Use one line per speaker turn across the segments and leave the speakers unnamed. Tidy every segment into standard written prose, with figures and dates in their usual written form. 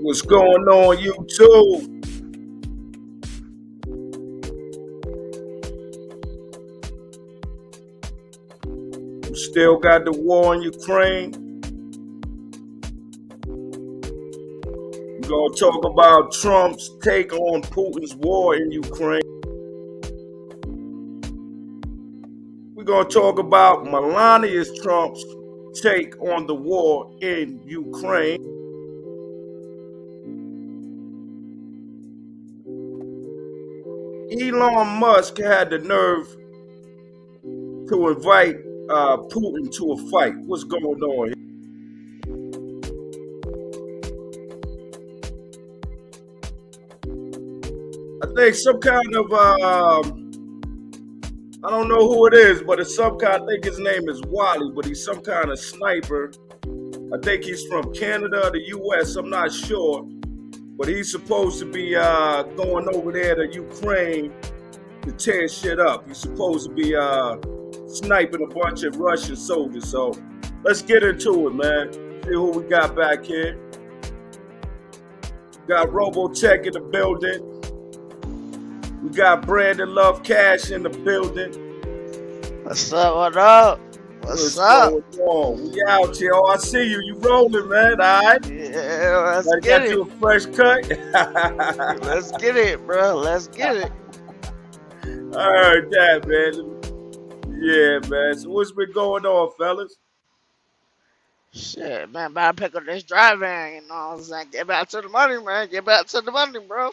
What's going on YouTube? We still got the war in Ukraine. We're gonna talk about Trump's take on Putin's war in Ukraine. We're gonna talk about Melania Trump's take on the war in Ukraine. Elon Musk had the nerve to invite Putin to a fight. What's going on here? I think some kind of I don't know who it is, but it's some kind. I think his name is Wally, but he's some kind of sniper. I think he's from Canada or the U.S. I'm not sure, but he's supposed to be going over there to Ukraine to tear shit up. He's supposed to be sniping a bunch of Russian soldiers. So let's get into it, man. See who we got back here. Got Robotech in the building. We got Brandon Love Cash in the building.
What's up? What up? What's up?
Going on? We out here. Oh, I see you. You rolling, man. All right.
Yeah, let's get
Got
it.
you a fresh cut.
Let's get it, bro. Let's get it.
I heard that, man. Yeah, man. So what's been going on, fellas?
Shit, man. About to pick up this driving. You know what I'm saying? Get back to the money, man. Get back to the money, bro.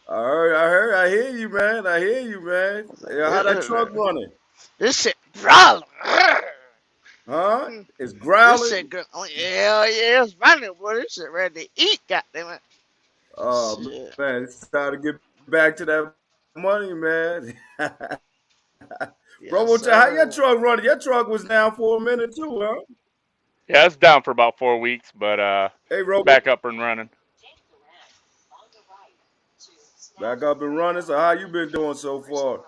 I hear you, man. I hear you, man. Yeah, how that truck running?
This shit growling.
Huh? It's
This
growling.
shit, yeah, it's running, boy. This shit ready to eat, goddamn it.
Oh
Shit.
man, it's time to get back to that money, man.
Yes,
Bro, how your
sir.
truck running? Your truck was down for a minute too, huh?
Yeah, it's down for about 4 weeks, but
Hey,
it's
Robo,
back up and running.
back up and running. So how you been doing so far?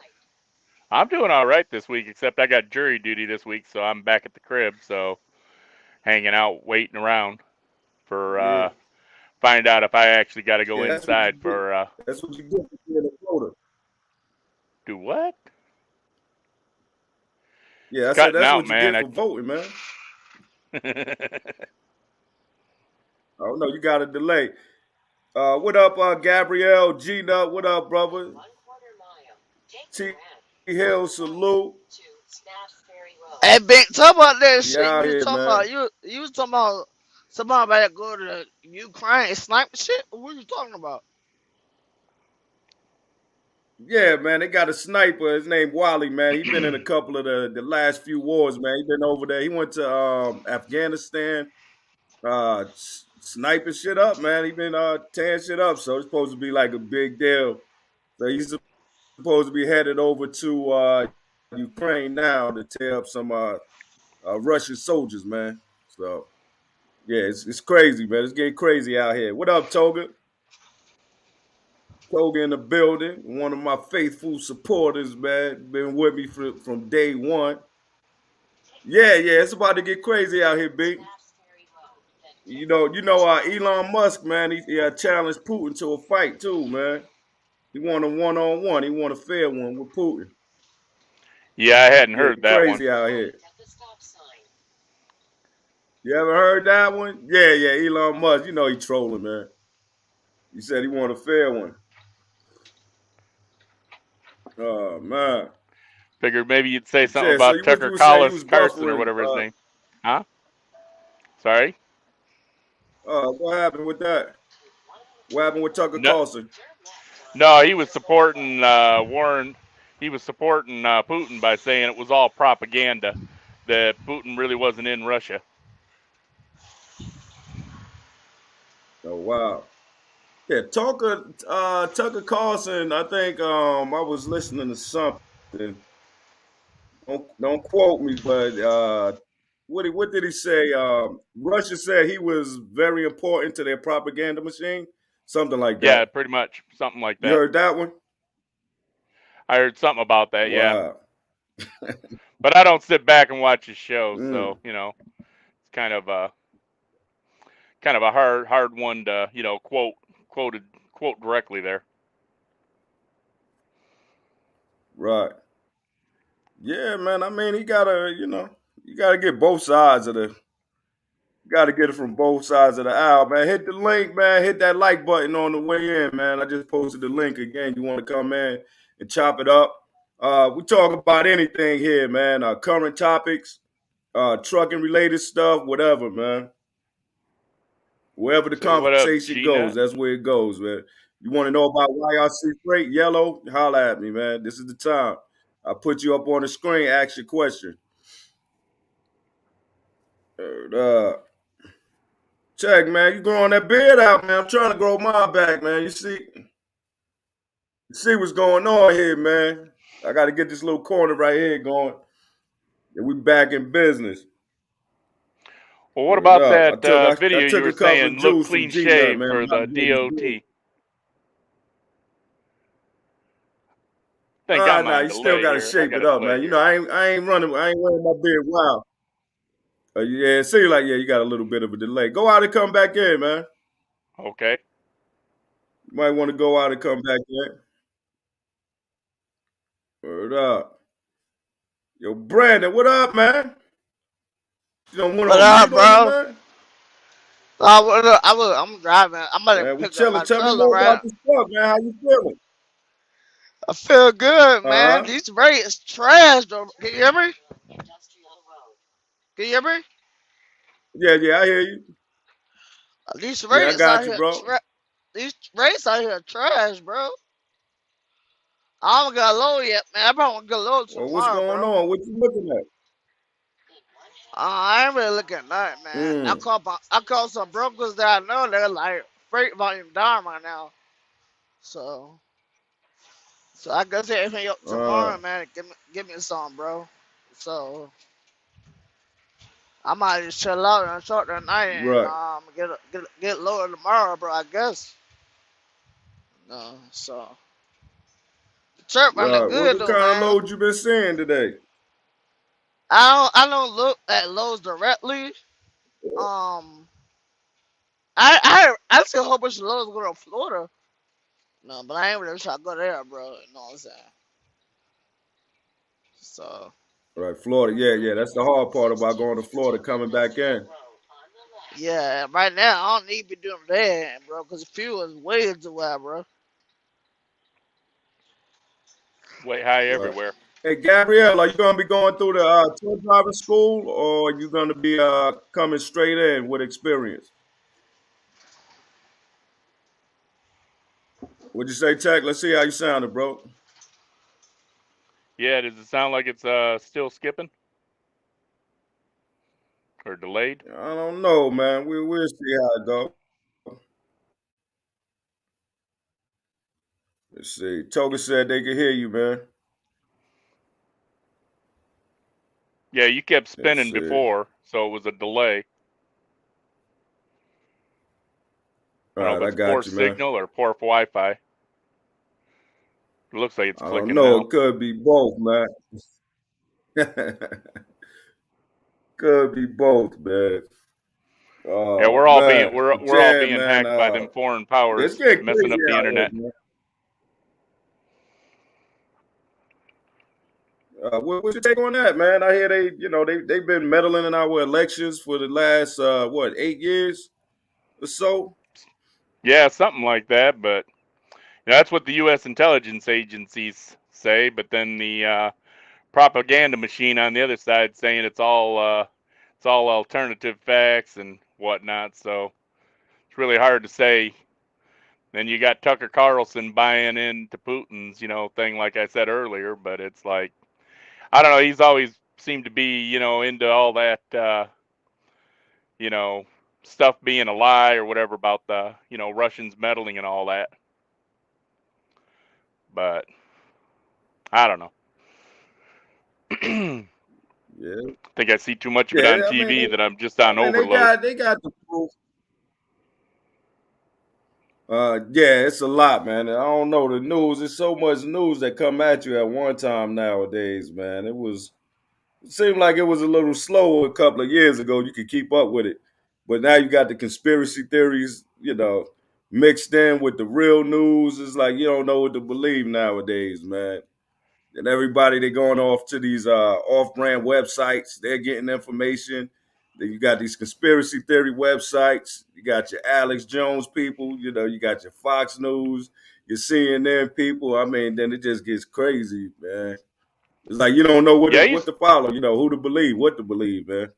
I'm doing all right this week, except I got jury duty this week, so I'm back at the crib, so hanging out, waiting around for
Yeah,
find out if I actually got to go
yeah, that's what you
inside
get.
for
That's what you get for being a voter.
do what?
Yeah,
It's
I said
cutting
that's
out,
what you
man.
get for voting, man. Oh no, you got a delay. What up, Gabrielle, Gina? What up, brother? T Hill, salute.
Hey, Big, talk about that
We
shit.
out
You was
here,
talking about
man.
you was talking about somebody about to go to Ukraine and sniper shit. What you talking about?
Yeah, man, they got a sniper. His name Wally, man. He been in a couple of the last few wars, man. He been over there. He went to Afghanistan, sniping shit up, man. He been tearing shit up. So it's supposed to be like a big deal. So he's supposed to be headed over to Ukraine now to tear up some Russian soldiers, man. So yeah, it's crazy, man. It's getting crazy out here. What up, Toga? Toga in the building, one of my faithful supporters, man. Been with me from day one. Yeah, it's about to get crazy out here, big. Elon Musk, man. He challenged Putin to a fight too, man. He want a one-on-one. He want a fair one with Putin.
Yeah, I hadn't
Yeah,
heard that one.
crazy out here. You ever heard that one? Yeah, Elon Musk. You know he trolling, man. He said he want a fair one. Oh man.
Figured maybe you'd say something
Yeah, so
about
what you
Tucker
were saying, you was
Carlson or
buffering.
whatever his name. Huh? Sorry?
What happened with that? What happened with Tucker
No,
Carlson?
no, he was supporting Warren. He was supporting Putin by saying it was all propaganda, that Putin really wasn't in Russia.
Oh wow. Yeah, Tucker Carlson. I think I was listening to something. Don't quote me, but what did he say? Russia said he was very important to their propaganda machine, something like
Yeah,
that.
pretty much something like
You
that.
heard that one?
I heard something about that, yeah.
Wow.
But I don't sit back and watch his show,
Mm.
so it's kind kind of a hard one to quote directly there.
Right. Yeah, man. I mean, you gotta get both sides of the. You gotta get it from both sides of the aisle, man. Hit the link, man. Hit that like button on the way in, man. I just posted the link again. You want to come in and chop it up? We talk about anything here, man. Current topics, trucking related stuff, whatever, man. Wherever the
So what up,
conversation
Gina?
goes, that's where it goes, man. You want to know about YRC Freight, Yellow? Holla at me, man. This is the time. I put you up on the screen, ask your question. Check, man. You growing that beard out, man. I'm trying to grow mine back, man. You see what's going on here, man. I got to get this little corner right here going. And we back in business.
Well, what about that video
I took
you were
a couple
saying,
of
look
juice
clean
from G-Nut,
shave
man.
for the DOT? Think I'm
Nah,
on
you still
delay
gotta
here.
shape it up, man. You know, I ain't running my beard wild. Yeah, it seems like you got a little bit of a delay. Go out and come back in, man.
Okay.
You might want to go out and come back in. Word up. Yo, Brandon, what up, man? You don't want
What
to
up,
mute on me,
bro?
man?
I'm driving. I'm about to
Man, we
pick up
chilling.
my
Tell me
trailer,
more
right?
about this stuff, man. How you feeling?
I feel good, man.
Uh-huh.
These rates trash, though. Can you hear me? Can you hear me?
Yeah, I hear you.
These
Yeah, I
rates
got
out
you,
here,
bro.
these rates out here trash, bro. I don't got low yet, man. I probably won't get low
Well, what's
tomorrow,
going
bro.
on? What you looking at?
I ain't really looking at nothing, man. I called some brokers that I know. They're like freight volume down right now. So I guess hit me up tomorrow, man. Give me some, bro. So I might just chill out and short the night and
Right.
get lower tomorrow, bro. I guess. No, so the trip running
Right.
good
What
though,
kind of
man.
load you been seeing today?
I don't look at Lowe's directly. I see a whole bunch of Lowe's go to Florida. No, but I ain't really trying to go there, bro. You know what I'm saying? So
Right, Florida. Yeah. That's the hard part about going to Florida, coming back in.
yeah, right now I don't need to be doing that, bro, because the fuel is way too high, bro.
Way high
Right.
everywhere.
Hey, Gabrielle, are you going to be going through the truck driving school, or are you going to be coming straight in with experience? What'd you say, Tech? Let's see how you sounded, bro.
Yeah, does it sound like it's still skipping? Or delayed?
I don't know, man. We'll see how it goes. Let's see. Toga said they could hear you, man.
Yeah, you kept
Let's
spinning
see.
before, so it was a delay. I don't know if it's poor signal or poor Wi-Fi. It looks like it's clicking now.
I don't know. It could be both, man. Could be both, man.
Yeah, we're all being hacked by them foreign powers messing up the internet.
What's your take on that, man? I hear they've been meddling in our elections for the last 8 years or so.
Yeah, something like that. But that's what the U.S. intelligence agencies say. But then the propaganda machine on the other side saying it's all alternative facts and whatnot. So it's really hard to say. Then you got Tucker Carlson buying into Putin's thing, like I said earlier. But it's like, I don't know. He's always seemed to be, into all that, stuff being a lie or whatever about the, Russians meddling and all that. But I don't know.
Yeah.
I think I see too much of it on TV that I'm just on overload.
They got the proof. Yeah, it's a lot, man. I don't know the news. There's so much news that come at you at one time nowadays, man. It seemed like it was a little slower a couple of years ago. You could keep up with it. But now you got the conspiracy theories, mixed in with the real news. It's like you don't know what to believe nowadays, man. And everybody they going off to these off-brand websites. They're getting information. Then you got these conspiracy theory websites. You got your Alex Jones people. You got your Fox News, your CNN people. I mean, then it just gets crazy, man. It's like you don't know what to follow. Who to believe, what to believe, man.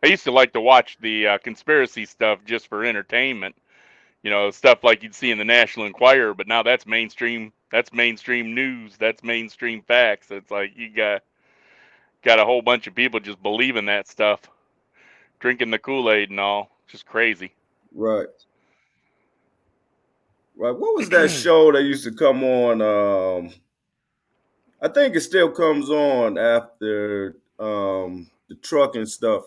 I used to like to watch the conspiracy stuff just for entertainment. Stuff like you'd see in the National Enquirer, but now that's mainstream. That's mainstream news. That's mainstream facts. It's like you got a whole bunch of people just believing that stuff, drinking the Kool-Aid and all. Just crazy.
Right. What was that show that used to come on? I think it still comes on after the trucking stuff.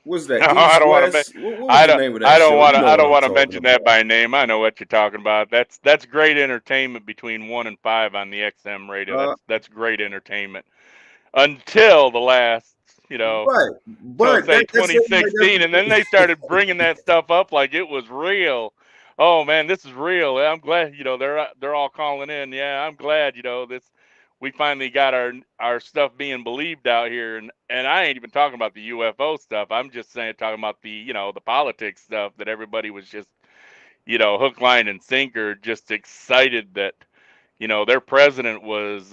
What's that?
No,
East
I don't
West?
want to.
What was the name of that show?
I don't want to mention that by name. I know what you're talking about. That's great entertainment between 1 and 5 on the XM radio. That's great entertainment until the last,
right. But
say 2016, and then they started bringing that stuff up like it was real. Oh man, this is real. I'm glad, they're all calling in. Yeah, I'm glad, we finally got our stuff being believed out here, and I ain't even talking about the UFO stuff. I'm just talking about the the politics stuff that everybody was just hook, line, and sinker, just excited that their president was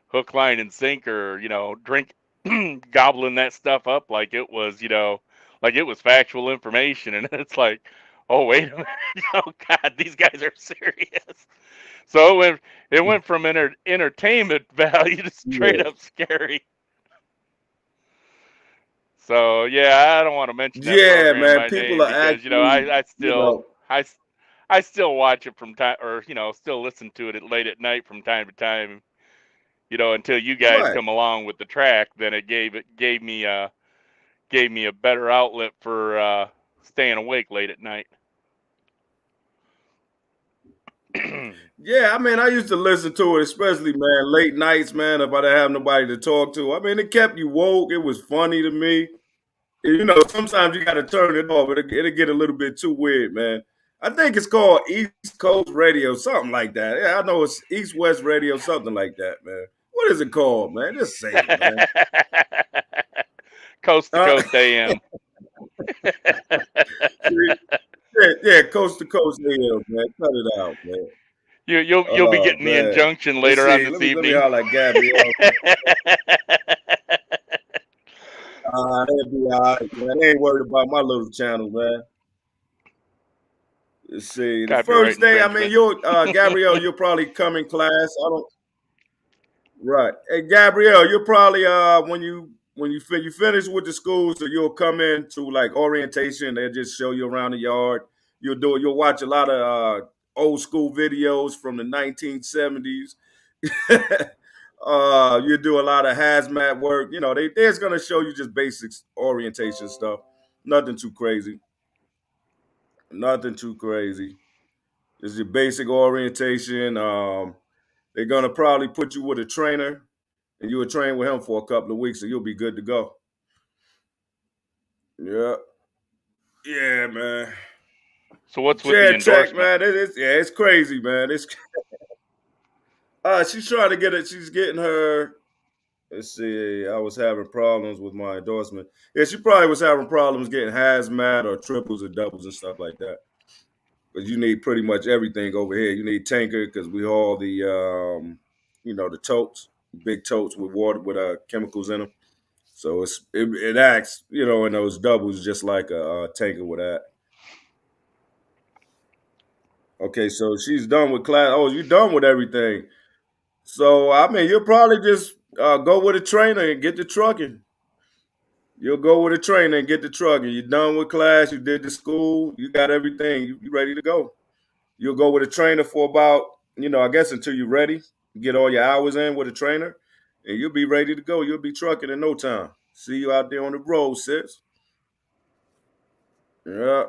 hook, line, and sinker, gobbling that stuff up like it was like it was factual information, and it's like, oh wait a minute, oh God, these guys are serious. So it went from entertainment value to straight up scary. So yeah, I don't want to mention that program
man,
by
people
name
are
because I still watch it from time, or still listen to it late at night from time to time. Until you guys come along with the track, then it gave me a better outlet for staying awake late at night.
Yeah, I mean, I used to listen to it, especially, man, late nights, man, if I didn't have nobody to talk to. I mean, it kept you woke. It was funny to me. Sometimes you got to turn it off. It'll get a little bit too weird, man. I think it's called East Coast Radio, something like that. Yeah, I know it's East West Radio, something like that, man. What is it called, man? Just say it, man.
Coast to Coast AM.
Yeah, Coast to Coast AM, man. Cut it out, man.
You'll be getting the injunction later on this evening.
Let me holler at Gabrielle. They'll be all right, man. They ain't worried about my little channel, man. Let's see. The first day, I mean, Gabrielle, you'll probably come in class. Right. Hey, Gabrielle, you'll probably when you finish with the school, so you'll come in to like orientation. They'll just show you around the yard. You'll watch a lot of old school videos from the 1970s. You do a lot of hazmat work. They're just gonna show you just basics orientation stuff. Nothing too crazy. Nothing too crazy. It's your basic orientation. They're gonna probably put you with a trainer, and you will train with him for a couple of weeks, and you'll be good to go. Yeah. Yeah, man.
So what's with the endorsement?
Man, it's crazy, man. She's trying to get it. She's getting her. Let's see. I was having problems with my endorsement. Yeah, she probably was having problems getting hazmat or triples or doubles and stuff like that. Because you need pretty much everything over here. You need tanker because we haul the, the totes, big totes with water with chemicals in them. So it acts, in those doubles just like a tanker with that. Okay, so she's done with class. Oh, you're done with everything. So, I mean, you'll probably just go with a trainer and get the trucking. You'll go with a trainer and get the trucking. You're done with class. You did the school. You got everything. You ready to go. You'll go with a trainer for about, I guess until you're ready. You get all your hours in with a trainer, and you'll be ready to go. You'll be trucking in no time. See you out there on the road, sis. Yeah.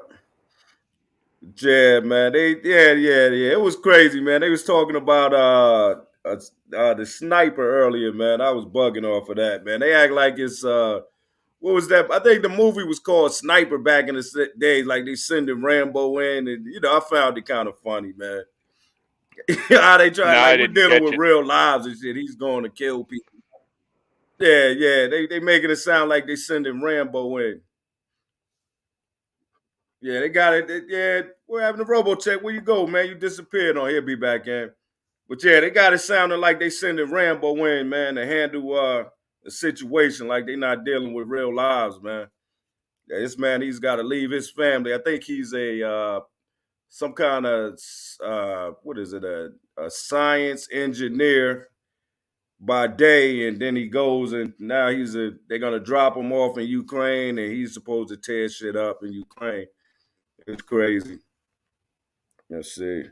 Yeah, man. It was crazy, man. They was talking about the sniper earlier, man. I was bugging off of that, man. They act like it's what was that? I think the movie was called Sniper back in the days. Like they sending Rambo in, and I found it kind of funny, man. How they try,
No, I
like we're
didn't
dealing
catch
with
it.
real lives and shit. He's going to kill people. Yeah. They making it sound like they sending Rambo in. Yeah, they got it. Yeah, we're having a Robotech. Where you go, man? You disappeared on. He'll be back in. But yeah, they got it sounding like they sending Rambo in, man, to handle the situation like they not dealing with real lives, man. Yeah, this man, he's got to leave his family. I think he's a some kind of what is it, a science engineer by day, and then he goes and now they're gonna drop him off in Ukraine, and he's supposed to tear shit up in Ukraine. It's crazy. Let's see.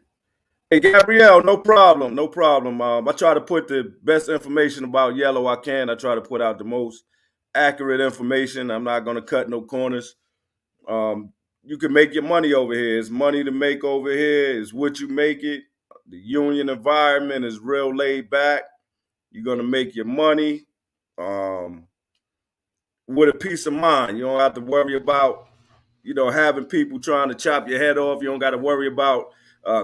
Hey, Gabrielle, no problem. No problem. I try to put the best information about Yellow I can. I try to put out the most accurate information. I'm not going to cut no corners. You can make your money over here. It's money to make over here. It's what you make it. The union environment is real laid back. You're going to make your money with a peace of mind. You don't have to worry about having people trying to chop your head off. You don't got to worry about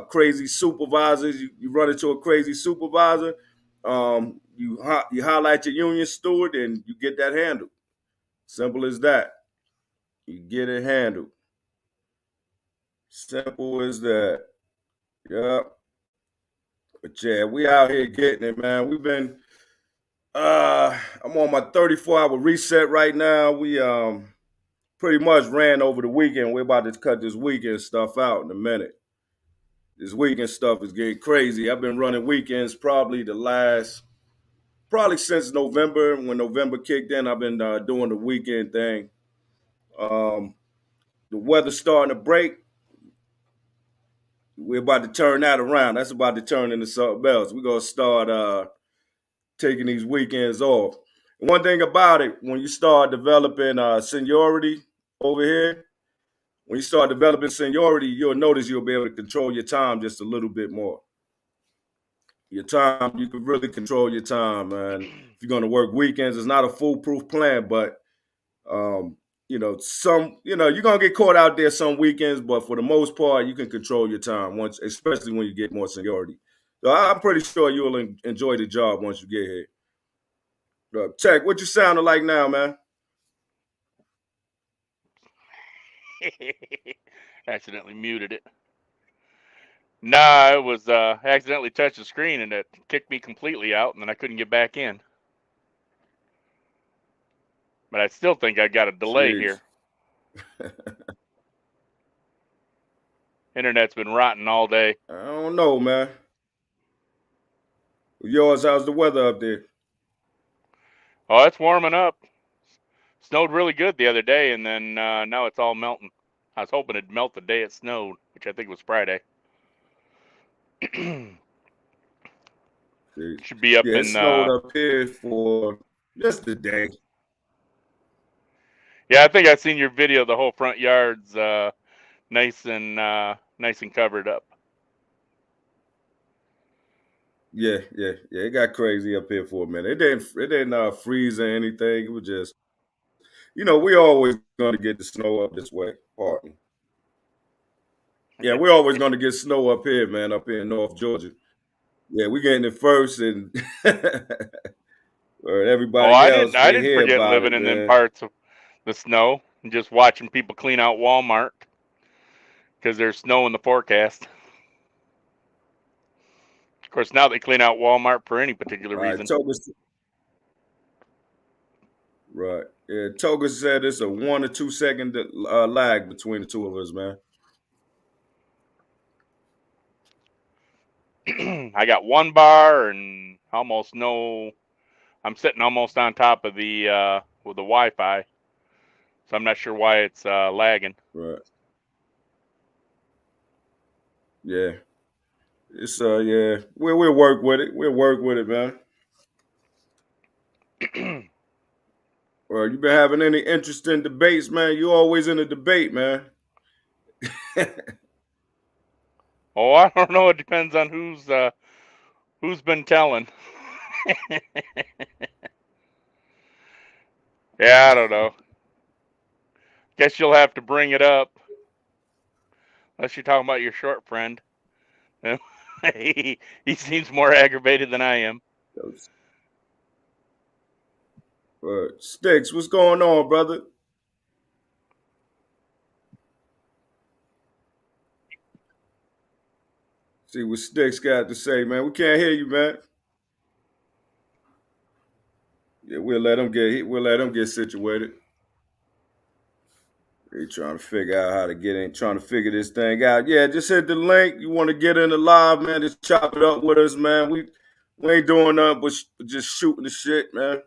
crazy supervisors. You run into a crazy supervisor, you highlight your union steward, and you get that handled. Simple as that. You get it handled. Simple as that. Yep. But yeah, we out here getting it, man. We've been. I'm on my 34-hour reset right now. We pretty much ran over the weekend. We're about to cut this weekend stuff out in a minute. This weekend stuff is getting crazy. I've been running weekends probably since November. When November kicked in, I've been doing the weekend thing. The weather's starting to break. We're about to turn that around. That's about to turn into something else. We're going to start taking these weekends off. And one thing about it, when you start developing seniority over here, when you start developing seniority, you'll notice you'll be able to control your time just a little bit more. Your time, you can really control your time, man. If you're going to work weekends, it's not a foolproof plan, but you're going to get caught out there some weekends, but for the most part, you can control your time especially when you get more seniority. So I'm pretty sure you'll enjoy the job once you get here. Tech, what you sounding like now, man?
Accidentally muted it. Nah, I was accidentally touched the screen and it kicked me completely out, and then I couldn't get back in. But I still think I got a delay here. Internet's been rotten all day.
I don't know, man. Yours, how's the weather up there?
Oh, it's warming up. Snowed really good the other day, and then now it's all melting. I was hoping it'd melt the day it snowed, which I think was Friday. Should be up in.
It snowed up here for just a day.
Yeah, I think I've seen your video. The whole front yard's nice and covered up.
Yeah. It got crazy up here for a minute. It didn't freeze or anything. It was just, we always going to get the snow up this way. Pardon. Yeah, we're always going to get snow up here, man. Up here in North Georgia. Yeah, we're getting it first, and everybody else.
I didn't forget living in them parts of the snow and just watching people clean out Walmart because there's snow in the forecast. Of course, now they clean out Walmart for any particular reason.
Right. Yeah, Toga said it's a 1 or 2 second lag between the two of us, man.
I got one bar and I'm sitting almost on top of the with the Wi-Fi, so I'm not sure why it's lagging.
Right. Yeah. It's yeah. We'll work with it. We'll work with it, man. Well, you been having any interesting debates, man? You always in a debate, man.
Oh, I don't know. It depends on who's been telling. Yeah, I don't know. Guess you'll have to bring it up. Unless you're talking about your short friend. he seems more aggravated than I am.
Sticks, what's going on, brother? See what Sticks got to say, man. We can't hear you, man. Yeah, we'll let him get situated. They trying to figure out how to get in, trying to figure this thing out. Yeah, just hit the link. You want to get in the live, man? Just chop it up with us, man. We ain't doing nothing but just shooting the shit, man.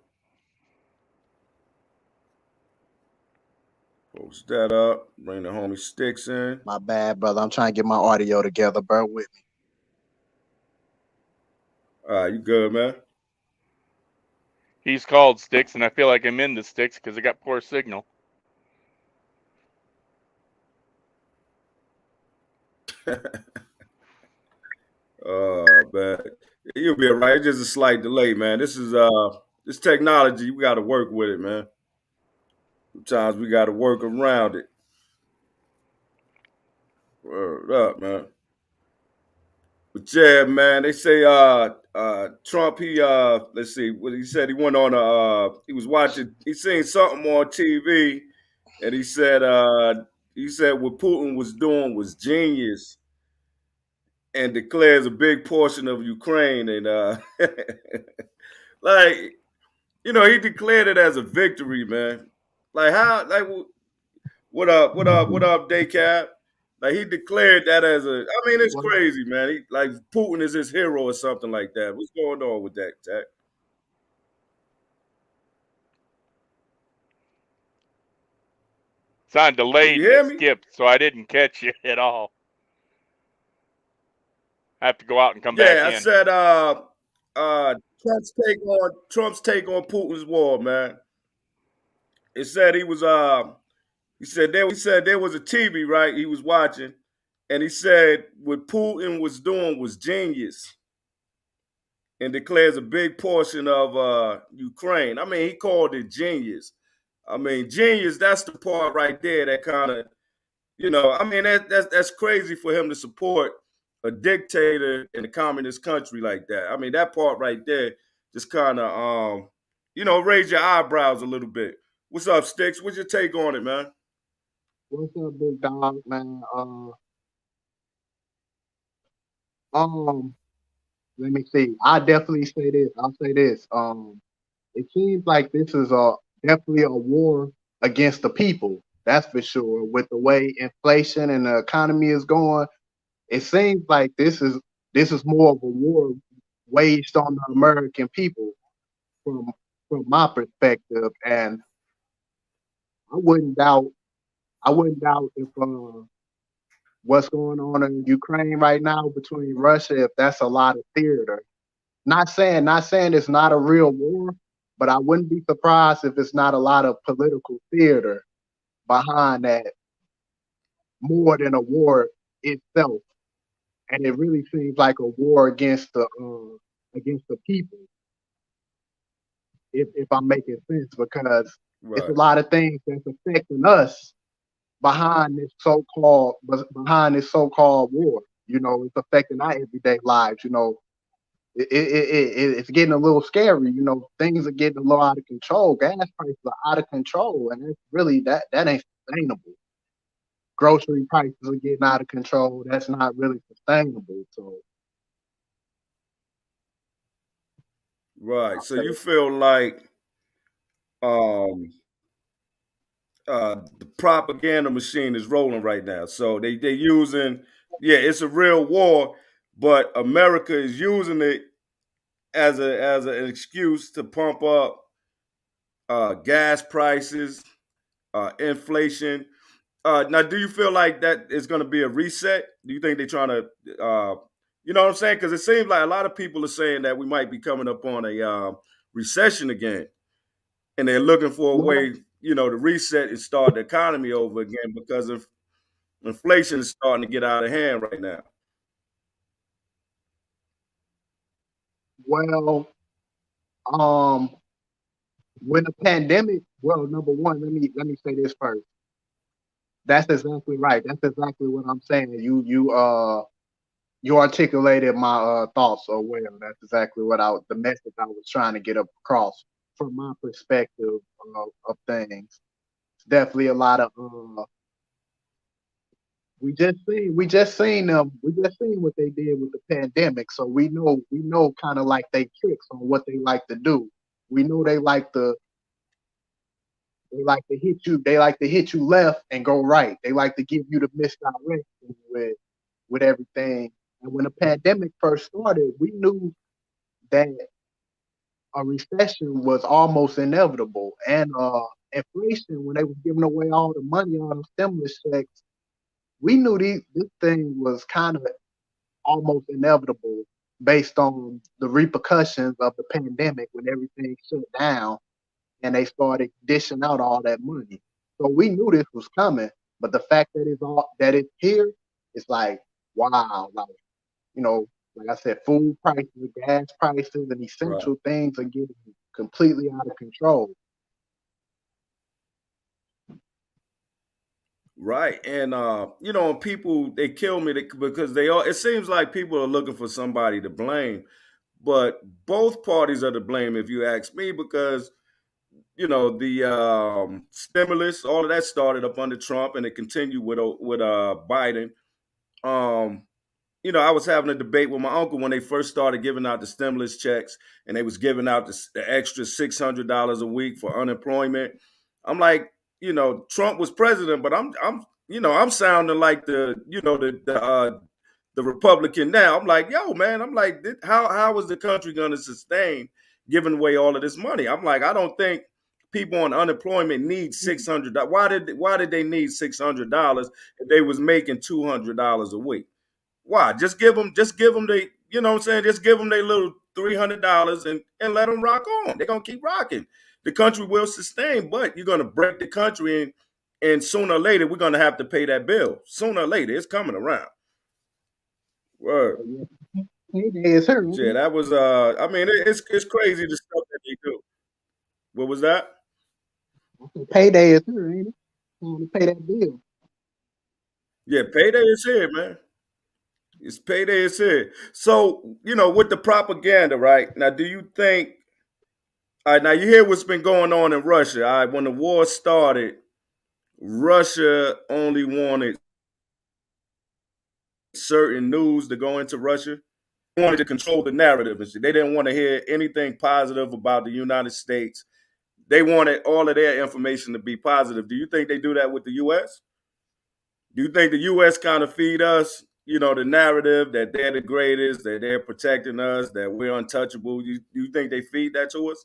Post that up. Bring the homie Sticks in.
My bad, brother. I'm trying to get my audio together. Bear with me.
All right, you good, man?
He's called Sticks, and I feel like I'm in the Sticks because I got poor signal.
Man. You'll be all right. It's just a slight delay, man. This is this technology. We got to work with it, man. Sometimes we got to work around it. Word up, man. But yeah, man, they say Trump, he let's see what he said. He went on he was watching, he seen something on TV, and he said what Putin was doing was genius, and declares a big portion of Ukraine, and like, you know, he declared it as a victory, man. Like how, like, what up, Daycap? Like he declared that as a. I mean, it's crazy, man. He, like Putin is his hero or something like that. What's going on with that, Tech?
It's on delayed.
You hear me?
Skipped, so I didn't catch you at all. I have to go out and come back in.
Yeah, I said Trump's take on Putin's war, man. It said he was he said there was a TV, right? He was watching, and he said what Putin was doing was genius, and declares a big portion of Ukraine. I mean, he called it genius. I mean, genius, that's the part right there that kind of, you know, I mean, that's crazy for him to support a dictator in a communist country like that. I mean, that part right there just kind of, you know, raise your eyebrows a little bit. What's up, Sticks? What's your take on it, man?
What's up, big dog, man? Let me see. I definitely say this. I'll say this. It seems like this is definitely a war against the people. That's for sure. With the way inflation and the economy is going, it seems like this is more of a war waged on the American people from my perspective. And I wouldn't doubt if what's going on in Ukraine right now between Russia, if that's a lot of theater. Not saying it's not a real war, but I wouldn't be surprised if it's not a lot of political theater behind that more than a war itself. And it really seems like a war against the people. If I'm making sense, because it's a lot of things that's affecting us behind this so-called war. You know, it's affecting our everyday lives. You know, it's getting a little scary. You know, things are getting a little out of control. Gas prices are out of control, and it's really that ain't sustainable. Grocery prices are getting out of control. That's not really sustainable. So,
right. So you feel like the propaganda machine is rolling right now. So they using, yeah, it's a real war, but America is using it as an excuse to pump up gas prices, inflation. Now, do you feel like that is going to be a reset? Do you think they're trying to, you know what I'm saying? Because it seems like a lot of people are saying that we might be coming up on a recession again, and they're looking for a way, you know, to reset and start the economy over again because of inflation is starting to get out of hand right now.
well, when the pandemic, well, number one, let me say this first. That's exactly right. That's exactly what I'm saying. You articulated my thoughts so well. That's exactly what the message I was trying to get across from my perspective of things. It's definitely a lot of we just seen what they did with the pandemic, so we know kind of like they tricks on what they like to do. We know they like to hit you left and go right. They like to give you the misdirection with everything. And when the pandemic first started, we knew that a recession was almost inevitable. And inflation, when they was giving away all the money on the stimulus checks, we knew this thing was kind of almost inevitable based on the repercussions of the pandemic when everything shut down and they started dishing out all that money. So we knew this was coming, but the fact that it's here, it's like wow, like you know, like I said, food prices, gas prices, and essential things are getting completely out of control.
Right. And people they kill me because they all it seems like people are looking for somebody to blame, but both parties are to blame if you ask me because the stimulus, all of that started up under Trump and it continued with Biden. Um I was having a debate with my uncle when they first started giving out the stimulus checks and they was giving out the extra $600 a week for unemployment. I'm like, Trump was president, but I'm sounding like the Republican now. I'm like, yo, man, I'm like, how is the country going to sustain giving away all of this money? I'm like, I don't think people on unemployment need $600. Why did they need $600 if they was making $200 a week? Why? Just give them the, you know what I'm saying? Just give them their little $300 and let them rock on. They're gonna keep rocking. The country will sustain, but you're gonna break the country and sooner or later we're gonna have to pay that bill. Sooner or later, it's coming around. Word.
Payday is here.
Yeah, that was I mean it's crazy the stuff that they do. What was that?
Payday is here, ain't it? Time to pay that bill.
Yeah, payday is here, man. It's payday is here. So, with the propaganda, right? Now, do you think all right, now you hear what's been going on in Russia. All right, when the war started, Russia only wanted certain news to go into Russia. They wanted to control the narrative and shit. They didn't want to hear anything positive about the United States. They wanted all of their information to be positive. Do you think they do that with the US? Do you think the US kind of feed us, the narrative that they're the greatest, that they're protecting us, that we're untouchable? You think they feed that to us?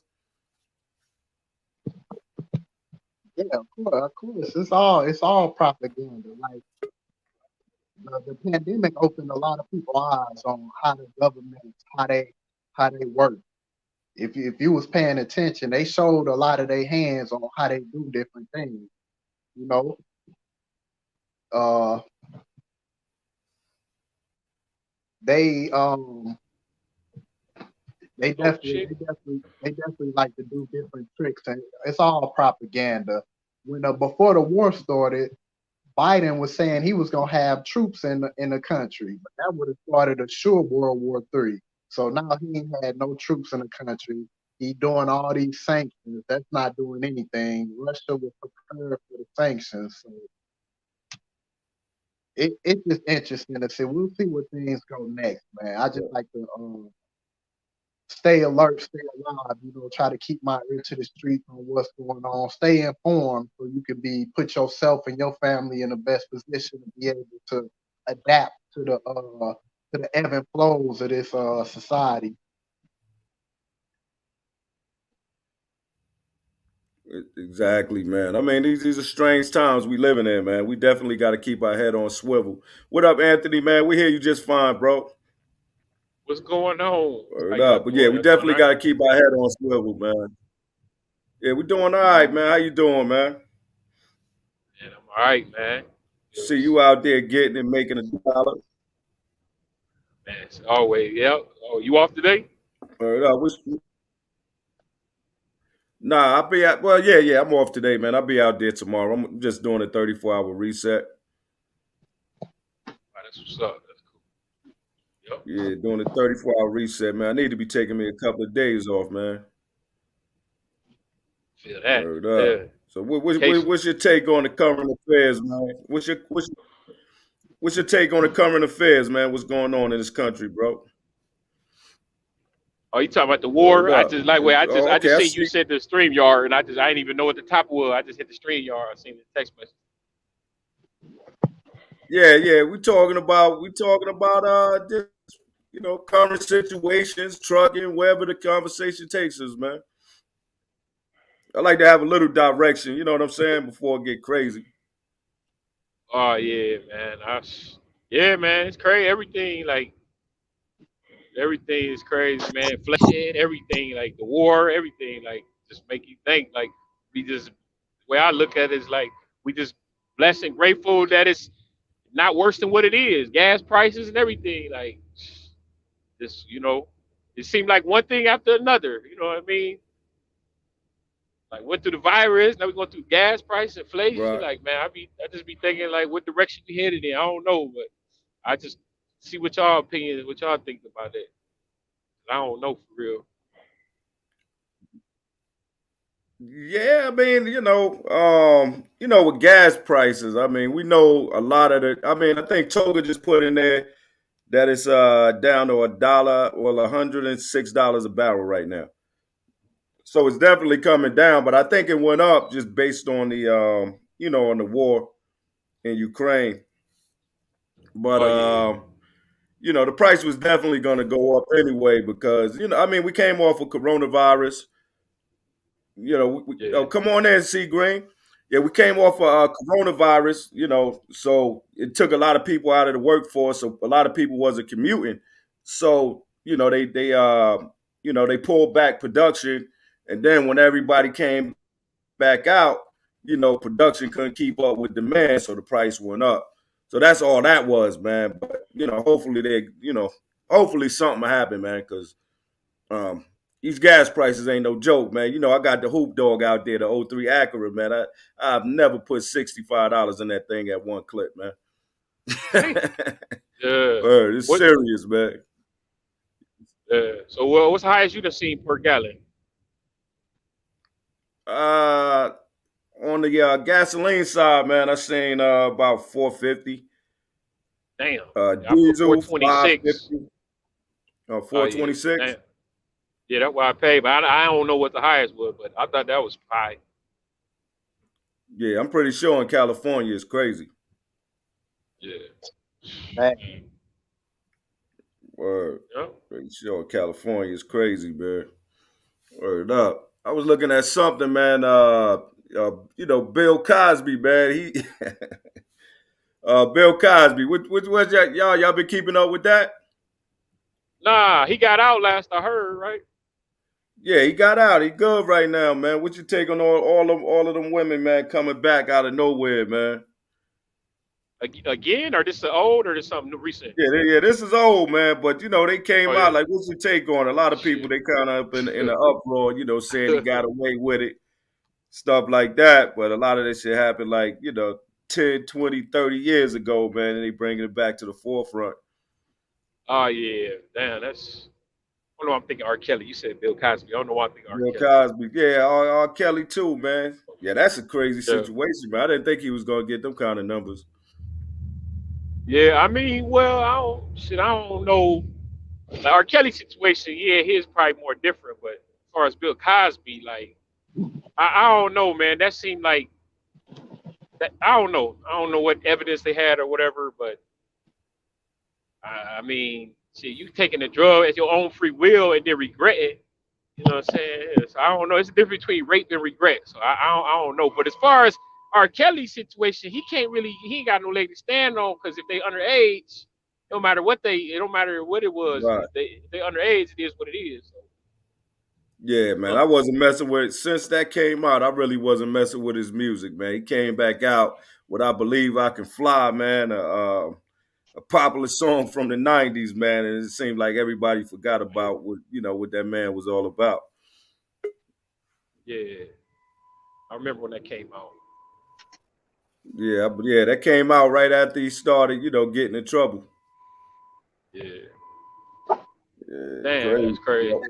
Yeah, of course. It's all propaganda. Like the pandemic opened a lot of people's eyes on how the governments, how they work. If you was paying attention, they showed a lot of their hands on how they do different things. You know, uh, they they
Oh
definitely
shit.
they definitely they definitely like to do different tricks, and it's all propaganda. When Before the war started, Biden was saying he was gonna have troops in the country, but that would have started a sure World War III. So now he ain't had no troops in the country. He doing all these sanctions. That's not doing anything. Russia was prepared for the sanctions. So it's just interesting to see. We'll see where things go next, man. I just like to stay alert, stay alive. Try to keep my ear to the streets on what's going on. Stay informed so you can put yourself and your family in the best position to be able to adapt to the ebb and flows of this society.
Exactly, man. I mean, these are strange times we living in, man. We definitely got to keep our head on swivel. What up, Anthony, man? We hear you just fine, bro.
What's going on? How
Word
y'all
up. But yeah,
doing?
we
Y'all doing
definitely
all right?
got to keep our head on swivel, man. Yeah, we doing all right, man. How you doing, man?
Yeah, I'm all right, man.
See
Just,
you out there getting and making $1.
man, it's always, yeah. Oh, you off today?
Word up. Nah, I'll be out. Well, yeah, I'm off today, man. I'll be out there tomorrow. I'm just doing a 34-hour reset.
That's what's up. That's cool. Yep.
Yeah, doing a 34-hour reset, man. I need to be taking me a couple of days off, man.
Feel that.
Word
Yeah.
up. So
Case.
what's your take on the current affairs, man? What's your take on the current affairs, man? What's going on in this country, bro?
Oh, you talking about the
Word
war? I
up.
just like wait.
Oh,
I
okay,
just
I
seen you
see.
said the StreamYard, and I didn't even know what the topic was. I just hit the StreamYard. I seen the text message.
Yeah. We talking about just, current situations, trucking, wherever the conversation takes us, man. I like to have a little direction, you know what I'm saying, before it get crazy.
Oh yeah, man. Yeah, man. It's crazy. Everything is crazy, man. Inflation, everything, like the war, everything, like just make you think. Like we just, the way I look at it is like we just blessed and grateful that it's not worse than what it is. Gas prices and everything, like just it seemed like one thing after another. You know what I mean? Like went through the virus, now we're going through gas price, inflation.
Right.
Like man, I just be thinking like what direction we headed in. I don't know, but I just see what y'all opinions, what y'all think about that. I don't know for real.
Yeah, I mean, with gas prices, I mean, we know a lot of the. I mean, I think Toga just put in there that it's down to $1 or $106 a barrel right now. So it's definitely coming down, but I think it went up just based on the on the war in Ukraine. But
Oh yeah,
the price was definitely going to go up anyway because I mean, we came off of coronavirus.
yeah.
Oh, come on in, C Green. Yeah, we came off of coronavirus, so it took a lot of people out of the workforce. So a lot of people wasn't commuting. So, they pulled back production. And then when everybody came back out, production couldn't keep up with demand. So the price went up. So that's all that was, man. But, hopefully something happened, man, because um, these gas prices ain't no joke, man. I got the hoop dog out there, the '03 Acura, man. I've never put $65 in that thing at one clip, man.
Hey, yeah.
Word, it's
What?
serious, man.
So what's the highest you done seen per gallon?
Uh, on the gasoline side, man, I seen about 450.
Damn. Yeah, I put
Diesel
426.
550.
Oh yeah.
426.
Damn. Yeah, that's why I paid, but I don't know what the highest was, but I thought that was high.
Yeah, I'm pretty sure in California it's crazy.
Yeah.
Word.
Yeah.
Pretty sure California is crazy, man. Word up. I was looking at something, man. Bill Cosby, man. He, Bill Cosby. What y'all been keeping up with that?
Nah, he got out last I heard, right?
Yeah, he got out. He good right now, man. What you take on all of them women, man, coming back out of nowhere, man?
Again, or this is old, or this something recent?
Yeah, this is old, man. But they
Oh
came
yeah.
out like, what's your take on it? A lot of people
Shit.
they kind of up in the uproar, saying he got away with it, stuff like that. But a lot of this shit happened like 10, 20, 30 years ago, man, and they bringing it back to the forefront.
Oh yeah. Damn, that's. I don't know. I'm thinking R. Kelly. You said Bill Cosby. I don't know why I'm thinking R.
Bill
Kelly.
Cosby, yeah, R. Kelly too, man. Yeah, that's a crazy
Yeah.
situation, man. I didn't think he was gonna get them kind of numbers.
Yeah. I mean, well, I don't know. Like R. Kelly situation, yeah, his probably more different. But as far as Bill Cosby, like, I don't know, man. That seemed like that. I don't know. I don't know what evidence they had or whatever. But I mean, shit, you taking a drug at your own free will and then regret it. You know what I'm saying? So I don't know. It's a difference between rape and regret. So I don't know. But as far as R. Kelly's situation, he ain't got no leg to stand on because if they underage, it don't matter what it was.
Right.
If they underage, it is what it is. So,
Yeah, man. I wasn't messing with since that came out. I really wasn't messing with his music, man. He came back out with "I Believe I Can Fly," man. A popular song from the '90s, man, and it seemed like everybody forgot about what that man was all about.
Yeah, I remember when that came out.
Yeah, but yeah, that came out right after he started, getting in trouble.
Yeah.
Yeah,
Damn,
crazy.
that's crazy.
Yep.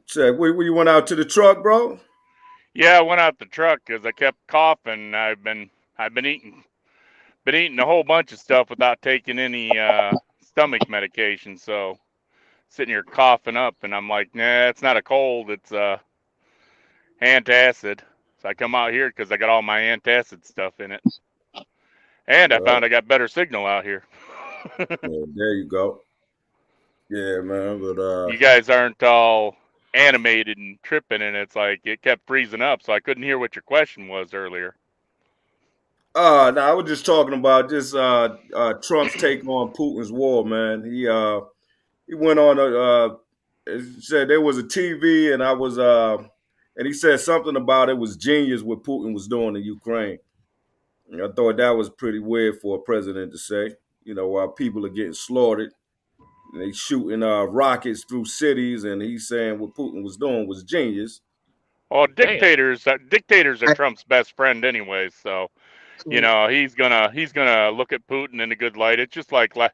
Check. Where you went out to the truck, bro?
Yeah, I went out the truck because I kept coughing. I've been eating a whole bunch of stuff without taking any stomach medication. So sitting here coughing up, and I'm like, nah, it's not a cold. It's antacid. So I come out here because I got all my antacid stuff in it, and I found I got better signal out here.
Yeah, there you go. Yeah, man. But
You guys aren't all animated and tripping, and it's like it kept freezing up, so I couldn't hear what your question was earlier.
no, I was just talking about just Trump's take on Putin's war, man. He went on said there was a TV and and he said something about it was genius what Putin was doing in Ukraine. And I thought that was pretty weird for a president to say. While people are getting slaughtered, and they shooting rockets through cities, and he's saying what Putin was doing was genius.
Well,
Damn.
dictators are Trump's best friend anyway, so he's gonna look at Putin in a good light. It's just like the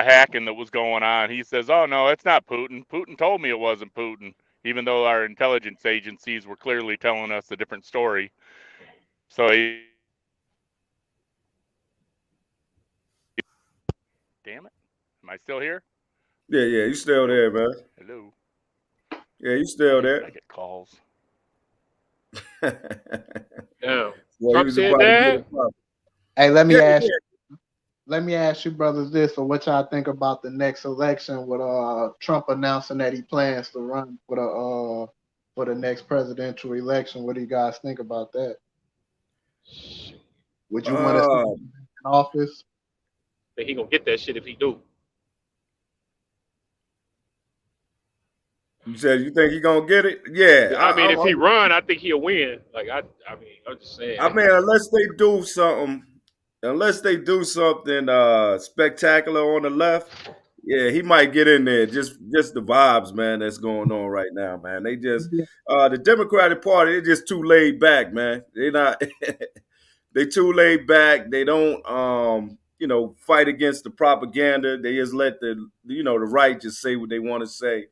hacking that was going on. He says, "Oh no, it's not Putin. Putin told me it wasn't Putin," even though our intelligence agencies were clearly telling us a different story. So damn it, am I still here?
Yeah, you still there, man.
Hello.
Yeah, you still there.
I get calls.
Damn.
Well,
Trump said that?
Hey, let me ask you, brothers, this: or what y'all think about the next election with Trump announcing that he plans to run for the next presidential election? What do you guys think about that? Would you want to see him in office?
Think he gonna get that shit if he do.
You said you think he gonna get it? Yeah.
I mean, if he run, I think he'll win. Like I mean, I'm just saying.
I mean, unless they do something spectacular on the left, yeah, he might get in there. Just the vibes, man, that's going on right now, man. They just the Democratic Party, they're just too laid back, man. They're not they too laid back. They don't fight against the propaganda. They just let the right just say what they want to say.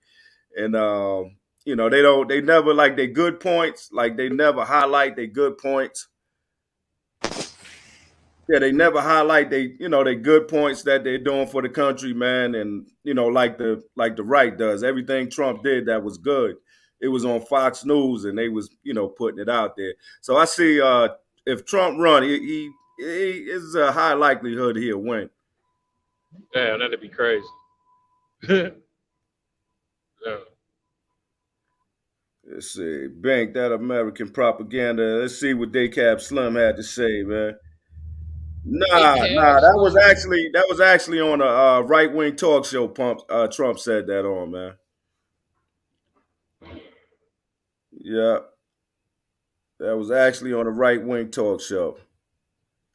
And they never like their good points, like they never highlight their good points. Yeah, they never highlight their good points that they're doing for the country, man. And like the right does. Everything Trump did that was good, it was on Fox News and they was putting it out there. So I see if Trump run, he is a high likelihood he'll win.
Damn, that'd be crazy. Yeah.
Let's see. Bank that American propaganda. Let's see what Daycap Slim had to say, man. Nah. That was actually on a right wing talk show. Trump said that on, man. Yeah, that was actually on a right wing talk show.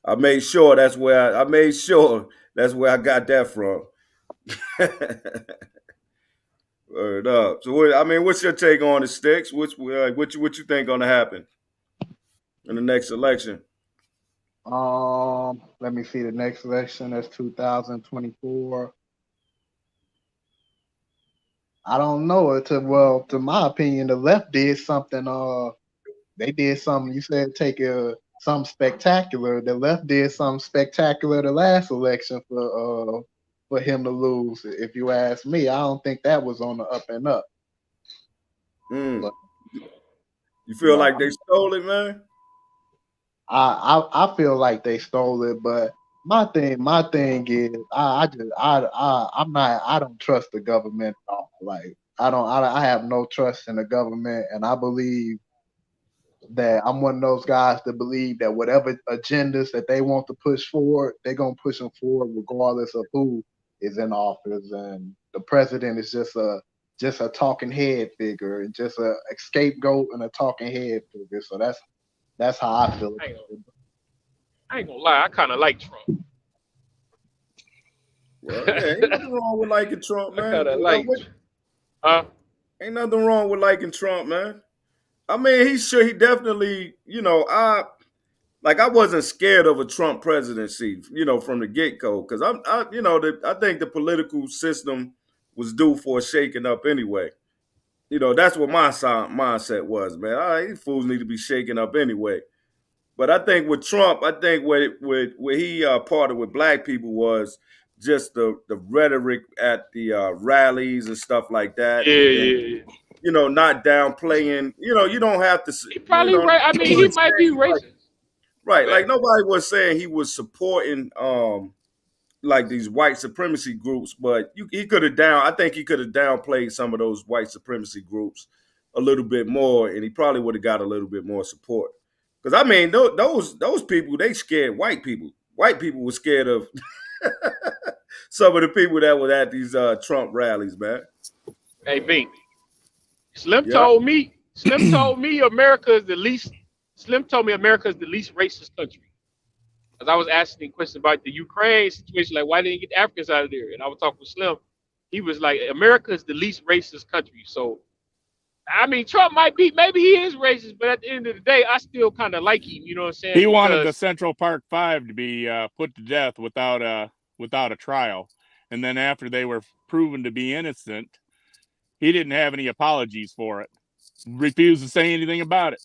I made sure that's where I got that from. Word up. So, what's your take on the Sticks? What you think gonna happen in the next election?
Let me see. The next election, that's 2024. I don't know. To my opinion, the left did something. They did something. You said take something spectacular. The left did something spectacular the last election for him to lose. If you ask me, I don't think that was on the up and up.
But, you feel like they stole it, man?
I feel like they stole it, but my thing is I don't trust the government at all. Like I have no trust in the government, and I believe that I'm one of those guys that believe that whatever agendas that they want to push forward, they're gonna push them forward regardless of who is in office. And the president is just a talking head figure, and just a scapegoat and a talking head figure. So that's how I feel.
I ain't gonna lie, I kind of like Trump.
Well, yeah, ain't nothing wrong with liking Trump, man.
I kind of like. Huh?
Ain't nothing wrong with liking Trump, man. I mean, he definitely, I wasn't scared of a Trump presidency, from the get go, because I think the political system was due for a shaking up anyway. That's what my mindset was, man. All right, these fools need to be shaken up anyway. But I think with Trump, I think what he parted with black people was just the rhetoric at the rallies and stuff like that,
Yeah,
and then
yeah.
not downplaying. You don't have to.
He probably right. I mean, he might be racist.
Right, like nobody was saying he was supporting like these white supremacy groups, but he could have I think he could have downplayed some of those white supremacy groups a little bit more, and he probably would have got a little bit more support. Because I mean, those people, they scared white people. White people were scared of some of the people that were at these Trump rallies, man.
Hey, B. Slim
Yeah.
told me America is the least. Slim told me America is the least racist country. As I was asking questions about the Ukraine situation, like why didn't you get the Africans out of there? And I was talking with Slim. He was like, America is the least racist country. So, I mean, Trump maybe he is racist, but at the end of the day, I still kind of like him. You know what I'm saying?
He wanted the Central Park 5 to be put to death without a trial, and then after they were proven to be innocent, he didn't have any apologies for it. Refused to say anything about it.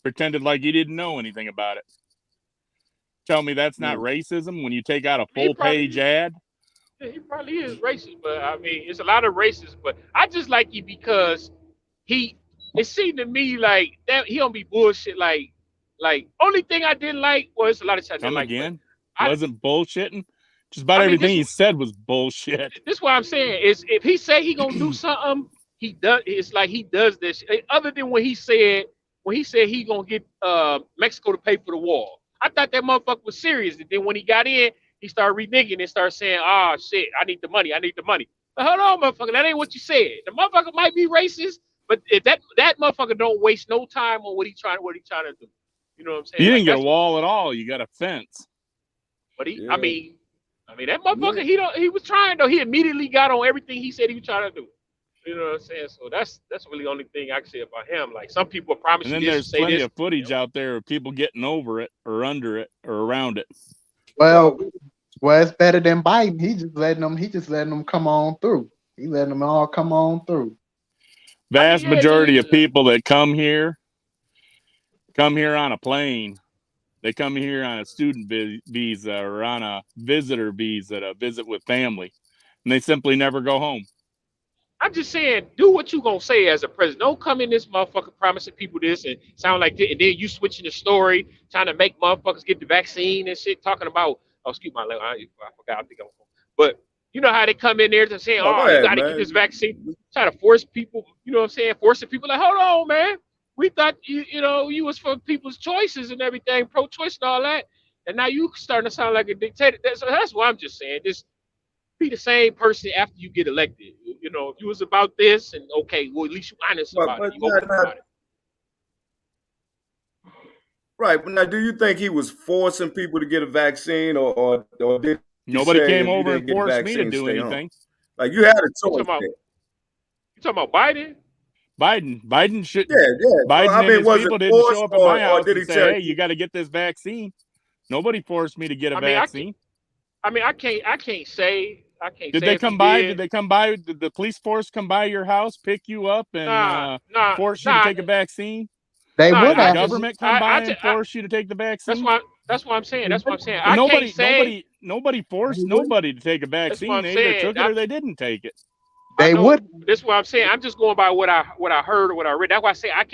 Pretended like he didn't know anything about it. Tell me that's not racism when you take out a full-page ad?
Yeah, he probably is racist, but I mean, it's a lot of racists. But I just like him because it seemed to me like that he don't be bullshit. Like only thing I didn't like was a lot of times.
Come
like,
again? Wasn't bullshitting? Just about everything he said was bullshit.
This is what I'm saying is if he say he gonna do something, he does. It's like he does this. Other than when he said he gonna get Mexico to pay for the wall. I thought that motherfucker was serious. And then when he got in, he started reneging and started saying, "Oh shit, I need the money. But hold on, motherfucker, that ain't what you said. The motherfucker might be racist, but if that motherfucker don't waste no time on what he trying to do. You know what I'm saying?
You didn't get a wall at all. You got a fence.
But I mean that motherfucker, he was trying though. He immediately got on everything he said he was trying to do. You know what I'm saying? So that's really the only thing I can say about him. Like some people promise
and
you
then
this,
there's plenty of footage out there of people getting over it or under it or around it.
Well, it's better than Biden. He just letting them come on through. He letting them all come on through.
Vast majority of people that come here on a plane. They come here on a student visa or on a visitor visa to visit with family, and they simply never go home.
I'm just saying, do what you gonna say as a president. Don't come in this motherfucker promising people this and sound like this, and then you switching the story, trying to make motherfuckers get the vaccine and shit, talking about, excuse my language, I forgot, I think I'm, but you know how they come in there to say, you gotta get this vaccine, trying to force people, you know what I'm saying, forcing people like, hold on, man, we thought you was for people's choices and everything, pro-choice and all that, and now you starting to sound like a dictator. That's what I'm just saying. Just be the same person after you get elected. You know, if you was about this, and okay, well, at least you honest about it. You open about it.
Right, but now, do you think he was forcing people to get a vaccine, or did
nobody came over and forced me to do anything?
Home? Like you had a choice.
You talking about Biden?
Biden should.
Yeah.
Biden and his people didn't show up at my house and say, "Hey, you got to get this vaccine." Nobody forced me to get a vaccine.
I can't say.
Did they come by? Did they come by? Did the police force come by your house, pick you up, and force you to take a vaccine?
They would have.
The government come by and force you to take the vaccine.
That's what I'm saying.
Nobody forced nobody to take a vaccine. They either took it or they didn't take it.
They would.
That's what I'm saying. I'm just going by what I heard or what I read. That's why I say I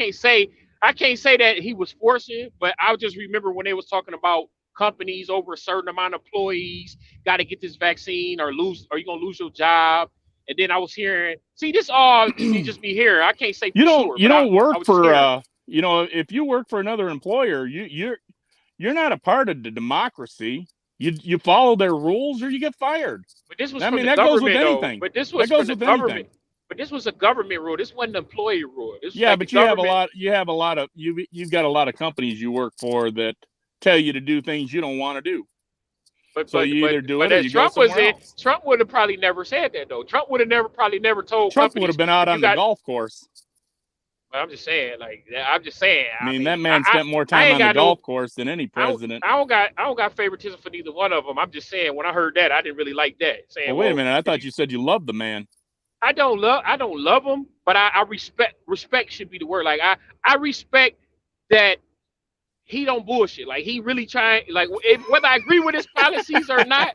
can't say that he was forcing, but I just remember when they was talking about companies over a certain amount of employees got to get this vaccine or you're gonna lose your job. And then I was hearing, see, this all just be here. I can't say
you don't work for if you work for another employer, you're not a part of the democracy. You follow their rules or you get fired.
But this was
that
government,
goes with anything.
But this was from the government. Anything. But this was a government rule. This wasn't an employee rule.
But you've got a lot of companies you work for that tell you to do things you don't want to do.
But
So
but
you
but
either do
but
it or
as
you go
Trump was
somewhere
in,
else.
Trump would have probably never said that though. Trump would have probably never told
Trump would have
companies
been out
if you
on the
got.
golf course.
But I'm just saying, like I'm just saying.
I
I
mean, that
mean,
man spent more
I
time
ain't
on the
got no.
golf course than any
I don't,
president.
I don't got favoritism for neither one of them. I'm just saying when I heard that, I didn't really like that.
Well,
Saying,
wait a
well,
minute. I
if
thought you said you loved the man.
I don't love him, but I respect should be the word. Like I respect that he don't bullshit. Like he really trying. Like whether I agree with his policies or not,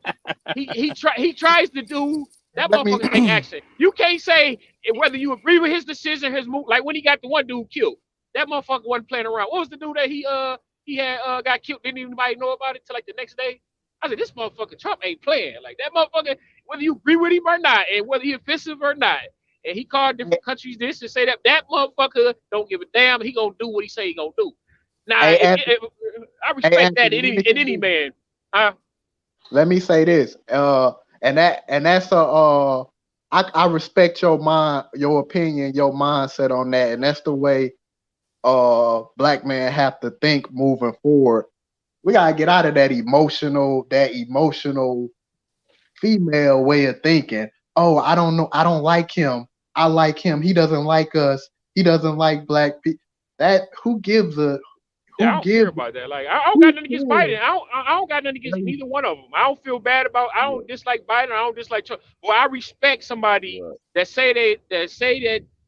he tries to do. That
Let me
motherfucker take action. You can't say whether you agree with his decision, his move. Like when he got the one dude killed, that motherfucker wasn't playing around. What was the dude that he had got killed? Didn't anybody know about it till like the next day? I said, this motherfucker Trump ain't playing. Like that motherfucker, whether you agree with him or not, and whether he offensive or not, and he called different countries this and say that motherfucker don't give a damn. He gonna do what he say he gonna do. Now,
hey, Anthony,
I
hey,
respect that
Anthony,
in any man.
let me say this. That's I respect your mind, your opinion, your mindset on that, and that's the way black men have to think moving forward. We gotta get out of that emotional female way of thinking. Oh, I don't know, I don't like him. I like him. He doesn't like us. He doesn't like black people. That who gives a
Yeah, I
who
don't care
gives
about that. Like, I don't got nothing against Biden. I don't got nothing against
Like,
neither one of them. I don't feel bad about. I don't dislike Biden. I don't dislike Trump. But I respect somebody
Right.
that say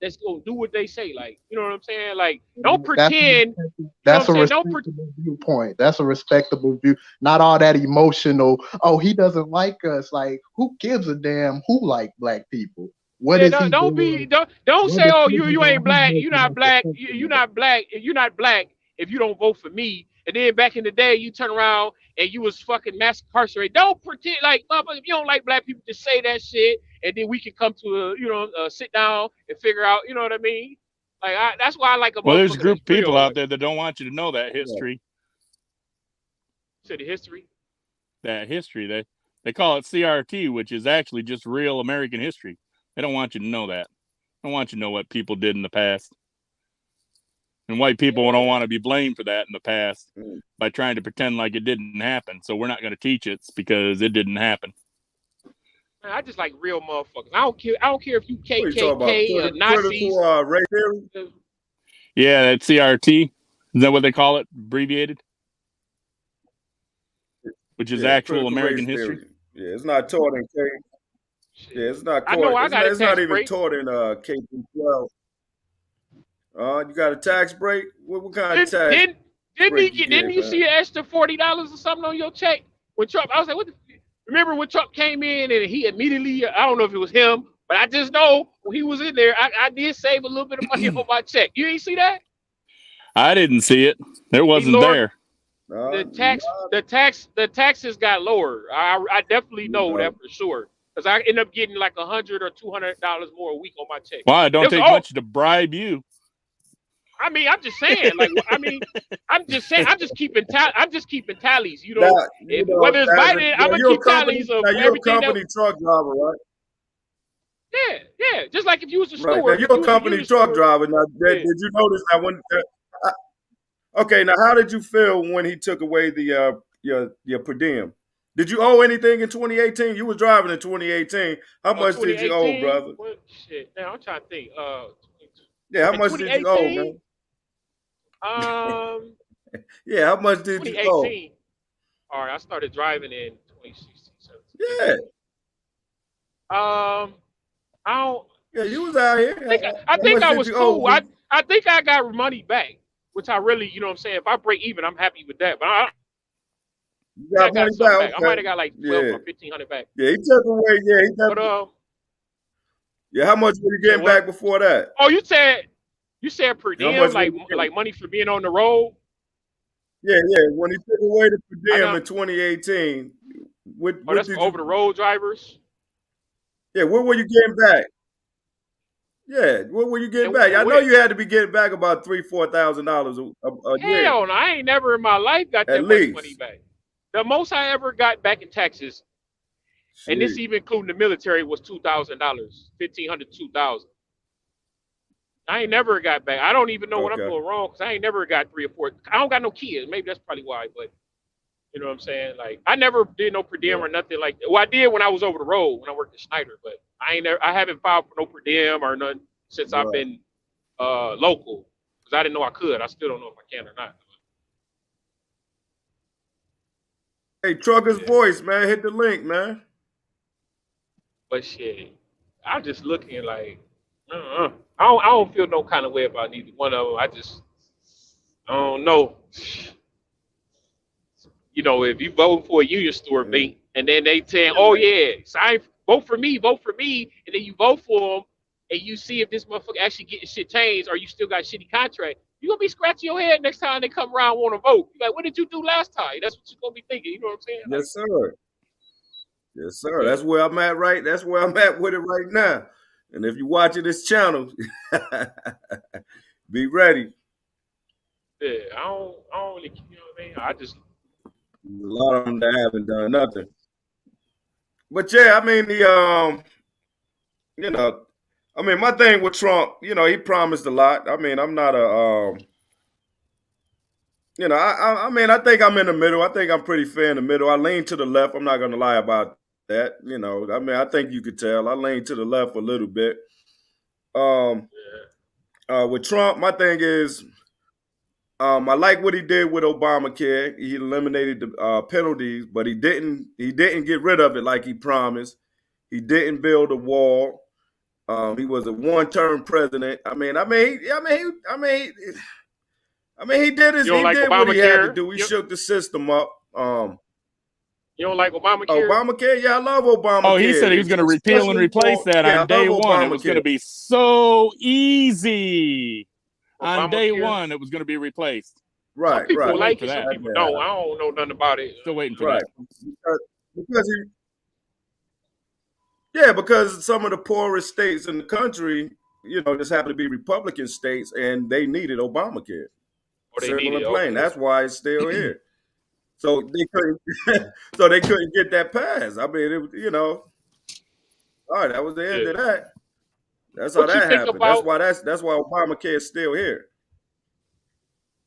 that's gonna do what they say. Like, you know what I'm saying? Like, don't
that's
pretend.
that's a
You know what I'm saying? Don't
respectable viewpoint. That's a respectable view. Not all that emotional. Oh, he doesn't like us. Like, who gives a damn who like black people? What
Yeah,
is he doing?
don't
What
say, oh,
decisions
you
are
ain't
he
black,
making
you're not
that the
black,
country
you're
needs?
not black, you're not black if you don't vote for me. And then back in the day, you turn around and you was fucking mass incarcerated. Don't pretend like, motherfucker, if you don't like black people, just say that shit, and then we can come to a sit down and figure out. You know what I mean? Like that's why I like a
Well, there's a
motherfucker
group
that's
of people
real.
out
Like
there that don't want you to know that
Yeah.
history.
to the history.
That history. They call it CRT, which is actually just real American history. They don't want you to know that. They don't want you to know what people did in the past. And white people don't want to be blamed for that in the past by trying to pretend like it didn't happen. So we're not going to teach it because it didn't happen.
Man, I just like real motherfuckers. I don't care. I don't care if you
What are you talking about?
KKK or Nazis.
Critical race theory?
Yeah, that CRT. Is that what they call it? Abbreviated? Which is
Yeah,
actual
critical
American
race
history?
theory. Yeah, it's not taught in K.
Shit.
Yeah, it's not
I know
taught.
I got a
It's not
tax
even
break.
taught in K through 12. You got a tax break? What kind of tax break you
Didn't
get,
you
man?
see an extra $40 or something on your check when Trump? I was like, what? Remember when Trump came in and he immediately? I don't know if it was him, but I just know when he was in there, I did save a little bit of money on my check. You ain't see that?
I didn't see it. It
He
wasn't
lowered
there.
the taxes got lower. I definitely know that for sure because I end up getting like $100 or $200 more a week on my check.
Well, it don't take much to bribe you.
I mean, I'm just saying, like, I mean, I'm just saying, I'm just keeping tallies, you know. Whether it's Biden, I'm gonna keep tallies of everything.
You're a company truck driver, right?
Yeah. Just like if you was a
Right.
steward.
Now, you're a company truck driver. Now, did you notice that when? Okay. Now, how did you feel when he took away the your per diem? Did you owe anything in 2018? You was driving in 2018. How much did you owe, brother?
What shit? Now I'm trying to think.
Yeah, how much did you owe, man? Yeah, how much did you owe?
2018. All right, I started driving in 2016.
Yeah.
I don't.
Yeah, you was out here.
I think I was cool. I think I got money back, which I really, you know what I'm saying. If I break even, I'm happy with that. But I got money back. Okay. I might have got like 12 or 1,500 back.
Yeah, he took away. Yeah, he took.
But
yeah, how much were you getting back before that?
Oh, you said per diem, like money for being on the road.
Yeah. When he took away the per diem in 2018, what
that's
did
for over the road drivers.
Yeah, what were you getting back? Yeah, what were you getting back? I know you had to be getting back about $3,000-$4,000 a year.
Hell no, I ain't never in my life got that much money back. The most I ever got back in taxes, and this even including the military, was $2,000, $1,500 to $2,000. I ain't never got back. I don't even know what I'm doing wrong because I ain't never got 3 or 4. I don't got no kids. Maybe that's probably why. But You know what I'm saying? Like I never did no per diem or nothing like that. Well, I did when I was over the road when I worked at Schneider, but I haven't filed for no per diem or nothing since I've
Right.
been local because I didn't know I could. I still don't know if I can or not.
Hey, Trucker's
Yeah.
Voice, man. Hit the link, man.
But shit, I'm just looking like I don't feel no kind of way about neither one of them. I don't know. You know, if you vote for a union store,
Yeah.
B, and then they saying, "Oh yeah, sign, vote for me," and then you vote for them, and you see if this motherfucker actually getting shit changed, or you still got a shitty contract, you gonna be scratching your head next time they come around and want to vote. You're like, what did you do last time? That's what you're gonna be thinking. You know what I'm saying? Like,
Yes, sir. Yes, sir.
yeah,
That's where I'm at, right? That's where I'm at with it right now. And if you're watching this channel, be ready.
yeah, I don't really, you know what I mean? I just,
There's a lot of them that haven't done nothing. But yeah, I mean you know, I mean my thing with Trump, you know, he promised a lot. I mean, I'm not a you know, I mean, I think I'm in the middle. I think I'm pretty fair in the middle. I lean to the left. I'm not going to lie about that. You know, I mean, I think you could tell. I lean to the left a little bit. With Trump, my thing is, I like what he did with Obamacare. He eliminated the penalties, but he didn't get rid of it like he promised. He didn't build a wall. He was a one-term president. I mean, he did
you don't like
what he had to
Obamacare?
do. He shook the system up.
You don't like Obamacare?
Obamacare, yeah, I love Obamacare.
Oh, he said he was going to repeal and replace that on day one. It was going to be so easy. On day one, it was going to be replaced.
Right,
some people
right.
like it, some people don't. I don't know nothing about it.
Still waiting for
Right.
that.
Because some of the poorest states in the country, you know, just happen to be Republican states, and they needed Obamacare.
Or they
Simple
need
and
it.
plain.
Okay.
That's why it's still here. So they couldn't get that passed. I mean, it, you know, all right, that was the end of that. That's how that happened. That's why Obamacare is still here.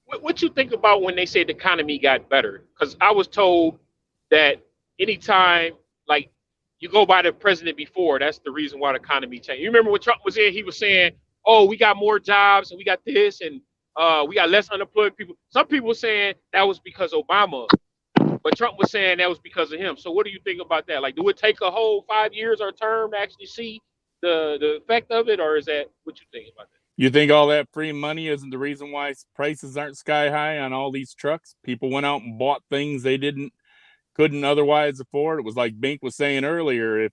What you think about when they say the economy got better? Because I was told that anytime, like, you go by the president before, that's the reason why the economy changed. You remember when Trump was in, he was saying, "Oh, we got more jobs and we got this and we got less unemployed people." Some people were saying that was because Obama, but Trump was saying that was because of him. So what do you think about that? Like, do it take a whole 5 years or a term to actually see the effect of it, or is that what you think about that?
You think all that free money isn't the reason why prices aren't sky high on all these trucks? People went out and bought things they couldn't otherwise afford. It was like Bink was saying earlier, if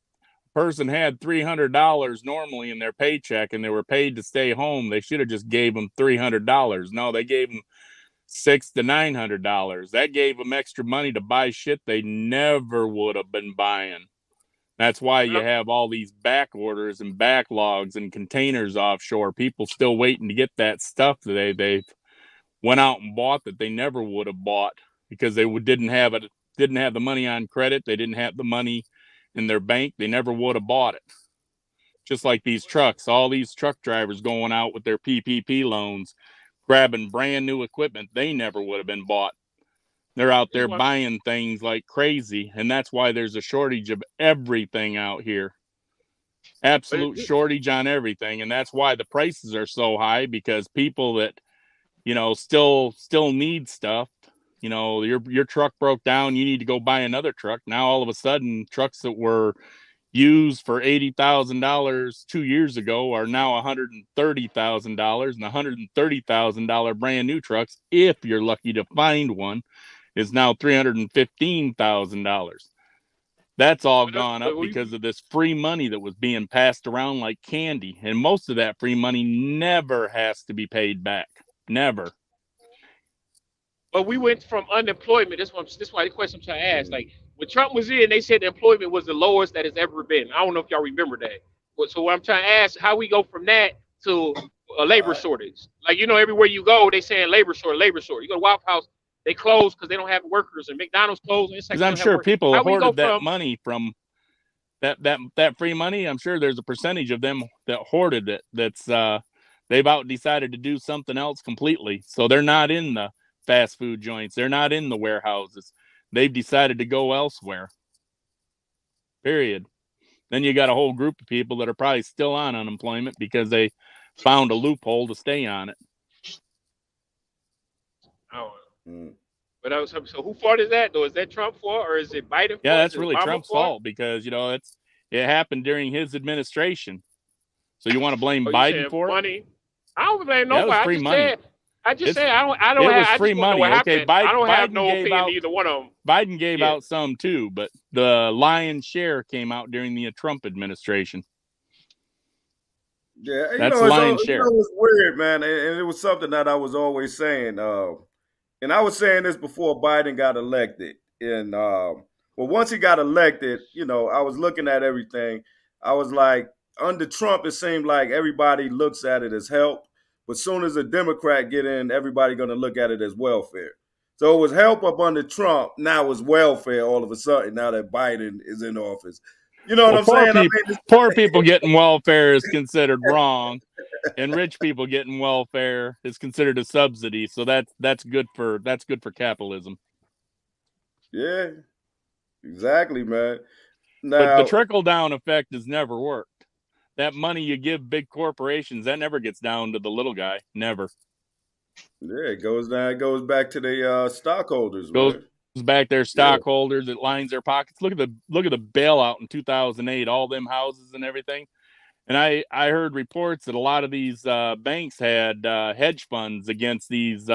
a person had $300 normally in their paycheck and they were paid to stay home, they should have just gave them $300. No, they gave them $600 to $900. That gave them extra money to buy shit they never would have been buying. That's why you have all these back orders and backlogs and containers offshore. People still waiting to get that stuff that they went out and bought that they never would have bought because they didn't have the money on credit. They didn't have the money in their bank. They never would have bought it. Just like these trucks, all these truck drivers going out with their PPP loans, grabbing brand new equipment they never would have been bought. They're out there buying things like crazy, and that's why there's a shortage of everything out here. Absolute shortage on everything, and that's why the prices are so high, because people that, you know, still need stuff. You know, your truck broke down, you need to go buy another truck. Now all of a sudden, trucks that were used for $80,000 2 years ago are now $130,000, and $130,000 brand new trucks, if you're lucky to find one, is now $315,000. That's all gone up because of this free money that was being passed around like candy. And most of that free money never has to be paid back. Never.
But we went from unemployment. That's why the question I'm trying to ask. Like, when Trump was in, they said the employment was the lowest that it's ever been. I don't know if y'all remember that. So what I'm trying to ask, how we go from that to a labor shortage? Like, you know, everywhere you go, they saying labor shortage. You go to Waffle House, they close because they don't have workers, and McDonald's closed.
Because I'm sure people hoarded that money from that free money. I'm sure there's a percentage of them that hoarded it. That's they've decided to do something else completely. So they're not in the fast food joints. They're not in the warehouses. they've decided to go elsewhere. Period. Then you got a whole group of people that are probably still on unemployment because they found a loophole to stay on it.
Oh. But so who fault is that though? Is that Trump fault or is it Biden fault?
Yeah, that's really Trump's fault because it happened during his administration. So you want to blame Biden for it?
I don't blame nobody. I just said I don't
it
have
was free money. Okay,
I don't have no opinion on either one of them.
Biden gave out some too, but the lion's share came out during the Trump administration.
Yeah,
that's lion's share.
It was weird, man, and it was something that I was always saying. And I was saying this before Biden got elected. And once he got elected, I was looking at everything. I was like, under Trump, it seemed like everybody looks at it as help. But soon as a Democrat get in, everybody going to look at it as welfare. So it was help up under Trump. Now it's welfare all of a sudden, now that Biden is in office. You know what I'm saying?
Poor people getting welfare is considered wrong. And rich people getting welfare is considered a subsidy. So that's good for capitalism.
Yeah, exactly, man. Now,
but the trickle-down effect has never worked. That money you give big corporations, that never gets down to the little guy. Never.
Yeah, it goes down. It goes back to the stockholders.
Goes back their stockholders. It lines their pockets. Look at the bailout in 2008. All them houses and everything. And I heard reports that a lot of these banks had hedge funds against these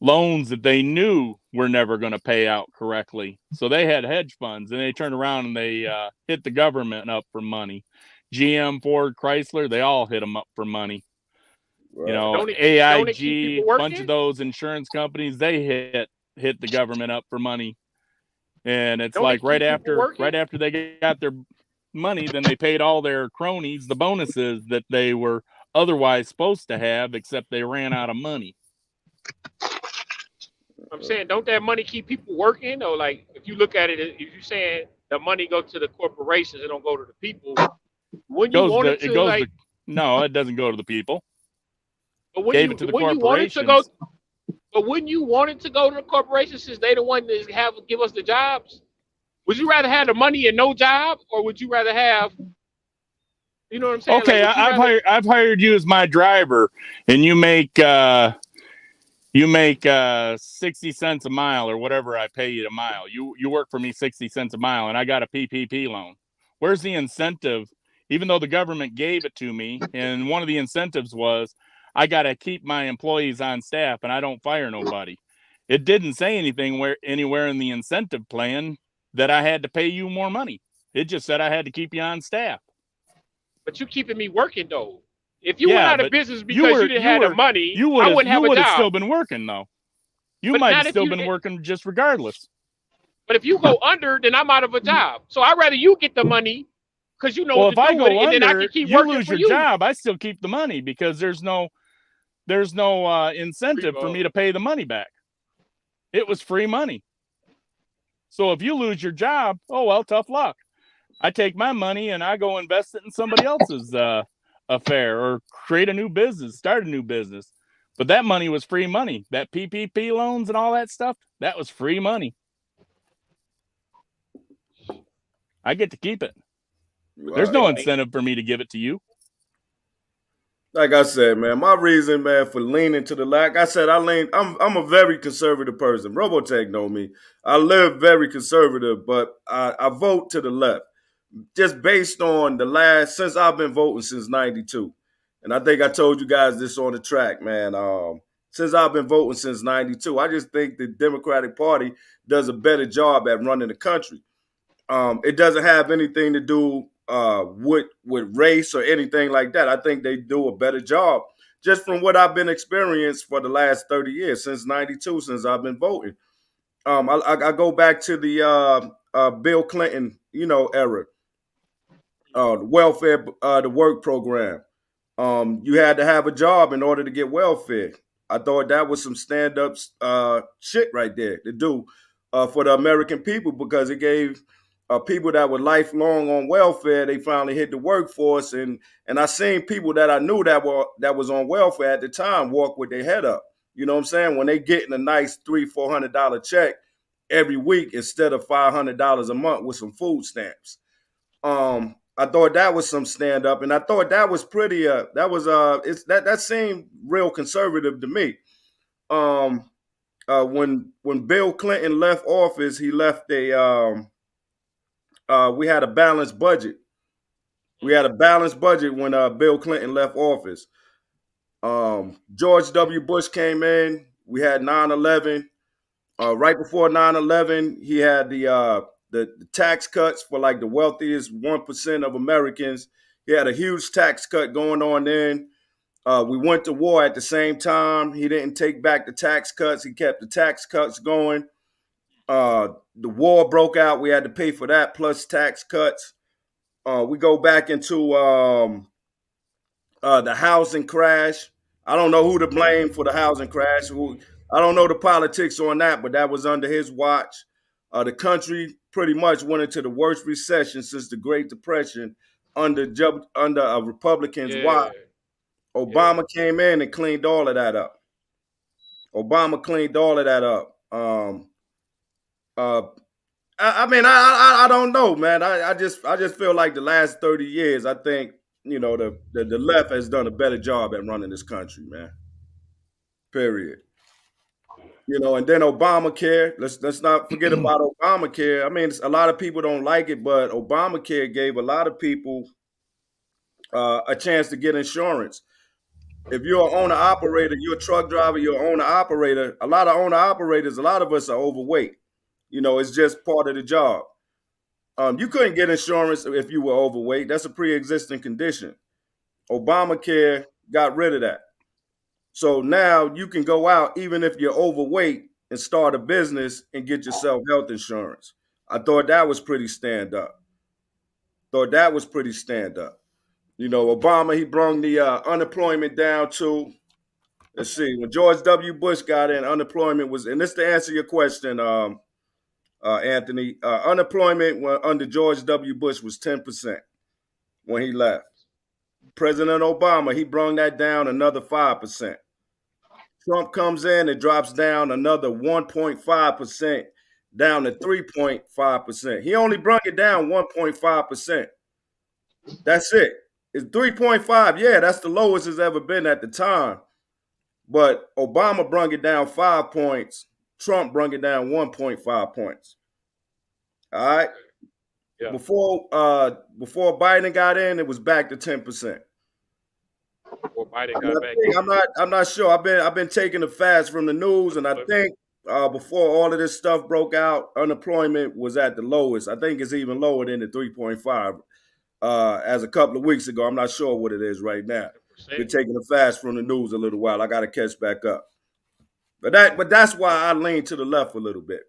loans that they knew were never going to pay out correctly. So they had hedge funds, and they turned around and they hit the government up for money. GM, Ford, Chrysler, they all hit them up for money. Right. AIG, a bunch of those insurance companies, they hit the government up for money. And it's right after they got their money, then they paid all their cronies the bonuses that they were otherwise supposed to have, except they ran out of money.
I'm saying, don't that money keep people working? Or like, if you look at it, if you're saying the money go to the corporations, it don't go to the people. When you want it to,
no, it doesn't go to the people.
But when you want it to go, but when you want it to go to the corporations, since they the one that give us the jobs, would you rather have the money and no job, or would you rather have? You know what I'm saying?
Okay, I've hired you as my driver, and you make 60 cents a mile or whatever I pay you a mile. You work for me 60 cents a mile, and I got a PPP loan. Where's the incentive? Even though the government gave it to me, and one of the incentives was I got to keep my employees on staff and I don't fire nobody. It didn't say anything anywhere in the incentive plan that I had to pay you more money. It just said I had to keep you on staff.
But you keeping me working though. If you went out of business because you didn't have the money, I wouldn't have a job. You would have
still been working though. You might have still been working just regardless.
But if you go under, then I'm out of a job. So I'd rather you get the money because you know what to do with it, and then I can keep working for you.
You lose your job, I still keep the money because there's no incentive for me to pay the money back. It was free money. So if you lose your job, oh well, tough luck. I take my money and I go invest it in somebody else's affair or create a new business, start a new business. But that money was free money. That PPP loans and all that stuff, that was free money. I get to keep it. There's no incentive for me to give it to you.
Like I said, man, my reason, man, for leaning to the left, like I said, I'm a very conservative person. Robotech know me. I live very conservative, but I vote to the left. Just based on since I've been voting since 92. And I think I told you guys this on the track, man. Since I've been voting since 92, I just think the Democratic Party does a better job at running the country. It doesn't have anything to do with race or anything like that. I think they do a better job just from what I've been experienced for the last 30 years, since 92, since I've been voting. I go back to the Bill Clinton, era. The welfare, the work program. You had to have a job in order to get welfare. I thought that was some stand-up shit right there to do for the American people, because it gave people that were lifelong on welfare, they finally hit the workforce, and I seen people that I knew that was on welfare at the time walk with their head up. You know what I'm saying? When they getting a nice $300-400 check, every week instead of $500 a month with some food stamps. I thought that was some stand up, and I thought that was pretty. That seemed real conservative to me. When Bill Clinton left office, he left we had a balanced budget. We had a balanced budget when Bill Clinton left office. George W. Bush came in. We had 9/11. Right before 9/11, he had the tax cuts for like the wealthiest 1% of Americans. He had a huge tax cut going on then. We went to war at the same time. He didn't take back the tax cuts. He kept the tax cuts going. The war broke out. We had to pay for that plus tax cuts. We go back into the housing crash. I don't know who to blame for the housing crash. I don't know the politics on that, but that was under his watch. The country pretty much went into the worst recession since the Great Depression under a Republican's watch. Obama came in and cleaned all of that up. Obama cleaned all of that up. I don't know, man. I just feel like the last 30 years, I think, the left has done a better job at running this country, man. Period. And then Obamacare. Let's not forget about Obamacare. I mean, a lot of people don't like it, but Obamacare gave a lot of people a chance to get insurance. If you're an owner operator, you're a truck driver, you're an owner operator. A lot of owner operators, a lot of us are overweight. It's just part of the job. You couldn't get insurance if you were overweight. That's a pre-existing condition. Obamacare got rid of that. So now you can go out even if you're overweight and start a business and get yourself health insurance. I thought that was pretty stand up. Obama, he brought the unemployment down to, let's see, when George W. Bush got in, unemployment was, and this to answer your question, Anthony, unemployment under George W. Bush was 10% when he left. President Obama, he brought that down another 5%. Trump comes in and drops down another 1.5%, down to 3.5%. He only brought it down 1.5%. That's it. It's 3.5. Yeah, that's the lowest it's ever been at the time. But Obama brought it down 5 points. Trump brought it down 1.5 points. All right. Yeah. Before Biden got in, it was back to 10%.
Before Biden got back,
I'm not sure. I've been taking the fast from the news, and I think before all of this stuff broke out, unemployment was at the lowest. I think it's even lower than the 3.5 as a couple of weeks ago. I'm not sure what it is right now. Been taking the fast from the news a little while. I got to catch back up. But that's why I lean to the left a little bit.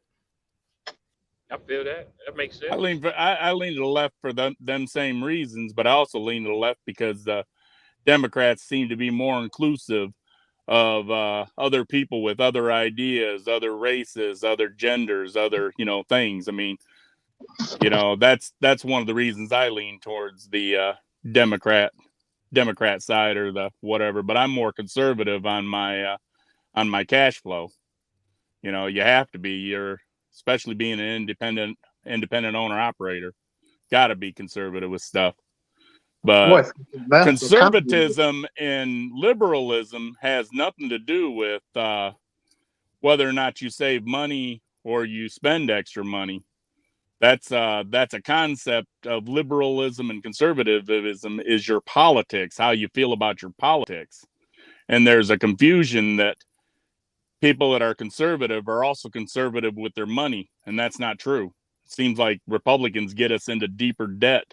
I feel that. That makes sense.
I lean to the left for them same reasons, but I also lean to the left because Democrats seem to be more inclusive of other people with other ideas, other races, other genders, other things. I mean, that's one of the reasons I lean towards the Democrat side or the whatever. But I'm more conservative on my cash flow. You have to be. You're especially being an independent owner operator, got to be conservative with stuff. But conservatism and liberalism has nothing to do with whether or not you save money or you spend extra money. That's a concept of liberalism and conservatism is your politics, how you feel about your politics. And there's a confusion that people that are conservative are also conservative with their money, and that's not true. It seems like Republicans get us into deeper debt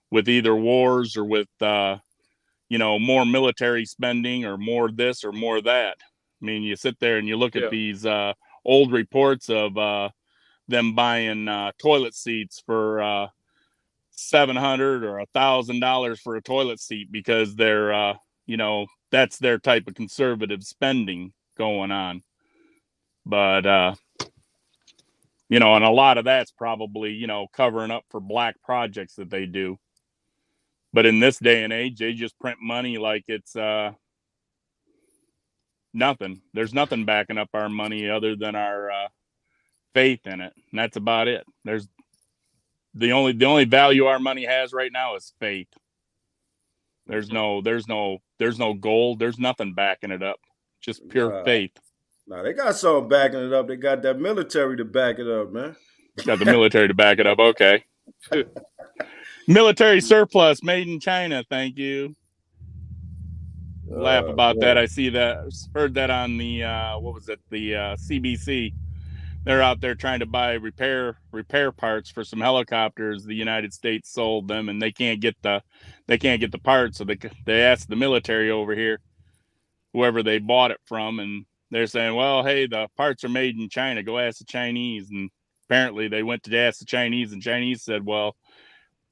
with either wars or with more military spending or more this or more that. I mean, you sit there and you look at these old reports of them buying toilet seats for $700 or $1,000 for a toilet seat because they're that's their type of conservative spending going on. But and a lot of that's probably covering up for black projects that they do. But in this day and age, they just print money like it's nothing. There's nothing backing up our money other than our faith in it, and that's about it. There's the only value our money has right now is faith. There's no gold. There's nothing backing it up. Just pure faith.
Nah, they got something backing it up. They got that military to back it up, man.
Got the military to back it up. Okay. Military surplus made in China. Thank you. Laugh about that. I see that. Heard that on the what was it? The CBC. They're out there trying to buy repair parts for some helicopters the United States sold them, and they can't get the parts. So they asked the military over here, whoever they bought it from, and they're saying, well, hey, the parts are made in China. Go ask the Chinese. And apparently they went to ask the Chinese, and Chinese said, well,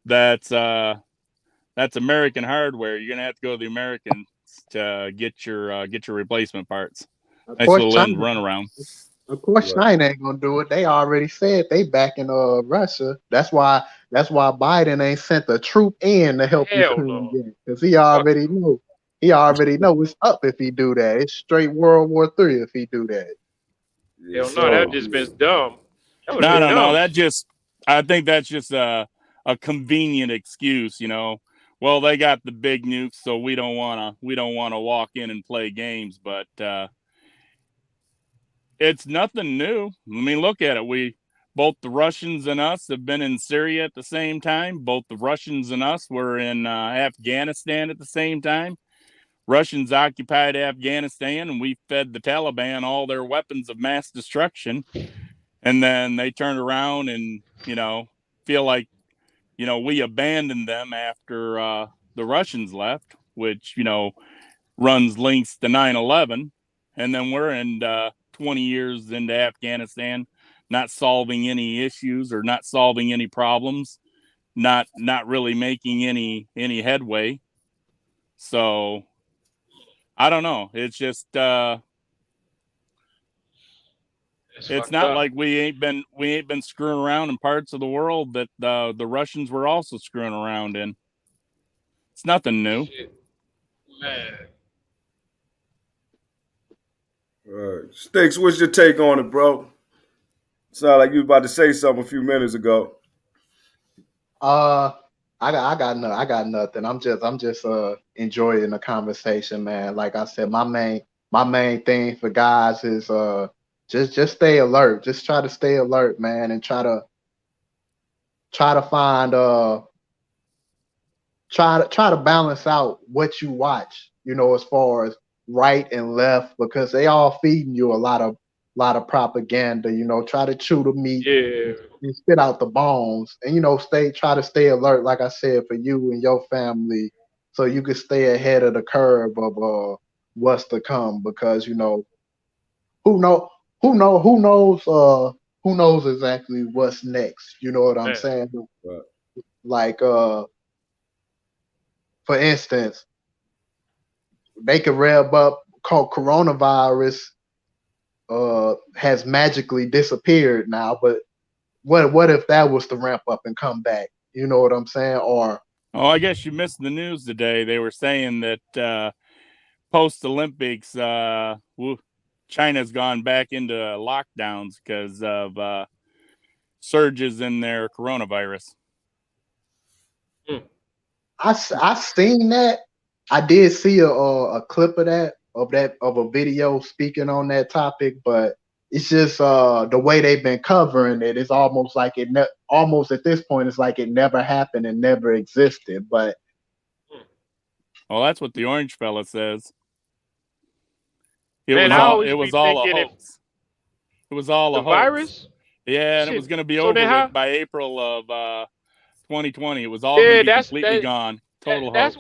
that's American hardware. You're gonna have to go to the Americans to get your replacement parts. Nice little run around.
Of course, China ain't gonna do it. They already said they backing Russia. That's why Biden ain't sent a troop in to help Ukraine because he already knew. He already know it's up if he do that. It's straight World War III if he do that.
Hell no, that just been dumb.
No. I think that's just a convenient excuse, you know. Well, they got the big nukes, so we don't wanna walk in and play games, but it's nothing new. I mean, look at it. Both the Russians and us have been in Syria at the same time. Both the Russians and us were in Afghanistan at the same time. Russians occupied Afghanistan, and we fed the Taliban all their weapons of mass destruction. And then they turned around and, you know, feel like, you know, we abandoned them after the Russians left, which, you know, runs links to 9/11. And then we're in 20 years into Afghanistan, not solving any issues or not solving any problems, not really making any headway. So I don't know. It's just it's not like we ain't been screwing around in parts of the world that the Russians were also screwing around in. It's nothing new.
Man.
Sticks, what's your take on it, bro? Sound like you was about to say something a few minutes ago.
I got nothing. I'm just enjoying the conversation, man. Like I said, my main thing for guys is just stay alert. Just try to stay alert, man, and try to find try to balance out what you watch, you know, as far as right and left, because they all feeding you a lot of propaganda. You know, try to chew the meat and spit out the bones, and you know, try to stay alert, like I said, for you and your family, so you can stay ahead of the curve of what's to come. Because you know, who knows exactly what's next. You know what I'm saying?
Right.
Like for instance, they could rev up called coronavirus has magically disappeared now, but what if that was to ramp up and come back? You know what I'm saying? Or
I guess you missed the news today. They were saying that post Olympics, China's gone back into lockdowns because of surges in their coronavirus.
I seen that. I did see a clip of a video speaking on that topic, but it's just the way they've been covering it. It's almost like almost at this point, it's like it never happened and never existed. But
well, that's what the orange fella says. It was all a hoax. It was all a hoax.
Virus?
Yeah, and it was going to be over with by April of 2020. It was all going to be completely gone. Total hoax.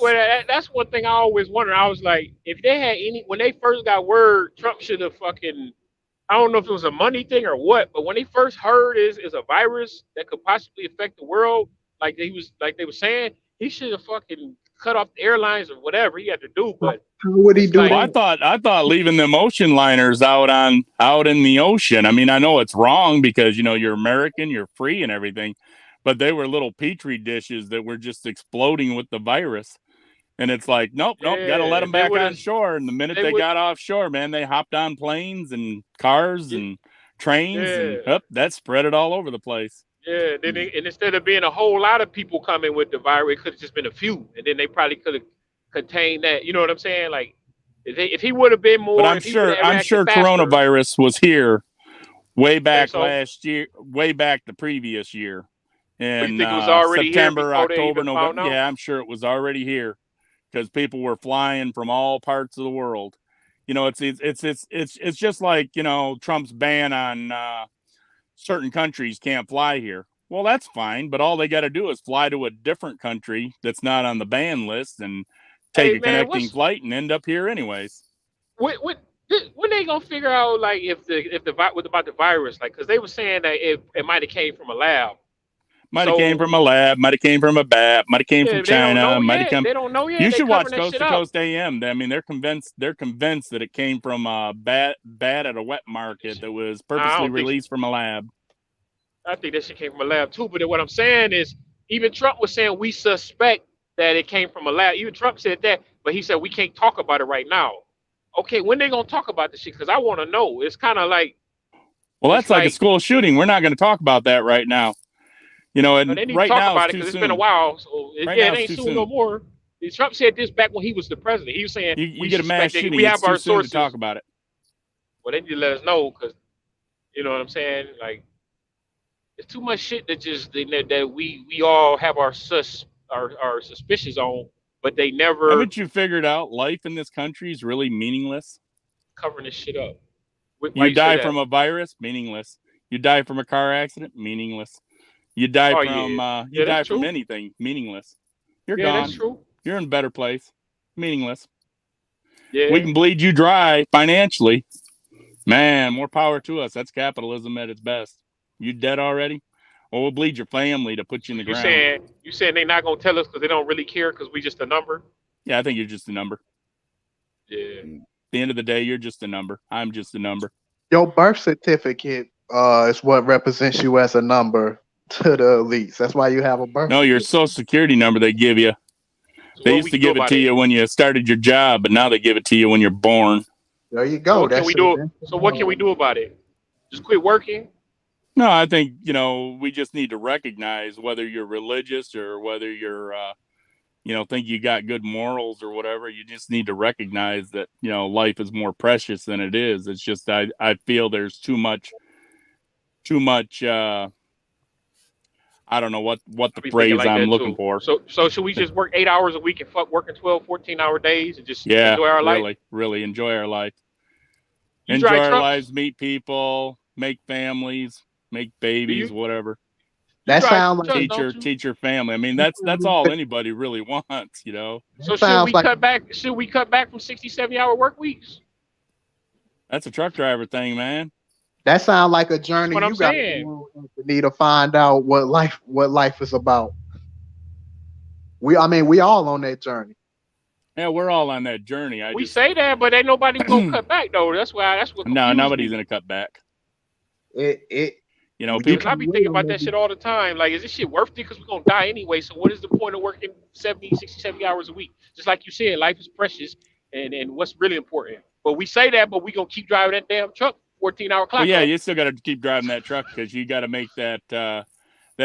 That's one thing I always wondered. I was like, if they had when they first got word, Trump should have fucking, I don't know if it was a money thing or what, but when they first heard is a virus that could possibly affect the world, like they were saying, he should have fucking cut off the airlines or whatever he had to do. But
how would he do
that? I thought leaving them ocean liners out in the ocean. I mean, I know it's wrong because you know you're American, you're free and everything, but they were little petri dishes that were just exploding with the virus. And it's like, nope, got to let them back on shore. And the minute they got offshore, man, they hopped on planes and cars and trains, and that spread it all over the place.
Yeah, then and instead of being a whole lot of people coming with the virus, it could have just been a few, and then they probably could have contained that. You know what I'm saying? Like, if he would have been more,
but I'm sure coronavirus was here way back last year, way back the previous year, in September, October, November. Yeah, I'm sure it was already here because people were flying from all parts of the world. You know, it's just like, you know, Trump's ban on certain countries can't fly here. Well, that's fine, but all they got to do is fly to a different country that's not on the ban list and take a connecting flight and end up here anyways.
When they gonna figure out, like, what about the virus? Like, because they were saying that it might have came from a lab.
Might have came from a lab, might have came from a bat, might have came from China, might have come.
They don't know yet.
You should watch Coast to Coast AM. I mean, they're convinced that it came from a bat at a wet market that was purposely released from a lab.
I think that shit came from a lab too. But what I'm saying is, even Trump was saying we suspect that it came from a lab. Even Trump said that, but he said we can't talk about it right now. Okay, when they gonna talk about this shit? Because I want to know. It's kind of like,
well, that's like a school shooting. We're not going to talk about that right now. You know, and
they need
right
to talk
now
about it because it's been a while. So it ain't soon no more. Trump said this back when he was the president. He was saying
you get a mass shooting.
We have our sources
to talk about it.
Well, they need to let us know because, you know what I'm saying? Like, it's too much shit that we all have our suspicions on, but they never.
Haven't you figured out life in this country is really meaningless?
Covering this shit up.
You die from a virus, meaningless. You die from a car accident, meaningless. You die from anything, meaningless. You're gone. That's true. You're in a better place, meaningless. Yeah. We can bleed you dry financially. Man, more power to us. That's capitalism at its best. You dead already? Well, we'll bleed your family to put you in the ground.
You saying they're not gonna tell us because they don't really care because we just a number?
Yeah, I think you're just a number.
Yeah.
At the end of the day, you're just a number. I'm just a number.
Your birth certificate is what represents you as a number to the elites. That's why you have a birth.
No, your social security number they give you. They used to give it to you when you started your job, but now they give it to you when you're born.
There you go.
So what can we do about it? Just quit working?
No, I think, you know, we just need to recognize whether you're religious or whether you're, you know, think you got good morals or whatever. You just need to recognize that, you know, life is more precious than it is. It's just I feel there's too much. I don't know what the phrase I'm looking for.
So should we just work 8 hours a week and fuck working 12, 14-hour days and just enjoy our life?
Really enjoy our life. Enjoy our lives, meet people, make families, make babies, whatever.
That sounds like
teach your family. I mean, that's all anybody really wants, you know.
So should we cut back? Should we cut back from 60, 70-hour work weeks?
That's a truck driver thing, man.
That sounds like a journey you got to need to find out what life is about. We all on that journey.
Yeah, we're all on that journey.
We say that, but ain't nobody gonna cut back though. That's what.
No, nobody's gonna cut back.
You know,
people. I be thinking about that shit all the time. Like, is this shit worth it? Because we're gonna die anyway. So what is the point of working 60, 70 hours a week? Just like you said, life is precious, and what's really important. But we say that, but we gonna keep driving that damn truck. 14-hour clock.
Well, yeah, you still got to keep driving that truck because you got to make that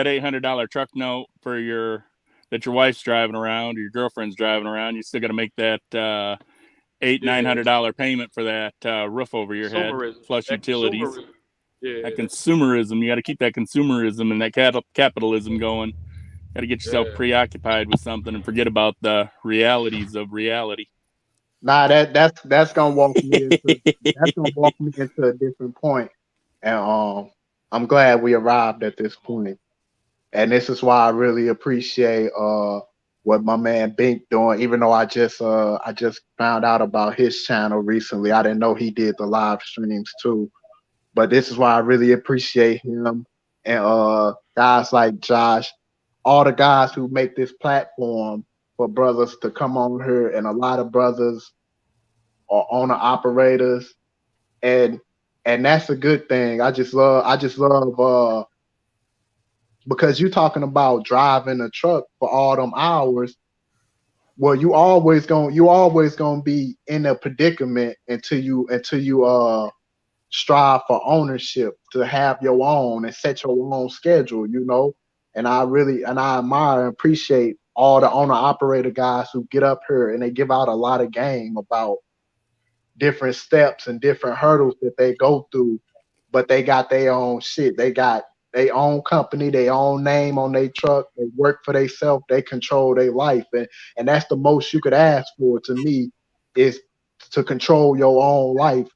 $800 truck note for that your wife's driving around or your girlfriend's driving around. You still got to make that $900 payment for that roof over your head plus utilities. That consumerism, you got to keep that consumerism and that capitalism going. Got to get yourself preoccupied with something and forget about the realities of reality.
Nah, that's gonna walk me into a different point, and I'm glad we arrived at this point. And this is why I really appreciate what my man Bink doing. Even though I just found out about his channel recently, I didn't know he did the live streams too. But this is why I really appreciate him and guys like Josh, all the guys who make this platform for brothers to come on here, and a lot of brothers are owner operators, and that's a good thing. I just love because you're talking about driving a truck for all them hours. Well, you always gonna be in a predicament until you strive for ownership, to have your own and set your own schedule, you know. And I admire and appreciate all the owner operator guys who get up here and they give out a lot of game about different steps and different hurdles that they go through, but they got their own shit. They got their own company, their own name on their truck. They work for themselves. They control their life, and that's the most you could ask for, to me, is to control your own life.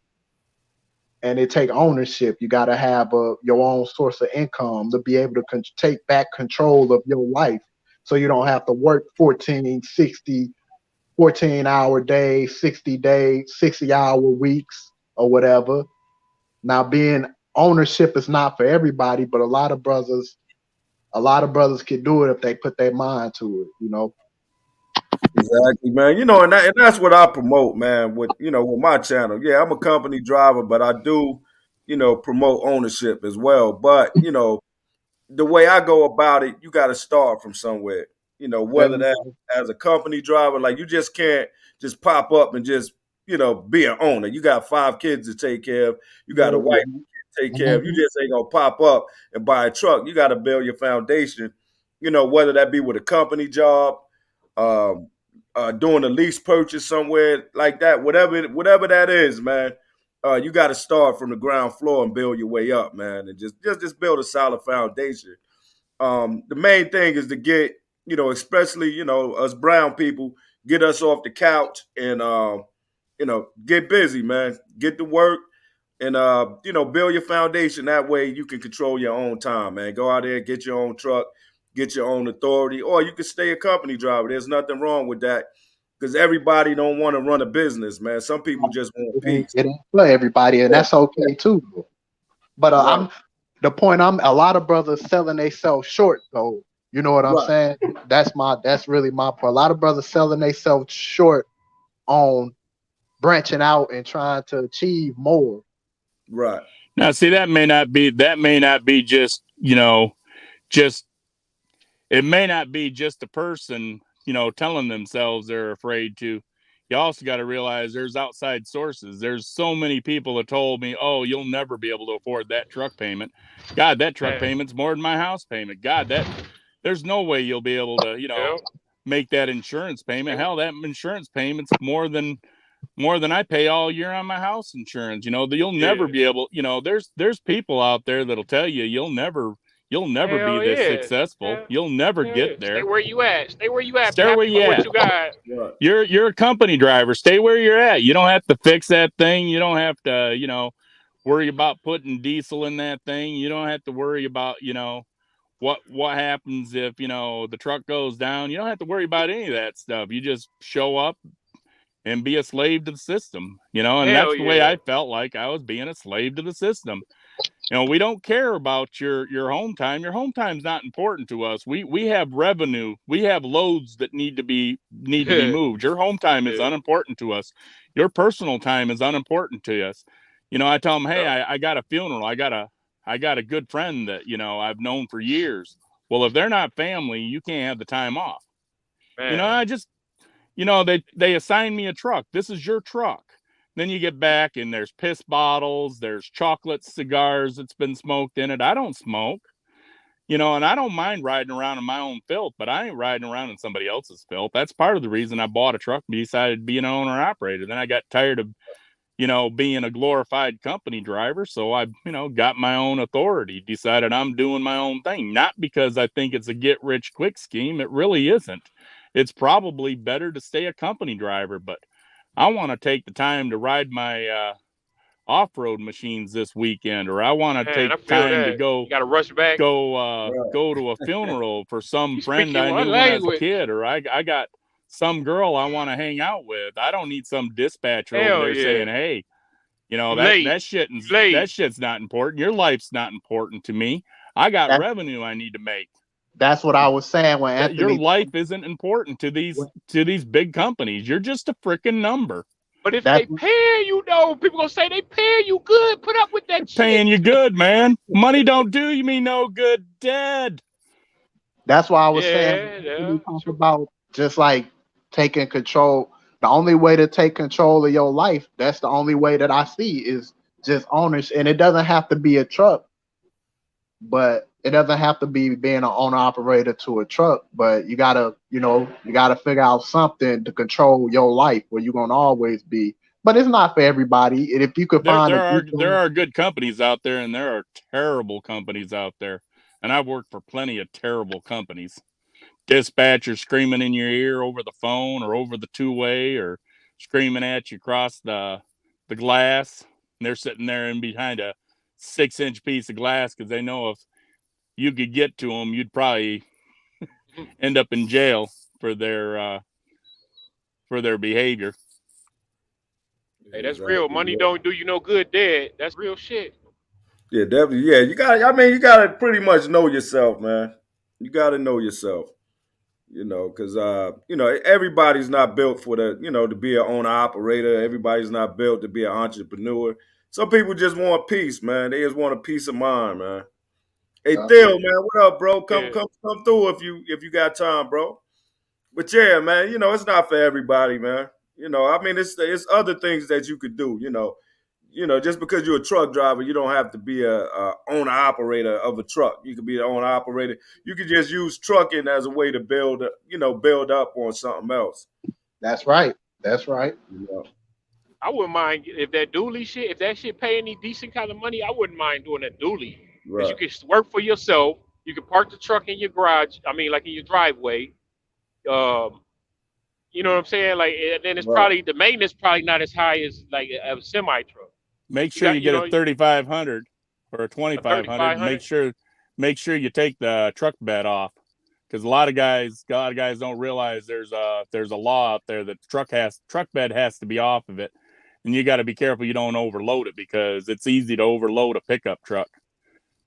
And it take ownership. You got to have your own source of income to be able to take back control of your life, so you don't have to work 14-hour days, 60-hour weeks or whatever. Now, being ownership is not for everybody, but a lot of brothers can do it if they put their mind to it, you know.
Exactly, man. You know, and that's what I promote, man, with my channel. Yeah, I'm a company driver, but I do, promote ownership as well. But, the way I go about it, you got to start from somewhere. Whether that as a company driver, like you just can't just pop up and just, be an owner. You got 5 kids to take care of. You got a wife to take care of. You just ain't gonna pop up and buy a truck. You got to build your foundation. Whether that be with a company job, doing a lease purchase somewhere like that, whatever that is, man. You got to start from the ground floor and build your way up, man, and just build a solid foundation. The main thing is to get, especially, us brown people, get us off the couch and, get busy, man. Get to work and, build your foundation. That way you can control your own time, man. Go out there, get your own truck, get your own authority, or you can stay a company driver. There's nothing wrong with that, because everybody don't want to run a business, man. Some people just want peace.
It ain't for everybody, and that's okay too. But a lot of brothers selling themselves short, though. You know what I'm saying? That's really my point. A lot of brothers selling themselves short on branching out and trying to achieve more.
Right.
Now, see, that may not be just, it may not be just a person, telling themselves they're afraid to. You also got to realize there's outside sources. There's so many people that told me, oh, you'll never be able to afford that truck payment. God, that truck payment's more than my house payment. God, there's no way you'll be able to, make that insurance payment. Hell, that insurance payment's more than I pay all year on my house insurance. You'll never be able, there's people out there that'll tell you you'll never be this successful. Yeah. You'll never get there.
Stay where you at.
Stay where you at. What you got. You're a company driver. Stay where you're at. You don't have to fix that thing. You don't have to, worry about putting diesel in that thing. You don't have to worry about, what happens if, the truck goes down. You don't have to worry about any of that stuff. You just show up and be a slave to the system, and that's the way I felt like I was being a slave to the system. We don't care about your home time. Your home time's not important to us. We have revenue. We have loads that need to be moved. Your home time is unimportant to us. Your personal time is unimportant to us. I tell them, hey, I got a funeral. I got a good friend that, I've known for years. Well, if they're not family, you can't have the time off. Man. They assign me a truck. This is your truck. Then you get back and there's piss bottles, there's chocolate cigars that's been smoked in it. I don't smoke, and I don't mind riding around in my own filth, but I ain't riding around in somebody else's filth. That's part of the reason I bought a truck and decided to be an owner operator. Then I got tired of, being a glorified company driver. So I, got my own authority, decided I'm doing my own thing, not because I think it's a get rich quick scheme. It really isn't. It's probably better to stay a company driver, but I want to take the time to ride my off-road machines this weekend, or I want to take time to go.
You got to rush back.
Go to a funeral for some friend I knew when I was a kid, or I got some girl I want to hang out with. I don't need some dispatcher over there saying, "Hey, that shit's not important. Your life's not important to me. I got revenue I need to make."
That's what I was saying when Anthony.
Your life isn't important to these big companies. You're just a freaking number.
But if they pay you, people gonna say they pay you good. Put up with that shit.
Paying you good, man. Money don't do you me no good. Dead.
That's why I was saying when we talk about just like taking control. The only way to take control of your life, that's the only way that I see, is just ownership, and it doesn't have to be a truck, but it doesn't have to be being an owner operator to a truck. But you gotta, you gotta figure out something to control your life where you're gonna always be. But it's not for everybody. And if you could find
there are good companies out there, and there are terrible companies out there. And I've worked for plenty of terrible companies. Dispatchers screaming in your ear over the phone or over the two-way, or screaming at you across the glass. And they're sitting there in behind a 6-inch piece of glass because they know if you could get to them, you'd probably end up in jail for their behavior.
Hey, that's real. Money don't do you no good, Dad. That's real shit.
Yeah, definitely. Yeah, you got. I mean, you got to pretty much know yourself, man. You got to know yourself. Because everybody's not built for to be an owner operator. Everybody's not built to be an entrepreneur. Some people just want peace, man. They just want a peace of mind, man. Hey, Theo, man, what up, bro? Come through if you got time, bro. But yeah, man, it's not for everybody, man. I mean, it's other things that you could do. Just because you're a truck driver, you don't have to be a owner operator of a truck. You could be the owner operator. You could just use trucking as a way to build up on something else.
That's right. That's right.
I wouldn't mind if that dually shit, if that shit pay any decent kind of money, I wouldn't mind doing a dually. Because you can work for yourself. You can park the truck in your garage. I mean, like in your driveway. You know what I'm saying? Like, and then it's probably the maintenance probably not as high as like a semi truck.
Make sure you get a 3500 or a 2500. Make sure you take the truck bed off, because a lot of guys don't realize there's a law out there that truck bed has to be off of it, and you got to be careful you don't overload it, because it's easy to overload a pickup truck.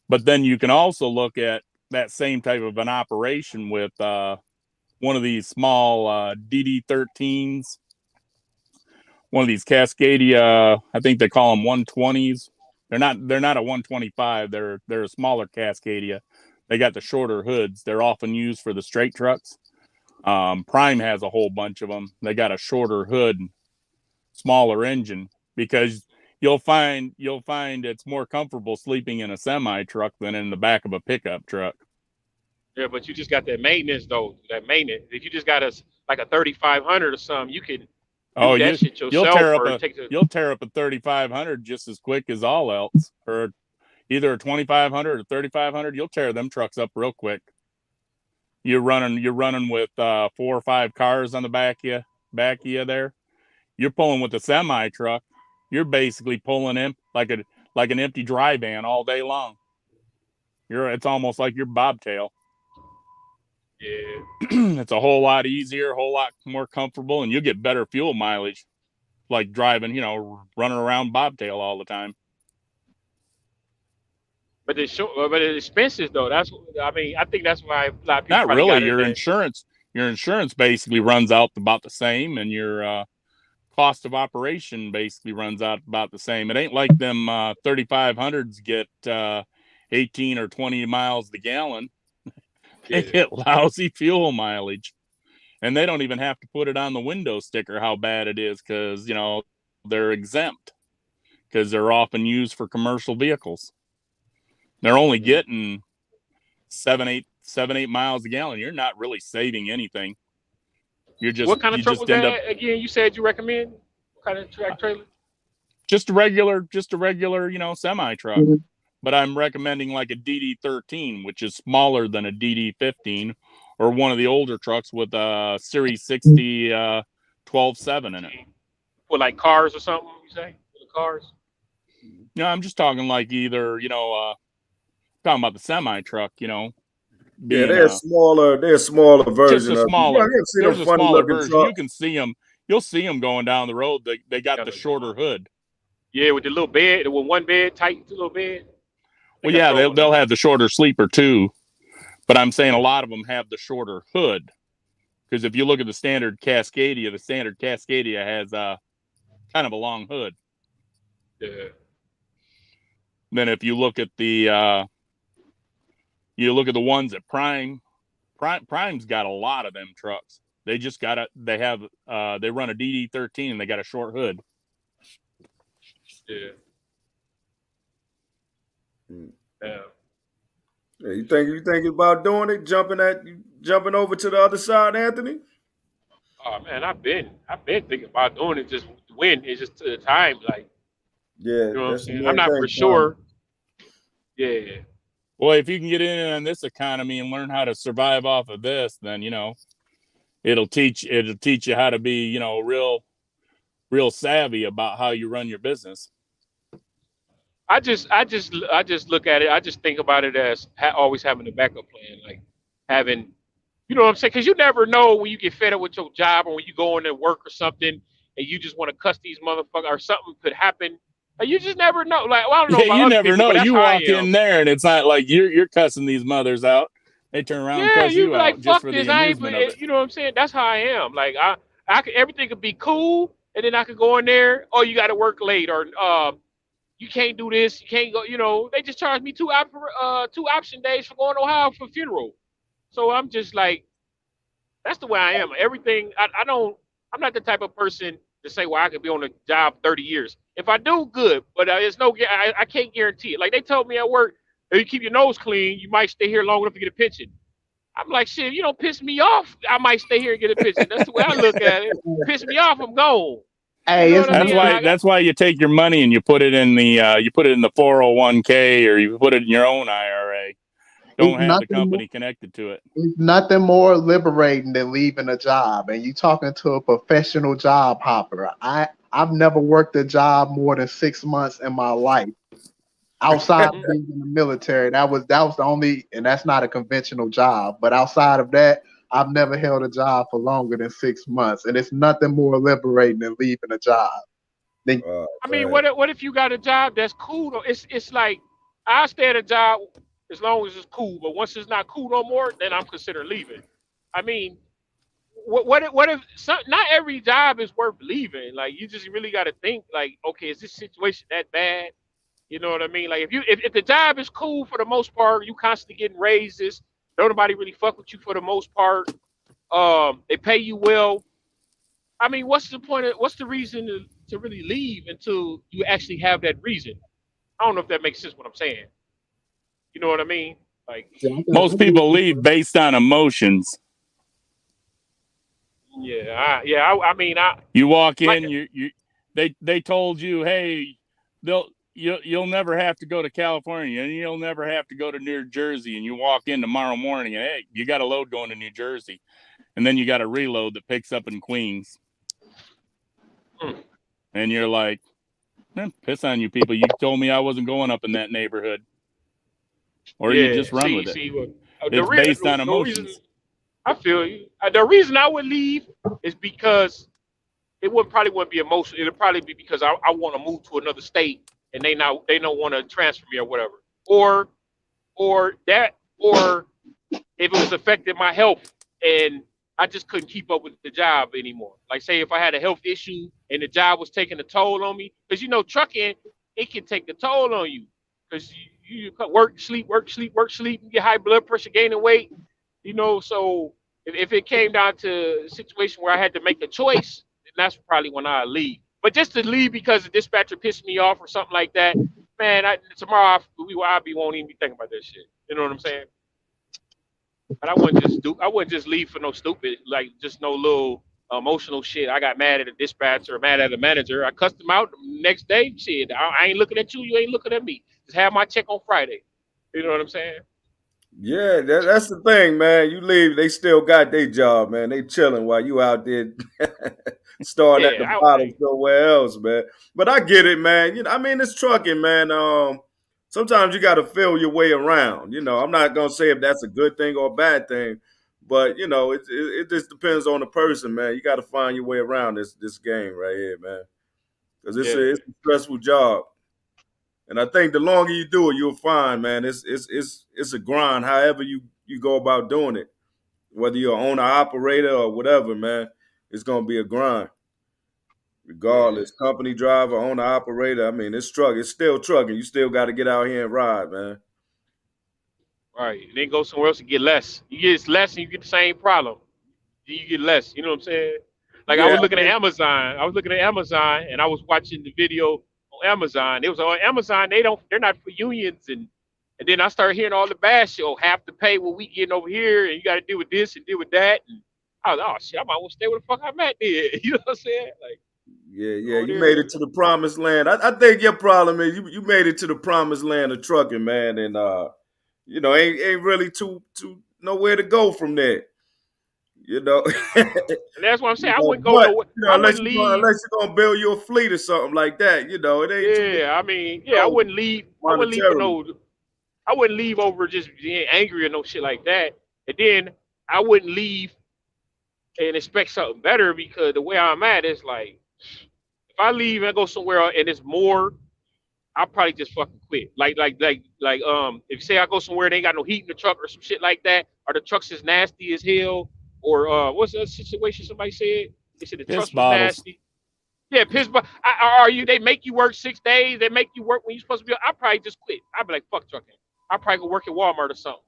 But then you can also look at that same type of an operation with one of these small DD13s, one of these Cascadia, I think they call them 120s. They're not a 125. They're a smaller Cascadia. They got the shorter hoods. They're often used for the straight trucks. Prime has a whole bunch of them. They got a shorter hood, smaller engine, because you'll find it's more comfortable sleeping in a semi truck than in the back of a pickup truck.
Yeah, but you just got that maintenance though. That maintenance. If you just got like a 3500 or something, you can do that shit yourself.
You'll tear up a 3500 just as quick as all else, or either a 2500 or 3500. You'll tear them trucks up real quick. You're running with 4 or 5 cars on the back of you there. You're pulling with a semi truck. You're basically pulling in like an empty dry van all day long. It's almost like your bobtail.
Yeah.
It's a whole lot easier, a whole lot more comfortable, and you'll get better fuel mileage, like driving, running around bobtail all the time.
But it's expensive though. I think that's why a lot of people.
Not really. Your insurance basically runs out about the same, and your cost of operation basically runs out about the same. It ain't like them 3500s get 18 or 20 miles the gallon. They get lousy fuel mileage, and they don't even have to put it on the window sticker how bad it is, because they're exempt, because they're often used for commercial vehicles. They're only getting 7-8 miles a gallon. You're not really saving anything. You're just
what kind of truck was that again? You said you recommend what kind of track trailer?
Just a regular semi truck. Mm-hmm. But I'm recommending like a DD13, which is smaller than a DD15, or one of the older trucks with a Series 60 12.7 in it.
For like cars or something, you say? For the cars?
No, I'm just talking like either, talking about the semi truck,
Yeah, they're smaller version.
Just a smaller. There's a smaller version. Truck. You can see them. You'll see them going down the road. They got the shorter hood.
Yeah, with the little bed, with one bed, tight little bed.
Well, yeah, they'll have the shorter sleeper too, but I'm saying a lot of them have the shorter hood, because if you look at the standard Cascadia has kind of a long hood.
Yeah.
Then if you look at the ones at Prime's got a lot of them trucks. They just they run a DD13 and they got a short hood.
Yeah. Yeah.
Yeah, you think about doing it, jumping over to the other side, Anthony?
Oh man, I've been thinking about doing it. Just when it's just to the time, like
Yeah,
you know what I'm
that's the
saying. I'm
main
not for
thing, Tommy.
sure. Yeah.
Well, if you can get in on this economy and learn how to survive off of this, then it'll teach you how to be real savvy about how you run your business.
I just look at it. I just think about it as always having a backup plan, like having, you know what I'm saying? Because you never know when you get fed up with your job or when you go into work or something and you just want to cuss these motherfuckers or something could happen. Like, you just never know. Like, well, I don't know
Yeah,
about
you
other
never
people,
know.
but that's
You
how I
walk
am.
in there and it's not like you're cussing these mothers out. They turn around and
Yeah,
cuss
you
you
be
out
like,
just
fuck
for
this.
the
I ain't,
amusement of it.
you know what I'm saying? That's how I am. Like, everything could be cool, and then I could go in there. Oh, you got to work late, or you can't do this. You can't go. You know, they just charged me two option days for going to Ohio for funeral. So I'm just like, that's the way I am. Everything. I don't. I'm not the type of person to say, well, I could be on a job 30 years. If I do, good. But it's no. I can't guarantee it. Like they told me at work, if you keep your nose clean, you might stay here long enough to get a pension. I'm like, shit, if you don't piss me off, I might stay here and get a pension. That's the way I look at it. Piss me off, I'm gone. You
Hey,
know
it's
what I
That's
mean?
nothing.
why
Like,
that's why you take your money and you put it in the 401k, or you put it in your own IRA.
It's
Don't have the
nothing.
company connected to it.
It's nothing more liberating than leaving a job. And you talking to a professional job hopper. I've never worked a job more than 6 months in my life. Outside of being in the military, that was the only, and that's not a conventional job. But outside of that, I've never held a job for longer than 6 months. And it's nothing more liberating than leaving a job. Then
I mean, what if you got a job that's cool? Though? It's like I stay at a job as long as it's cool, but once it's not cool no more, then I'm considering leaving. I mean, what if not every job is worth leaving? Like you just really got to think like, okay, is this situation that bad? You know what I mean? Like if the job is cool for the most part, you constantly getting raises. Don't nobody really fuck with you for the most part. They pay you well. I mean, what's the point of what's the reason to really leave until you actually have that reason? I don't know if that makes sense what I'm saying. You know what I mean? Like,
Most people leave based on emotions.
yeah, I mean,
You walk
like,
in, they told you, hey, you'll never have to go to California and you'll never have to go to New Jersey, and you walk in tomorrow morning and hey, you got a load going to New Jersey, and then you got a reload that picks up in Queens, and you're like, piss on you people, you told me I wasn't going up in that neighborhood. Or you just run with it. It's based on emotions.
I feel you. The reason I would leave is because probably wouldn't be emotional. It'd probably be because I want to move to another state and they don't want to transfer me or whatever. Or if it was affecting my health and I just couldn't keep up with the job anymore. Like say if I had a health issue and the job was taking a toll on me, because trucking, it can take a toll on you because you work, sleep, you get high blood pressure, gaining weight, so if it came down to a situation where I had to make a choice, then that's probably when I leave. But just to leave because the dispatcher pissed me off or something like that, man, tomorrow I won't even be thinking about that shit. You know what I'm saying? But I wouldn't just leave for no stupid, like just no little emotional shit. I got mad at a dispatcher, mad at a manager. I cussed him out the next day. Shit, I ain't looking at you. You ain't looking at me. Just have my check on Friday. You know what I'm saying?
Yeah, that's the thing, man. You leave, they still got their job, man. They chilling while you out there starting at the bottom somewhere else, man. But I get it, man. I mean, it's trucking, man. Sometimes you got to feel your way around. I'm not gonna say if that's a good thing or a bad thing, but it just depends on the person, man. You got to find your way around this game right here, man, because it's a stressful job. And I think the longer you do it, you'll find, man, it's a grind. However you go about doing it, whether you're an owner operator or whatever, man, it's gonna be a grind. Regardless, company driver, owner operator. I mean, it's still trucking. You still got to get out here and ride, man.
Right. And then go somewhere else and get less. You get less and you get the same problem. You get less. You know what I'm saying? Like I was looking at Amazon. and I was watching the video on Amazon. It was on Amazon. They're not for unions and And then I started hearing all the bad shit. Oh, half to pay what we getting over here, and you got to deal with this and deal with that. And I was like, oh shit, I might want to stay where the fuck I'm at then. You know what I'm saying? Like,
Yeah,
over
you made
there.
it to the promised land. I think your problem is you made it to the promised land of trucking, man, and ain't really too nowhere to go from there. You know,
And that's what I'm saying. I wouldn't go
but
nowhere. I
unless
wouldn't leave.
you're gonna build you a fleet or something like that, it ain't too
Yeah, I mean,
much
I
to go
wouldn't leave. I wouldn't leave for
monetarily.
no. I wouldn't leave over just being angry or no shit like that. And then I wouldn't leave and expect something better because the way I'm at is like, if I leave and I go somewhere and it's more, I'll probably just fucking quit. If say I go somewhere and they ain't got no heat in the truck or some shit like that, or the truck's as nasty as hell, or what's that situation somebody said? They said the
Piss
trucks was
bottles.
nasty. Yeah, piss. But are you? They make you work 6 days. They make you work when you're supposed to be. I probably just quit. I'd be like, fuck trucking. I probably go work at Walmart or something.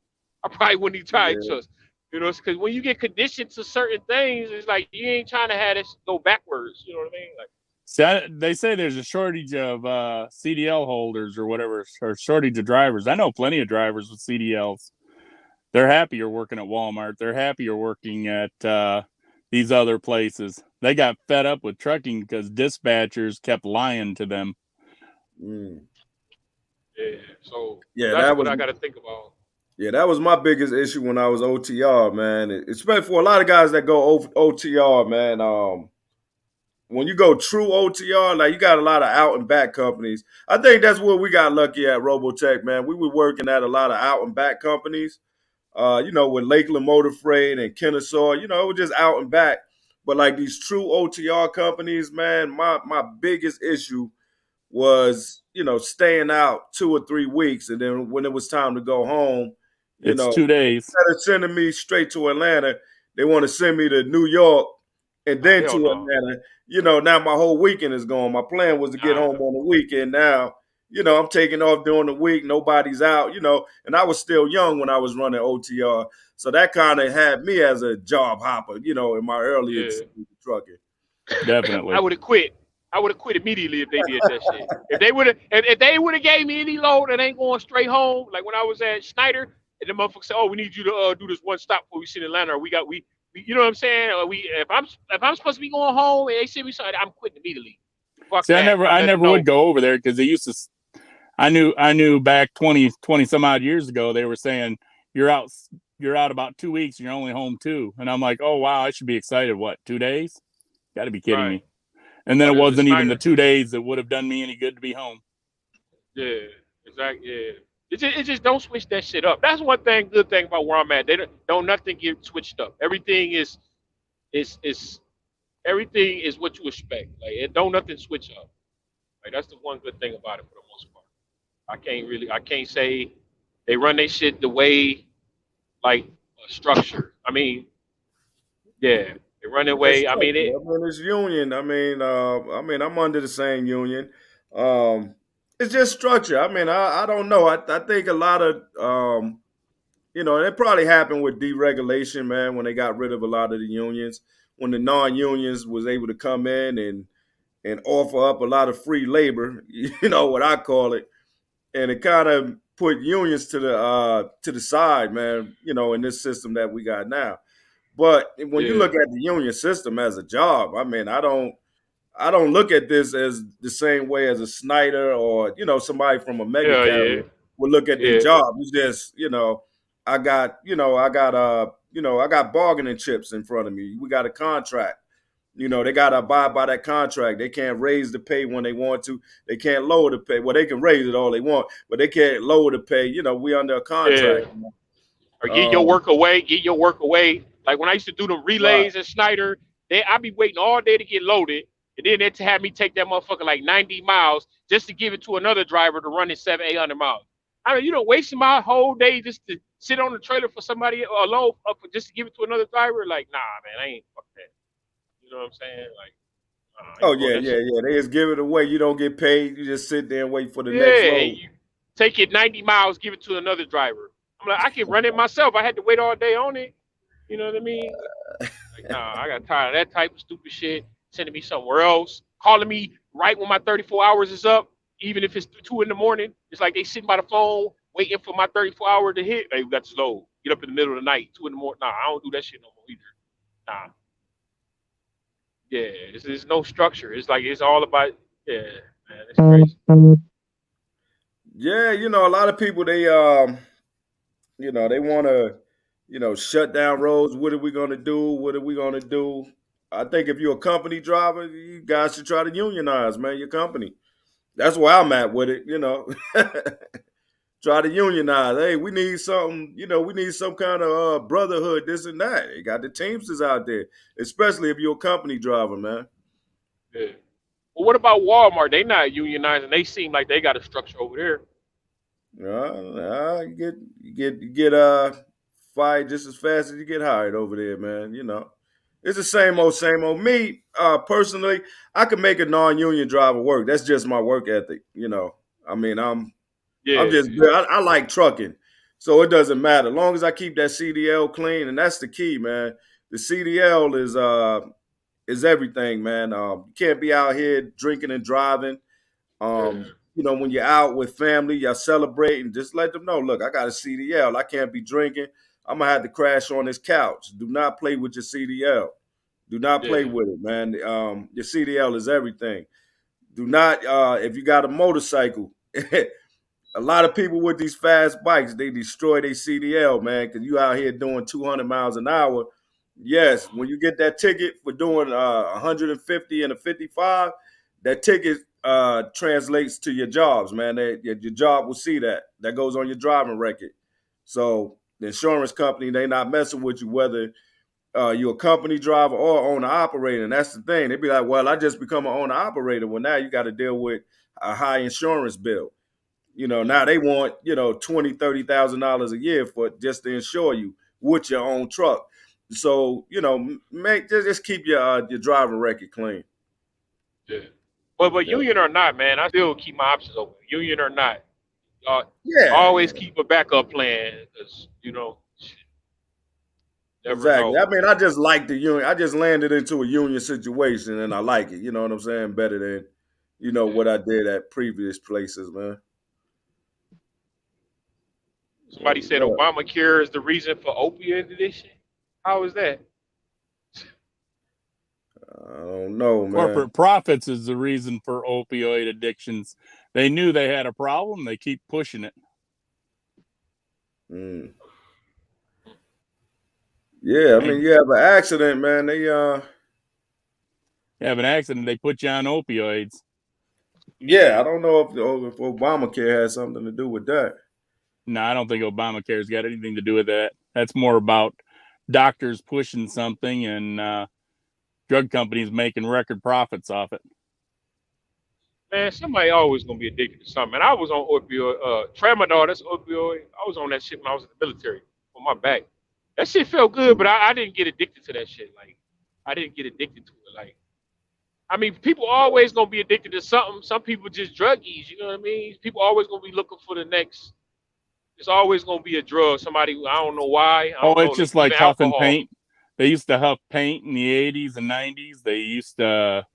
I probably wouldn't even try it
Yeah,
just. Because when you get conditioned to certain things, it's like you ain't trying to have this go backwards. You know what I mean? Like,
See, they say there's a shortage of CDL holders or whatever, or shortage of drivers. I know plenty of drivers with CDLs. They're happier working at Walmart. They're happier working at these other places. They got fed up with trucking because dispatchers kept lying to them.
mm.
yeah. So
Yeah,
that's what I got to think about.
that was my biggest issue when I was OTR, man. Especially for a lot of guys that go OTR, man. When you go true OTR, like you got a lot of out and back companies. I think that's where we got lucky at Robotech, man. We were working at a lot of out and back companies, with Lakeland Motor Freight and Kennesaw, it was just out and back. But like these true OTR companies, man, my biggest issue was, staying out 2 or 3 weeks. And then when it was time to go home,
It's 2 days.
instead of sending me straight to Atlanta, they want to send me to New York and then to
Hell no.
Atlanta. Now my whole weekend is gone. My plan was to get
Nah.
home on the weekend. Now, I'm taking off during the week. Nobody's out, and I was still young when I was running OTR. So that kind of had me as a job hopper, in my early
Yeah.
experience with trucking.
Definitely.
I would have quit. I would have quit immediately if they did that shit. If they would have gave me any load that ain't going straight home, like when I was at Schneider, and the motherfucker said, "Oh, we need you to do this one stop before we sit in Atlanta." Or we you know what I'm saying? Or if I'm supposed to be going home and they send me something, I'm quitting immediately. Fuck
See,
that.
I never would go over there because they used to. I knew back 20 some odd years ago they were saying you're out about 2 weeks and you're only home 2, and I'm like, oh wow, I should be excited. What, 2 days? Got to be kidding me. And then it wasn't even the 2 days that would have done me any good to be home.
Yeah, exactly. Yeah, it just don't switch that shit up. That's one good thing about where I'm at. They don't nothing get switched up. Everything is everything is what you expect. Like it don't nothing switch up. Like that's the one good thing about it for the most part. I can't say they run their shit the way like structure. I mean, yeah, they run their
It's
way. I mean it.
it's union. I'm under the same union. It's just structure. I don't know. I think a lot of it probably happened with deregulation, man, when they got rid of a lot of the unions, when the non-unions was able to come in and offer up a lot of free labor, what I call it, and it kind of put unions to the side, man, in this system that we got now. But when you
Yeah,
look at the union system as a job, I don't look at this as the same way as a Snyder or somebody from a mega
yeah, yeah,
carrier would look at their
yeah,
job. It's just I got bargaining chips in front of me. We got a contract. They got to abide by that contract. They can't raise the pay when they want to. They can't lower the pay. Well, they can raise it all they want, but they can't lower the pay. We under a
yeah.
contract.
Or get your
Um,
work away. Get your work away. Like when I used to do the
right.
relays at Schneider, I'd be waiting all day to get loaded, and then they'd have me take that motherfucker like 90 miles just to give it to another driver to run it 800 miles. I mean, you don't waste my whole day just to sit on the trailer for somebody alone just to give it to another driver. Like, nah, man, I ain't fuck that. You know what I'm saying? Like, I
Oh
ain't doing
yeah,
that
yeah,
shit.
yeah. They just give it away. You don't get paid. You just sit there and wait for the next
Yeah, and
load.
you take it 90 miles, give it to another driver. I'm like, I can run it myself. I had to wait all day on it. You know what I mean? Like, nah, I got tired of that type of stupid shit. Sending me somewhere else, calling me right when my 34 hours is up, even if it's 2 in the morning. It's like they sitting by the phone waiting for my 34 hour to hit. Hey, we got to load. Get up in the middle of the night, 2 in the morning. Nah, I don't do that shit no more either. Nah. Yeah, it's no structure. It's like it's all about man, it's crazy.
Yeah, a lot of people they they want to shut down roads. What are we going to do? What are we going to do? I think if you're a company driver, you guys should try to unionize, man, your company. That's where I'm at with it, Try to unionize. Hey, we need something, we need some kind of brotherhood, this and that. You got the Teamsters out there, especially if you're a company driver, man.
Yeah. Well, what about Walmart? They not unionizing. They seem like they got a structure over there.
You get fired just as fast as you get hired over there, man. It's the same old. Me, personally, I could make a non-union driver work. That's just my work ethic. I mean, I'm just I like trucking, so it doesn't matter. As long as I keep that CDL clean, and that's the key, man. The CDL is everything, man. You can't be out here drinking and driving. When you're out with family, you're celebrating, just let them know, look, I got a CDL. I can't be drinking. I'm going to have to crash on this couch. Do not play with your CDL. Do not play with it, man. Your CDL is everything. Do not, if you got a motorcycle, a lot of people with these fast bikes, they destroy their CDL, man, because you out here doing 200 miles an hour. Yes, when you get that ticket for doing 150 and a 55, that ticket translates to your jobs, man. Your job will see that. That goes on your driving record. So the insurance company, they not messing with you whether you're a company driver or owner operator. And that's the thing. They be like, well, I just become an owner operator. Well, now you got to deal with a high insurance bill. Now they want, $20,000, $30,000 a year for just to insure you with your own truck. So, just keep your driving record clean.
Yeah. But union or not, man, I still keep my options open. Union or not, always keep a backup plan because never
exactly.
know.
I mean, I just like the union. I just landed into a union situation and I like it. You know what I'm saying? Better than what I did at previous places, man.
Somebody said Obamacare is the reason for opioid addiction. How is that?
I don't know, man.
Corporate profits is the reason for opioid addictions. They knew they had a problem. They keep pushing it.
Yeah, I mean, you have an accident, man. They
You have an accident, they put you on opioids.
Yeah, I don't know if Obamacare has something to do with that.
No, I don't think Obamacare's got anything to do with that. That's more about doctors pushing something and drug companies making record profits off it.
Man, somebody always gonna be addicted to something. And I was on opioid, tramadol. That's opioid. I was on that shit when I was in the military on my back. That shit felt good, but I didn't get addicted to that shit. Like, I didn't get addicted to it. Like, I mean, people always gonna be addicted to something. Some people just druggies. You know what I mean? People always gonna be looking for the next. It's always gonna be a drug. Somebody, I don't know why.
It's just like huffing paint. They used to huff paint in the 80s and 90s. They used to,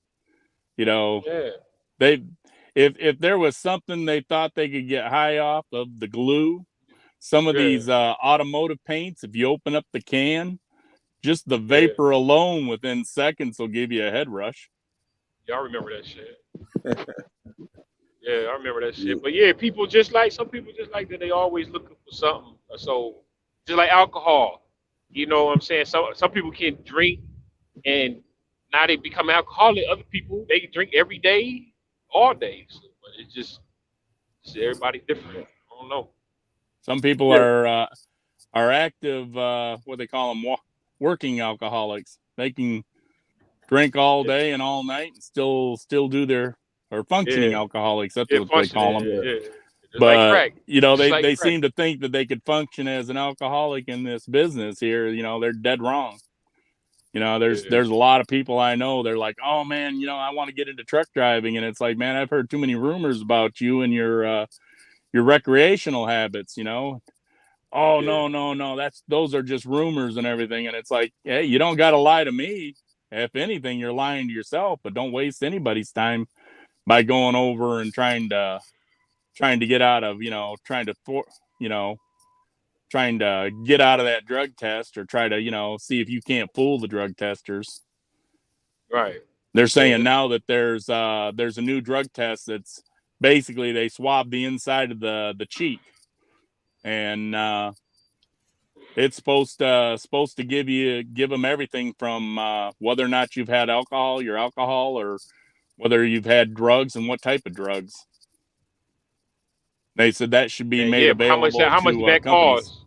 if there was something they thought they could get high off of the glue, some of these automotive paints, if you open up the can, just the vapor alone within seconds will give you a head rush.
Yeah, I remember that shit. Yeah, I remember that shit. But yeah, people just like, some people just like that they always looking for something. So just like alcohol, you know what I'm saying? Some people can drink and now they become alcoholic. Other people, they drink every day, all day. So, but it's just everybody different. I don't know.
Some people are active, what they call them, working alcoholics. They can drink all day and all night and still do their, or functioning alcoholics. That's what they call them. But
like crack.
They seem to think that they could function as an alcoholic in this business here. They're dead wrong. There's a lot of people I know. They're like, oh man, I want to get into truck driving, and it's like, man, I've heard too many rumors about you and your recreational habits. No, those are just rumors and everything. And it's like, hey, you don't got to lie to me. If anything, you're lying to yourself. But don't waste anybody's time by going over and trying to get out of, trying to trying to get out of that drug test or try to, see if you can't fool the drug testers.
Right.
They're saying now that there's a new drug test that's basically they swab the inside of the cheek, and it's supposed to give them everything from whether or not you've had your alcohol, or whether you've had drugs and what type of drugs. They said that should be made available to
how much did that
companies.
cost?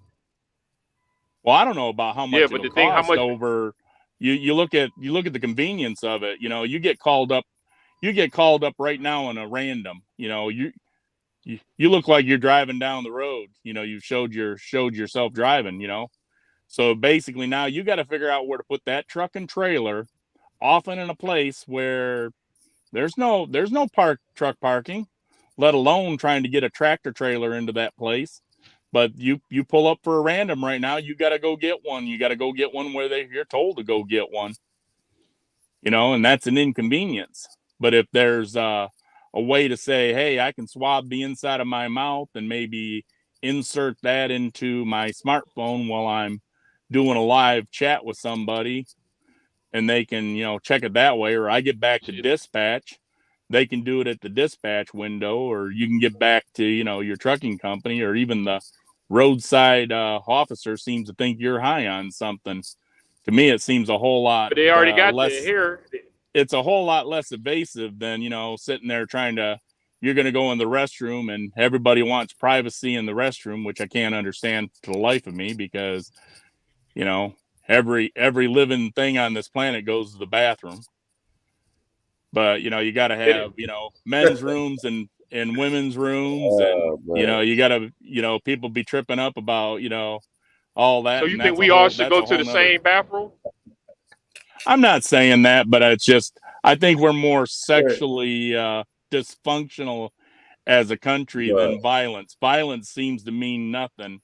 Well, I don't know about how much
Yeah, but
it'll
the thing, how
cost
much?
over. You look at the convenience of it. You get called up right now in a random. You look like you're driving down the road. You showed yourself driving. So basically now you got to figure out where to put that truck and trailer, often in a place where there's no truck parking, let alone trying to get a tractor trailer into that place. But you pull up for a random right now, you got to go get one. You got to go get one where you're told to go get one. And that's an inconvenience. But if there's a way to say, hey, I can swab the inside of my mouth and maybe insert that into my smartphone while I'm doing a live chat with somebody, and they can, check it that way, or I get back to dispatch, they can do it at the dispatch window, or you can get back to, your trucking company, or even the roadside officer seems to think you're high on something. To me, it seems a whole lot.
But they already got
less,
here.
It's a whole lot less evasive than, sitting there you're going to go in the restroom, and everybody wants privacy in the restroom, which I can't understand to the life of me, because, every living thing on this planet goes to the bathroom. But, you got to have, men's rooms and women's rooms, and, you got to, people be tripping up about, all that.
So you think we all should go to the same bathroom?
I'm not saying that, but it's just, I think we're more sexually dysfunctional as a country than violence. Violence seems to mean nothing.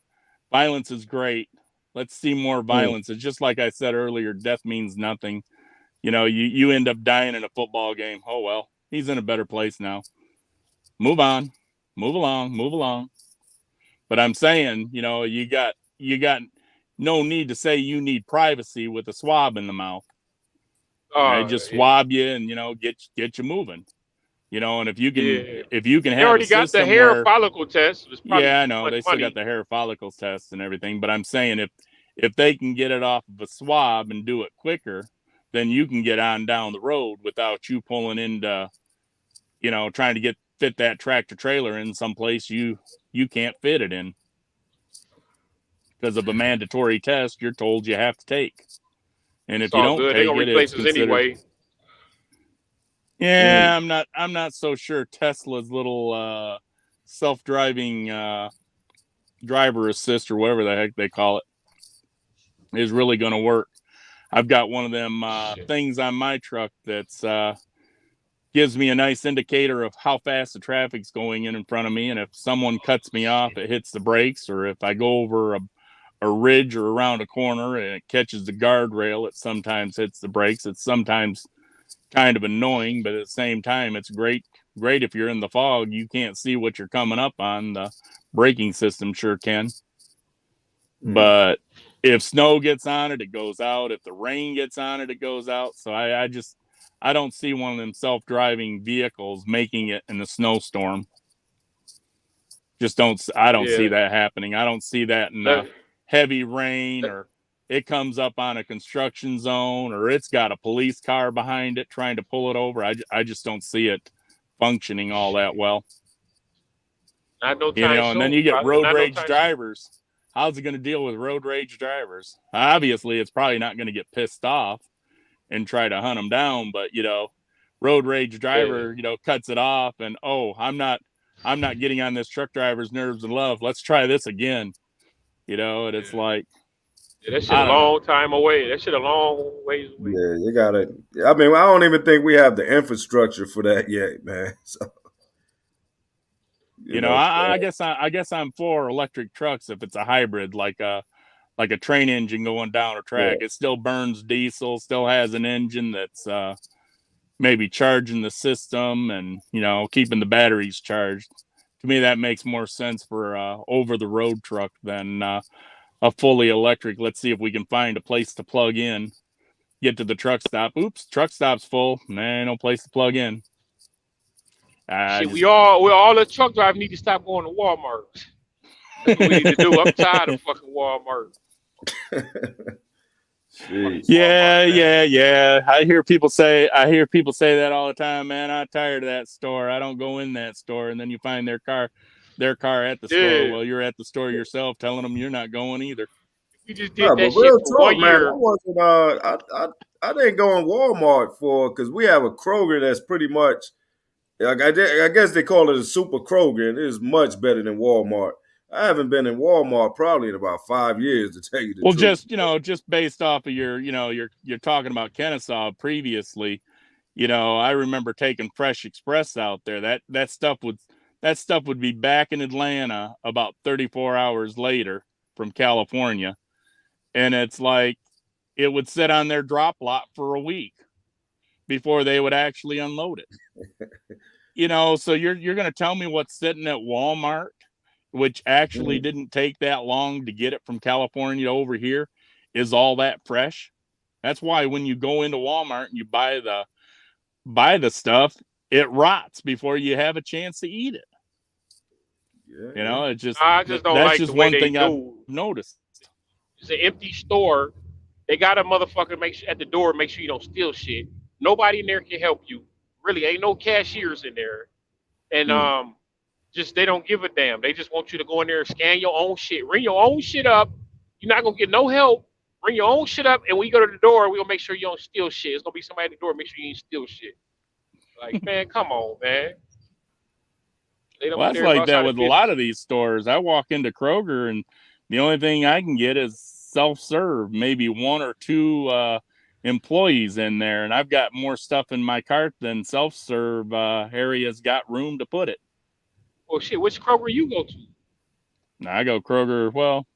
Violence is great. Let's see more violence. It's just like I said earlier, death means nothing. You end up dying in a football game. Oh, well, he's in a better place now. Move on, move along. But I'm saying, you got no need to say you need privacy with a swab in the mouth. They just swab you and, get you moving, and if you can have,
they already got the hair follicle test.
Yeah, I know they still got the hair follicles test and everything, but I'm saying if they can get it off of a swab and do it quicker, then you can get on down the road without you pulling into, trying to fit that tractor trailer in someplace you can't fit it in because of a mandatory test you're told you have to take. And if you don't take it, it's considered... anyway. Yeah, I'm not so sure Tesla's little self-driving driver assist, or whatever the heck they call it, is really going to work. I've got one of them things on my truck that's gives me a nice indicator of how fast the traffic's going in front of me, and if someone cuts me off, it hits the brakes, or if I go over a ridge or around a corner and it catches the guardrail, it sometimes hits the brakes. It's sometimes kind of annoying, but at the same time, it's great if you're in the fog. You can't see what you're coming up on. The braking system sure can. But if snow gets on it, it goes out. If the rain gets on it, it goes out. So I don't see one of them self-driving vehicles making it in the snowstorm. I don't see that happening. I don't see that in the heavy rain, or it comes up on a construction zone, or it's got a police car behind it trying to pull it over. I just don't see it functioning all that well. And then you get road rage drivers. How's it going to deal with road rage drivers? Obviously, it's probably not going to get pissed off and try to hunt them down, but road rage driver, cuts it off, and I'm not getting on this truck driver's nerves and love. Let's try this again. And it's like,
that shit a long time away. That shit a long ways away.
Yeah, you gotta. I mean, I don't even think we have the infrastructure for that yet, man. So,
I guess I'm for electric trucks if it's a hybrid, like a train engine going down a track. Yeah. It still burns diesel, still has an engine that's maybe charging the system and keeping the batteries charged. To me, that makes more sense for over the road truck than a fully electric. Let's see if we can find a place to plug in. Get to the truck stop. Oops, truck stop's full. Man, no place to plug in.
Shit, we all the truck drivers need to stop going to Walmart. That's what we need to do. I'm tired of fucking Walmart.
Yeah. I hear people say that all the time, man. I'm tired of that store. I don't go in that store. And then you find their car at the store. Well, you're at the store yourself telling them you're not going either.
We just did that shit for 1 year.
I didn't go in Walmart because we have a Kroger that's pretty much, like I guess they call it a super Kroger, and it is much better than Walmart. I haven't been in Walmart probably in about 5 years, to tell you the truth.
Just based off of you're talking about Kennesaw previously, I remember taking Fresh Express out there. That stuff would be back in Atlanta about 34 hours later from California. And it's like it would sit on their drop lot for a week before they would actually unload it. So you're going to tell me what's sitting at Walmart, which actually didn't take that long to get it from California over here, is all that fresh? That's why when you go into Walmart and you buy the stuff, it rots before you have a chance to eat it. It's just
I just don't like the way they do.
I've noticed.
It's an empty store. They got a motherfucker at the door, make sure you don't steal shit. Nobody in there can help you. Really, ain't no cashiers in there. And just they don't give a damn. They just want you to go in there and scan your own shit. Ring your own shit up. You're not gonna get no help. Bring your own shit up, and when you go to the door, we're gonna make sure you don't steal shit. It's gonna be somebody at the door, make sure you ain't steal shit. Like, man, come on, man.
Well, that's like that with a lot of these stores. I walk into Kroger, and the only thing I can get is self-serve, maybe 1 or 2 employees in there, and I've got more stuff in my cart than self-serve area's got room to put it.
Well, shit, which Kroger you go to?
I go Kroger. Well,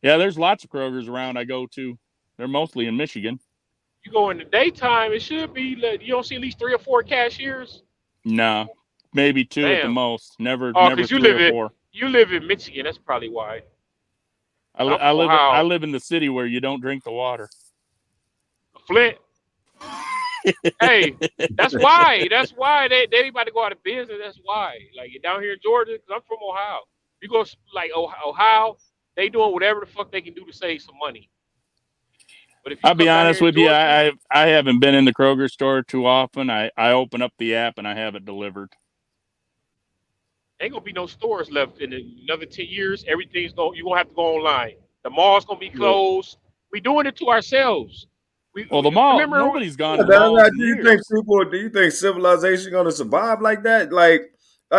yeah, there's lots of Krogers around I go to. They're mostly in Michigan.
You go in the daytime, it should be, you don't see at least 3 or 4 cashiers?
No, maybe 2 at the most. Never 3 or 4.
You live in Michigan, that's probably why.
I live in the city where you don't drink the water.
Flint. Hey, that's why. That's why they about to go out of business. That's why. Like down here in Georgia, because I'm from Ohio. You go like Ohio, they doing whatever the fuck they can do to save some money. But if I'll be honest with you,
I haven't been in the Kroger store too often. I open up the app and I have it delivered.
Ain't gonna be no stores left in another 10 years. You're gonna have to go online. The mall's gonna be closed. We doing it to ourselves.
The mall, nobody's gone to the mall.
Do you think civilization gonna survive like that? Like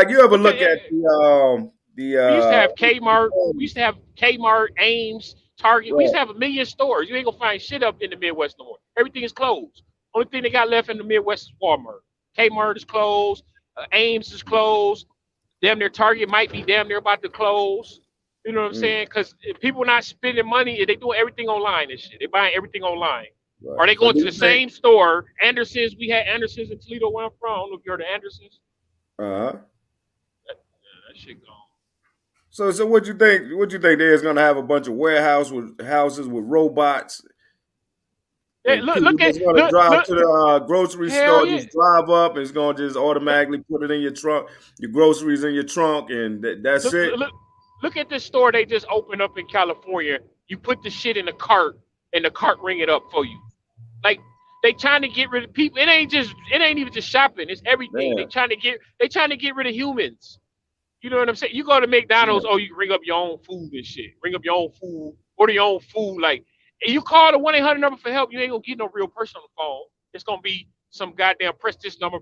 you ever look at the we
used to have Kmart. We used to have Kmart, Ames, Target. We used to have 1 million stores. You ain't gonna find shit up in the Midwest no more. Everything is closed. Only thing they got left in the Midwest is Walmart. Kmart is closed. Ames is closed. Damn near Target might be damn near about to close. You know what I'm saying? Because people not spending money, they doing everything online and shit. They buying everything online. Right. Are they going to the same store? Anderson's, we had Anderson's in Toledo where I'm from. I don't know if you heard of Anderson's. That shit gone.
So what you think? What you think? There's gonna have a bunch of houses with robots.
Hey, look at
drive to the grocery store. Yeah. Just drive up, and it's gonna just automatically put it in your trunk. Your groceries in your trunk, and that's it.
Look at this store they just opened up in California. You put the shit in the cart, and the cart ring it up for you. Like they trying to get rid of people. It ain't even just shopping. It's everything. They trying to get rid of humans. You know what I'm saying? You go to McDonald's, you can ring up your own food and shit. Ring up your own food, order your own food. Like, and you call the 1-800 number for help, you ain't gonna get no real person on the phone. It's gonna be some goddamn press this number,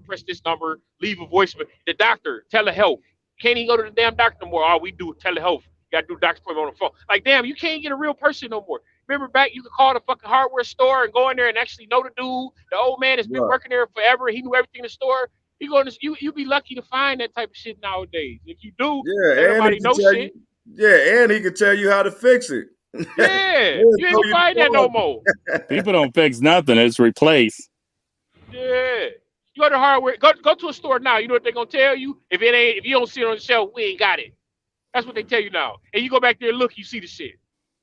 leave a voicemail. The doctor, telehealth. Can't even go to the damn doctor no more. All we do is telehealth. You gotta do doctor appointment on the phone. Like, damn, you can't get a real person no more. Remember back, you could call the fucking hardware store and go in there and actually know the dude. The old man has been working there forever. He knew everything in the store. You be lucky to find that type of shit nowadays. If you do, everybody knows shit.
And he can tell you how to fix it.
Yeah, you ain't gonna find that no more.
People don't fix nothing; it's replace.
Yeah, You go to hardware. Go to a store now. You know what they're gonna tell you? If you don't see it on the shelf, we ain't got it. That's what they tell you now. And you go back there and look, you see the shit.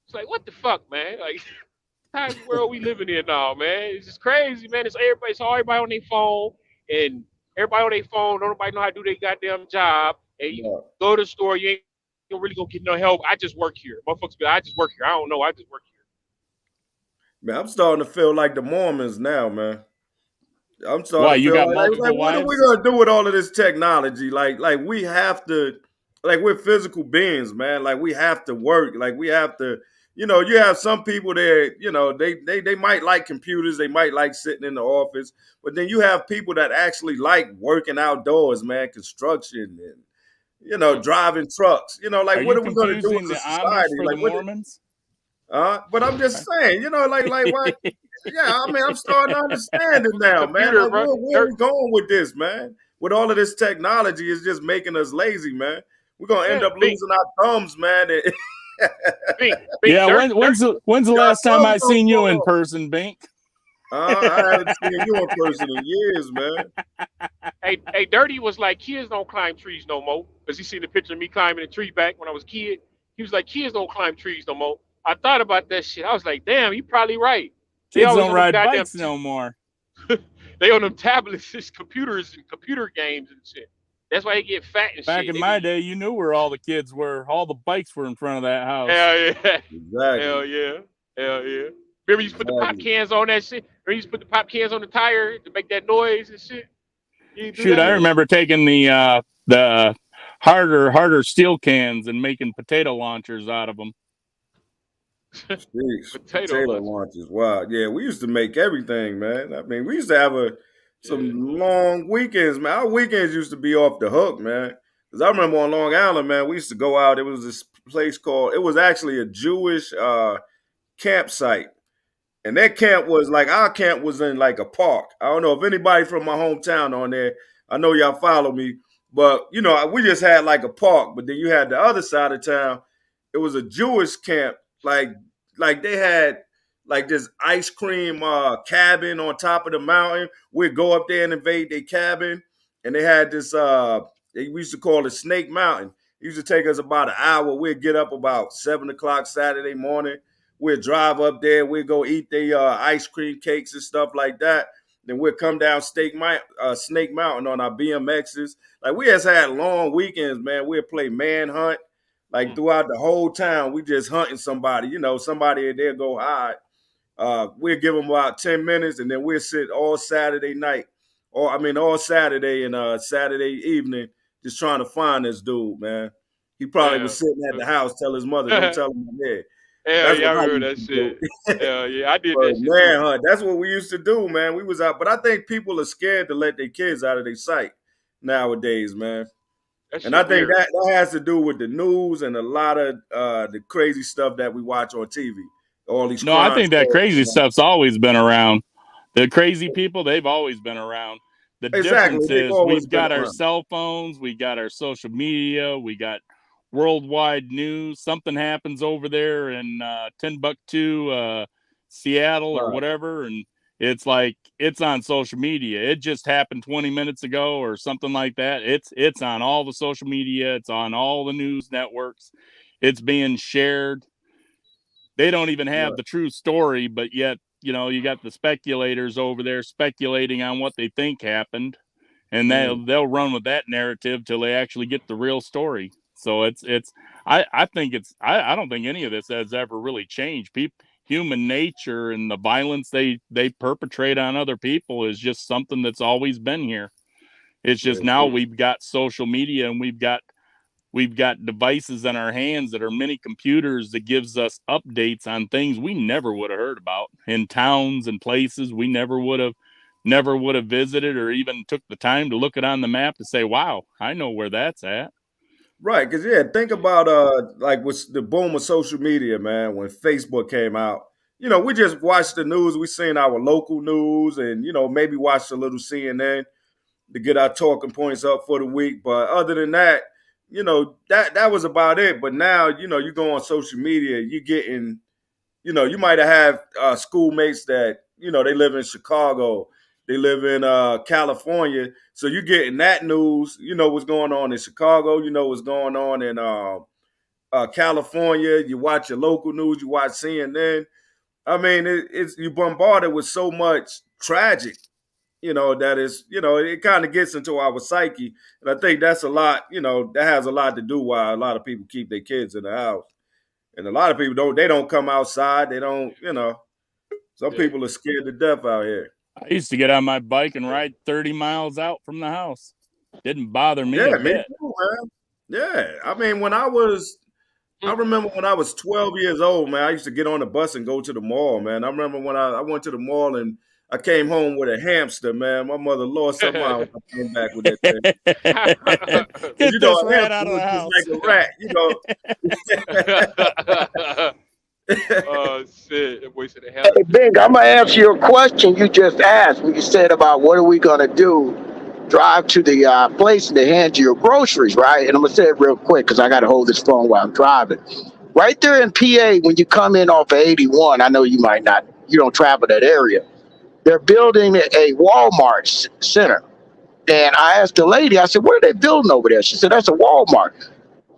It's like, what the fuck, man? Like, what type of world we living in now, man? It's just crazy, man. It's everybody on their phone, and everybody on their phone. Don't nobody know how to do their goddamn job. And you go to the store, you ain't really gonna get no help. I just work here. Motherfuckers be like, I just work here. I don't know. I just work here.
Man, I'm starting to feel like the Mormons now, man. I'm starting
Why,
to
you
feel
got
like
multiple
what are we
wives?
gonna do with all of this technology? Like we have to, like we're physical beings, man. Like we have to work. Like we have to, you know, you have some people there, you know, they might like computers, they might like sitting in the office, but then you have people that actually like working outdoors, man, construction and, you know, driving trucks. You know,
Are
like what
you
are we gonna do
confusing
as
the
a
Amish
society?
for the
Like what?
Mormons?
But I'm just saying, you know, like what? Yeah, I mean, I'm starting to understand it now, man.
Computer,
Like,
bro.
where are we going with this, man? With all of this technology, it's just making us lazy, man. We're gonna end
Yeah,
up losing our thumbs, man.
Bink.
Yeah,
Dirt.
when's the
Our
last time
thumbs
I
don't
seen you in
fall.
person, Bink?
I haven't seen you in person in years, man.
Hey, Dirty was like, kids don't climb trees no more. Because he seen the picture of me climbing a tree back when I was a kid. He was like, kids don't climb trees no more. I thought about that shit. I was like, damn, he probably right. They
Kids
always
don't
on them
ride
goddamn,
bikes no more.
they on them tablets, computers and computer games and shit. That's why they get fat and
Back
shit.
in
They
my
be,
day, you knew where all the kids were. All the bikes were in front of that house.
hell yeah.
Exactly.
Hell yeah. Hell yeah. Remember you used to put the pop cans on that shit? Remember you used to put the pop cans on the tire to make that noise and shit? You do
Shoot,
that?
I remember taking the harder steel cans and making potato launchers out of them.
Jeez,
Potato
potato
lunch.
launches. Wow. Yeah, we used to make everything, man. I mean, we used to have some
Yeah.
long weekends, man. Our weekends used to be off the hook, man. Because I remember on Long Island, man, we used to go out. It was this place called, it was actually a Jewish campsite. And that camp was like, our camp was in like a park. I don't know if anybody from my hometown on there, I know y'all follow me, but you know, we just had like a park. But then you had the other side of town. It was a Jewish camp. Like they had like this ice cream cabin on top of the mountain. We'd go up there and invade their cabin. And they had this we used to call it Snake Mountain. It used to take us about an hour. We'd get up about 7 o'clock Saturday morning. We'd drive up there. We'd go eat the ice cream cakes and stuff like that. Then we'd come down Snake Mountain on our BMXs. Like we just had long weekends, man. We'd play manhunt. Like throughout the whole town, we just hunting somebody. You know, somebody there go hide. We'll give them about 10 minutes, and then we'll sit all Saturday night, all Saturday and Saturday evening, just trying to find this dude, man. He probably was sitting at the house, tell his mother, don't tell him I'm there.
Hell
That's
yeah, I
what I
remember
used
that
to do.
shit. Hell yeah, I did
But
that shit
man,
too.
hunt, that's what we used to do, man. We was out, but I think people are scared to let their kids out of their sight nowadays, man.
That
And I
shit
think
weird.
that has to do with the news and a lot of the crazy stuff that we watch on TV. All these
No, I
crime
think that
stories.
crazy stuff's always been around. The crazy people, they've always been around. The
Exactly.
difference
They've
is
always
we've
been
got our
around.
cell phones, we got our social media, we got worldwide news. Something happens over there in Timbuktu, Seattle, or
Right.
whatever, and it's like it's on social media. It just happened 20 minutes ago or something like that. It's on all the social media. It's on all the news networks. It's being shared. They don't even have
Right.
the true story, but yet, you know, you got the speculators over there speculating on what they think happened, and they'll run with that narrative till they actually get the real story. So I think I don't think any of this has ever really changed. Human nature and the violence they perpetrate on other people is just something that's always been here. It's just now we've got social media and we've got devices in our hands that are mini computers that gives us updates on things we never would have heard about in towns and places we never would have visited or even took the time to look it on the map to say, wow, I know where that's at.
Right, because think about like with the boom of social media, man. When Facebook came out, you know, we just watched the news. We seen our local news, and you know, maybe watched a little CNN to get our talking points up for the week. But other than that, you know, that was about it. But now, you know, you go on social media, you getting, you know, you might have schoolmates that, you know, they live in Chicago, They live in California. So you're getting that news. You know what's going on in Chicago. You know what's going on in California. You watch your local news. You watch CNN. I mean, it's you bombarded with so much tragic, that is, it kind of gets into our psyche. And I think that's a lot, that has a lot to do why a lot of people keep their kids in the house. And a lot of people don't come outside. They don't, some people are scared to death out here.
I used to get on my bike and ride 30 miles out from the house. Didn't bother me a bit.
Me too, man. Yeah. I mean, I remember when I was 12 years old, man, I used to get on the bus and go to the mall, man. I remember when I went to the mall and I came home with a hamster, man. My mother lost her mind when I came back with that thing.
Get this rat out of the house.
Like a rat,
Oh shit! That boy said
Hey, Big, I'm gonna answer your question you just asked when you said about what are we gonna do. Drive to the place and they hand you your groceries, right? And I'm gonna say it real quick because I gotta hold this phone while I'm driving. Right there in PA, when you come in off of 81, I know you don't travel that area. They're building a Walmart center. And I asked the lady, I said, what are they building over there? She said, that's a Walmart.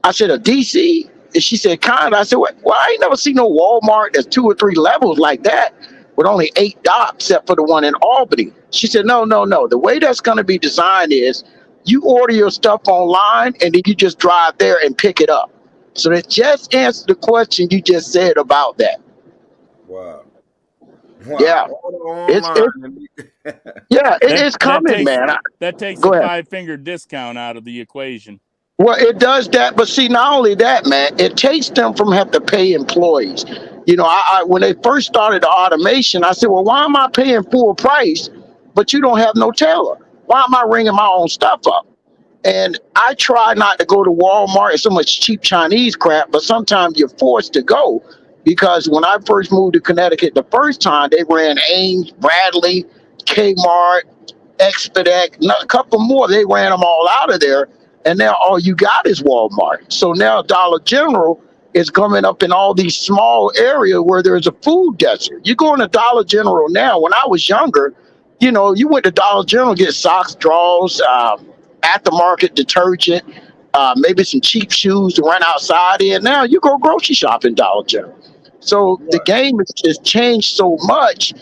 I said, a DC? And she said, kind of. I said, well, I ain't never seen no Walmart that's 2 or 3 levels like that with only 8 docks except for the one in Albany. She said, no. The way that's going to be designed is you order your stuff online and then you just drive there and pick it up. So that just answered the question you just said about that.
Wow.
Yeah. It's coming, man.
That takes a 5-finger discount out of the equation.
Well, it does that, but see, not only that, man, it takes them from having to pay employees. I when they first started the automation, I said, well, why am I paying full price, but you don't have no teller? Why am I ringing my own stuff up? And I try not to go to Walmart. It's so much cheap Chinese crap, but sometimes you're forced to go because when I first moved to Connecticut the first time, they ran Ames, Bradley, Kmart, Expedec, a couple more. They ran them all out of there. And now all you got is Walmart. So now Dollar General is coming up in all these small areas where there's a food desert. You go into Dollar General now. When I was younger, you went to Dollar General, get socks, drawers, aftermarket detergent, maybe some cheap shoes to run outside in. Now you go grocery shopping Dollar General. So the game has changed so much.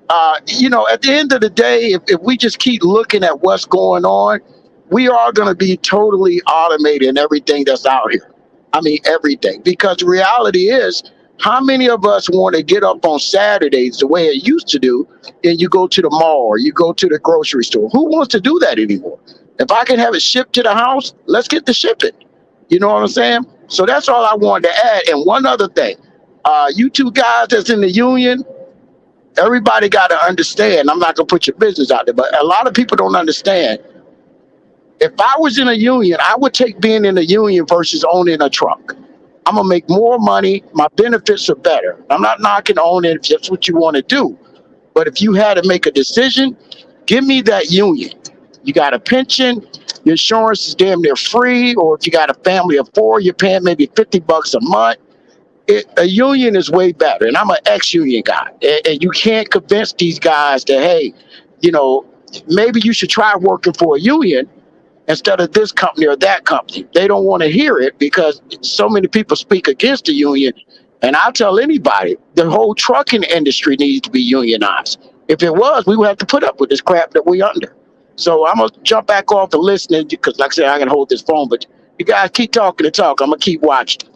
At the end of the day, if we just keep looking at what's going on, we are going to be totally automated in everything that's out here. I mean, everything. Because the reality is, how many of us want to get up on Saturdays the way it used to do, and you go to the mall or you go to the grocery store? Who wants to do that anymore? If I can have it shipped to the house, let's get the shipping. You know what I'm saying? So that's all I wanted to add. And one other thing, you two guys that's in the union, everybody got to understand. I'm not going to put your business out there, but a lot of people don't understand. If I was in a union, I would take being in a union versus owning a truck. I'm going to make more money. My benefits are better. I'm not knocking owning if that's what you want to do. But if you had to make a decision, give me that union. You got a pension, your insurance is damn near free, or if you got a family of 4, you're paying maybe $50 a month. A union is way better. And I'm an ex-union guy. And you can't convince these guys that, hey, maybe you should try working for a union instead of this company or that company. They don't want to hear it because so many people speak against the union. And I'll tell anybody, the whole trucking industry needs to be unionized. If it was, we would have to put up with this crap that we're under. So I'm going to jump back off the listening because, like I said, I can hold this phone. But you guys keep talking the talk. I'm going to keep watching.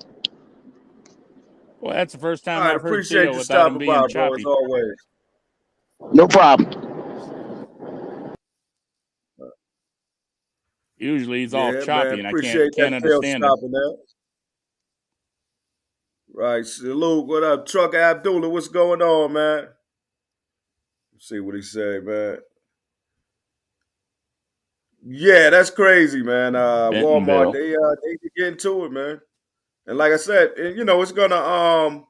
Well, that's the first time
I
I've heard
appreciate
Tito
you
without him
stopping
being
by, bro,
choppy.
as always.
No problem.
Usually he's all choppy,
man,
and I
appreciate
can't
that Phil
understand him.
stopping there. Right, salute. What up, Trucker Abdullah? What's going on, man? Let's see what he say, man. Yeah, that's crazy, man. Walmart, they get into it, man. And like I said, it's gonna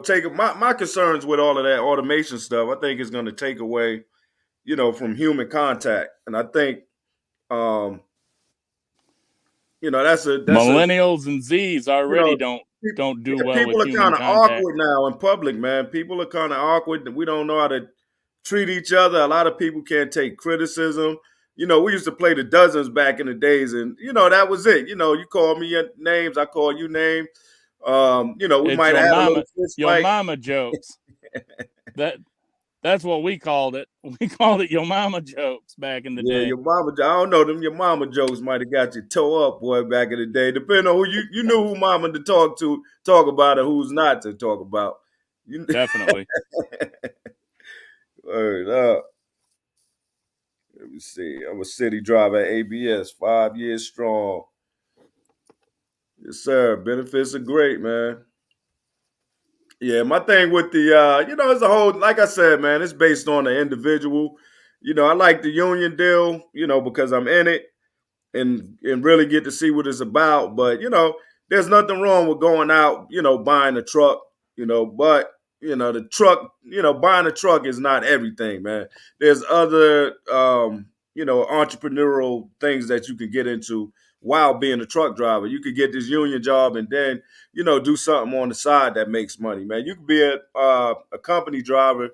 take my concerns with all of that automation stuff. I think it's gonna take away, from human contact, and I think, that's
millennials and Z's already don't do well with human contact.
People are kind of awkward now in public, man. People are kind of awkward, and we don't know how to treat each other. A lot of people can't take criticism. You know, we used to play the dozens back in the days, and you know that was it. You know, you call me your names, I call you names. You know, we
It's
might have had a little fist
your
fight.
mama jokes. That's what we called it. We called it your mama jokes back in the
Yeah,
day.
your mama. I don't know them. Your mama jokes might have got you toe up, boy, back in the day. Depending on who you knew who mama to talk about, and who's not to talk about. You,
Definitely.
Word up. Let me see. I'm a city driver at ABS, 5 years strong. Yes, sir. Benefits are great, man. Yeah, my thing with the you know, as a whole, like I said, man, it's based on the individual. You know, I like the union deal, you know, because I'm in it and really get to see what it's about. But, you know, there's nothing wrong with going out, you know, buying a truck, you know, but you know, the truck, you know, buying a truck is not everything, man. There's other you know, entrepreneurial things that you can get into while being a truck driver. You could get this union job and then, you know, do something on the side that makes money, man. You could be a company driver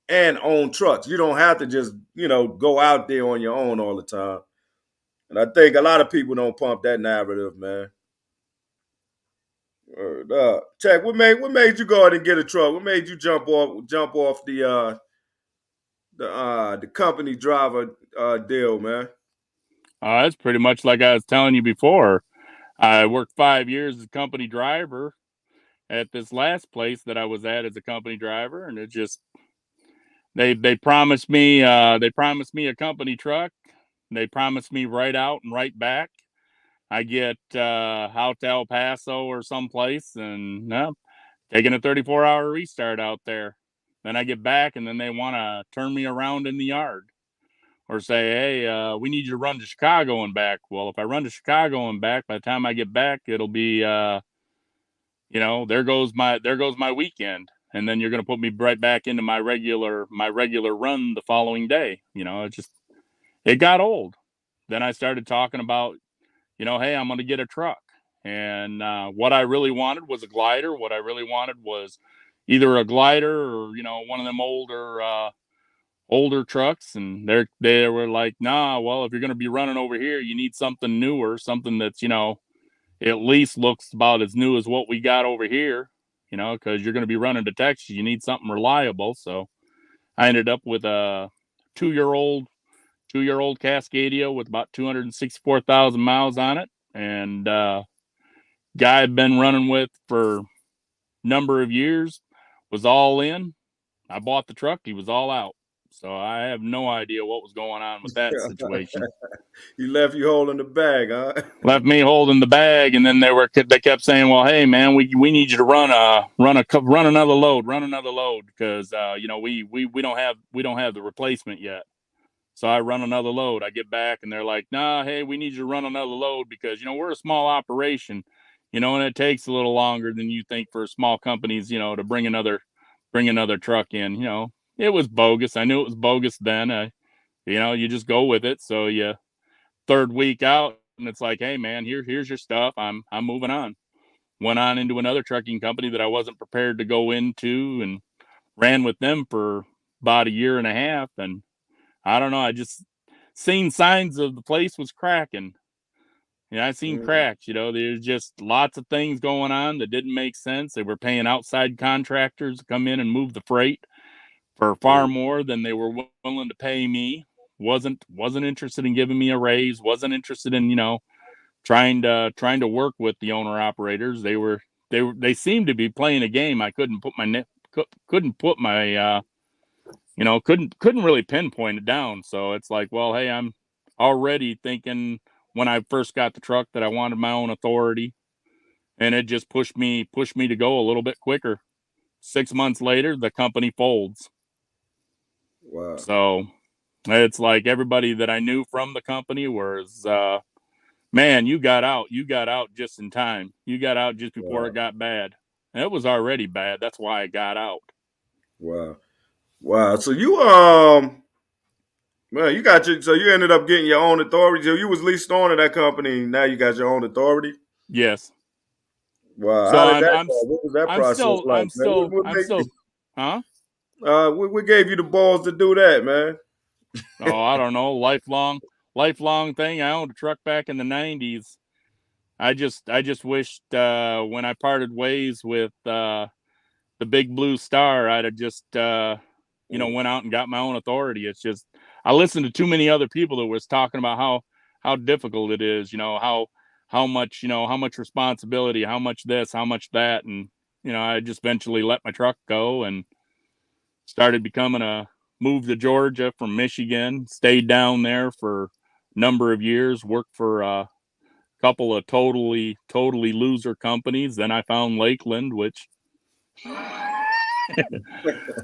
and own trucks. You don't have to just, you know, go out there on your own all the time. And I think a lot of people don't pump that narrative, man. Check. What made you go ahead and get a truck? What made you jump off the company driver deal, man?
That's pretty much like I was telling you before. I worked 5 years as a company driver at this last place that I was at as a company driver, and it just they promised me a company truck. They promised me right out and right back. I get out to El Paso or someplace, and taking a 34-hour restart out there. Then I get back, and then they want to turn me around in the yard or say, hey, we need you to run to Chicago and back. Well, if I run to Chicago and back, by the time I get back, it'll be, you know, there goes my weekend. And then you're going to put me right back into my regular run the following day. You know, it got old. Then I started talking about, you know, hey, I'm going to get a truck. And what I really wanted was a glider. What I really wanted was either a glider or, you know, one of them older trucks. And they were like, nah, well, if you're going to be running over here, you need something newer, something that's, you know, at least looks about as new as what we got over here, you know, because you're going to be running to Texas. You need something reliable. So I ended up with a two-year-old Cascadia with about 264,000 miles on it. And guy I'd been running with for a number of years was all in. I bought the truck. He was all out. So I have no idea what was going on with that situation.
He left you holding the bag, huh?
Left me holding the bag, and then they kept saying, "Well, hey man, we need you to run another load because you know we don't have the replacement yet." So I run another load. I get back, and they're like, "Nah, hey, we need you to run another load because you know we're a small operation, you know, and it takes a little longer than you think for small companies, you know, to bring another truck in." You know, it was bogus. I knew it was bogus then. You know, you just go with it. So you third week out, and it's like, hey man, here's your stuff. I'm moving on. Went on into another trucking company that I wasn't prepared to go into, and ran with them for about a year and a half. And I don't know, I just seen signs of the place was cracking. Yeah, I seen cracks. You know, there's just lots of things going on that didn't make sense. They were paying outside contractors to come in and move the freight for far more than they were willing to pay me. Wasn't interested in giving me a raise. Wasn't interested in, you know, trying to work with the owner operators. They seemed to be playing a game. I couldn't put my you know, couldn't really pinpoint it down. So it's like, well, hey, I'm already thinking when I first got the truck that I wanted my own authority, and it just pushed me to go a little bit quicker. 6 months later, the company folds.
Wow.
So it's like everybody that I knew from the company was, man, you got out just in time. You got out just before it got bad. And it was already bad. That's why I got out.
Wow. So you man, so you ended up getting your own authority. So you was leased on to that company. Now you got your own authority.
Yes.
Wow.
So
How did that go? What was that process like?
huh?
We gave you the balls to do that, man.
Oh, I don't know, lifelong thing. I owned a truck back in the '90s. I just wished when I parted ways with the Big Blue Star, I'd have just went out and got my own authority. It's just I listened to too many other people that was talking about how difficult it is. How much responsibility, how much this, how much that, and I just eventually let my truck go and started becoming moved to Georgia from Michigan, stayed down there for a number of years, worked for a couple of totally loser companies. Then I found Lakeland, which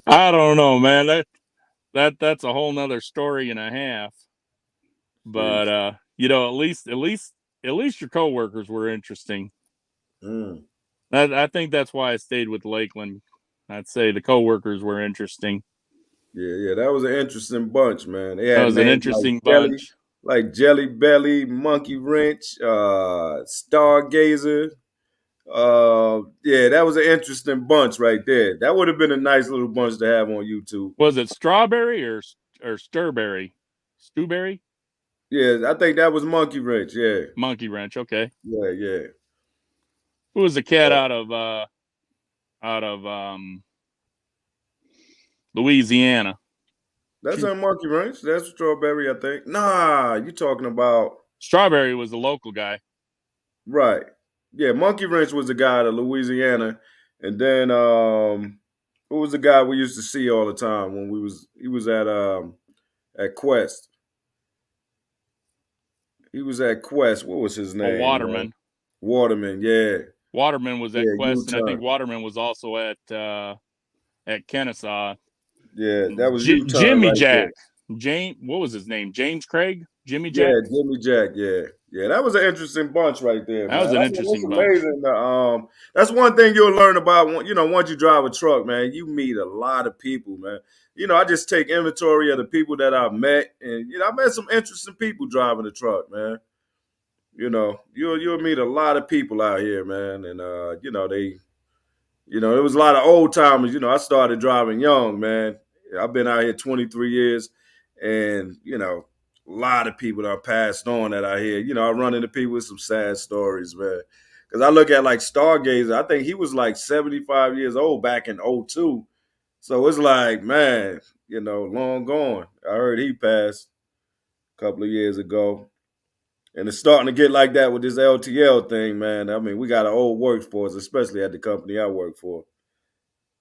I don't know, man. That's a whole nother story and a half. But at least your coworkers were interesting.
Mm.
I think that's why I stayed with Lakeland. I'd say the coworkers were interesting.
Yeah, that was an interesting bunch, man. They
That
had
was an
names
interesting bunch.
like Jelly Belly, Monkey Wrench, Stargazer. Yeah, that was an interesting bunch right there. That would have been a nice little bunch to have on YouTube.
Was it Strawberry or Sturberry? Stewberry?
Yeah, I think that was Monkey Wrench. Yeah,
Monkey Wrench. Okay.
yeah.
Who was the cat out of Louisiana?
That's a Monkey Wrench. That's Strawberry, I think. Nah, you talking about
Strawberry was the local guy.
right. Yeah, Monkey Wrench was the guy out of Louisiana. And then who was the guy we used to see all the time when he was at Quest. He was at Quest. What was his name?
Waterman.
Waterman, yeah.
Waterman was at Quest,
U-turn.
and I think Waterman was also at Kennesaw.
Yeah, that was
Jimmy
right
Jack.
there.
James, what was his name? James Craig? Jimmy Jack?
Yeah, Jimmy Jack, yeah. Yeah, that was an interesting bunch right there.
That was an interesting bunch.
Amazing. That's one thing you'll learn about, once you drive a truck, man, you meet a lot of people, man. I just take inventory of the people that I've met, and, I met some interesting people driving the truck, man. You'll meet a lot of people out here, man, and, there was a lot of old timers. I started driving young, man. I've been out here 23 years, and, a lot of people that are passed on that I hear. I run into people with some sad stories, man. Because I look at like Stargazer, I think he was like 75 years old back in 02. So it's like, man, long gone. I heard he passed a couple of years ago. And it's starting to get like that with this LTL thing, man. I mean, we got an old workforce, especially at the company I work for.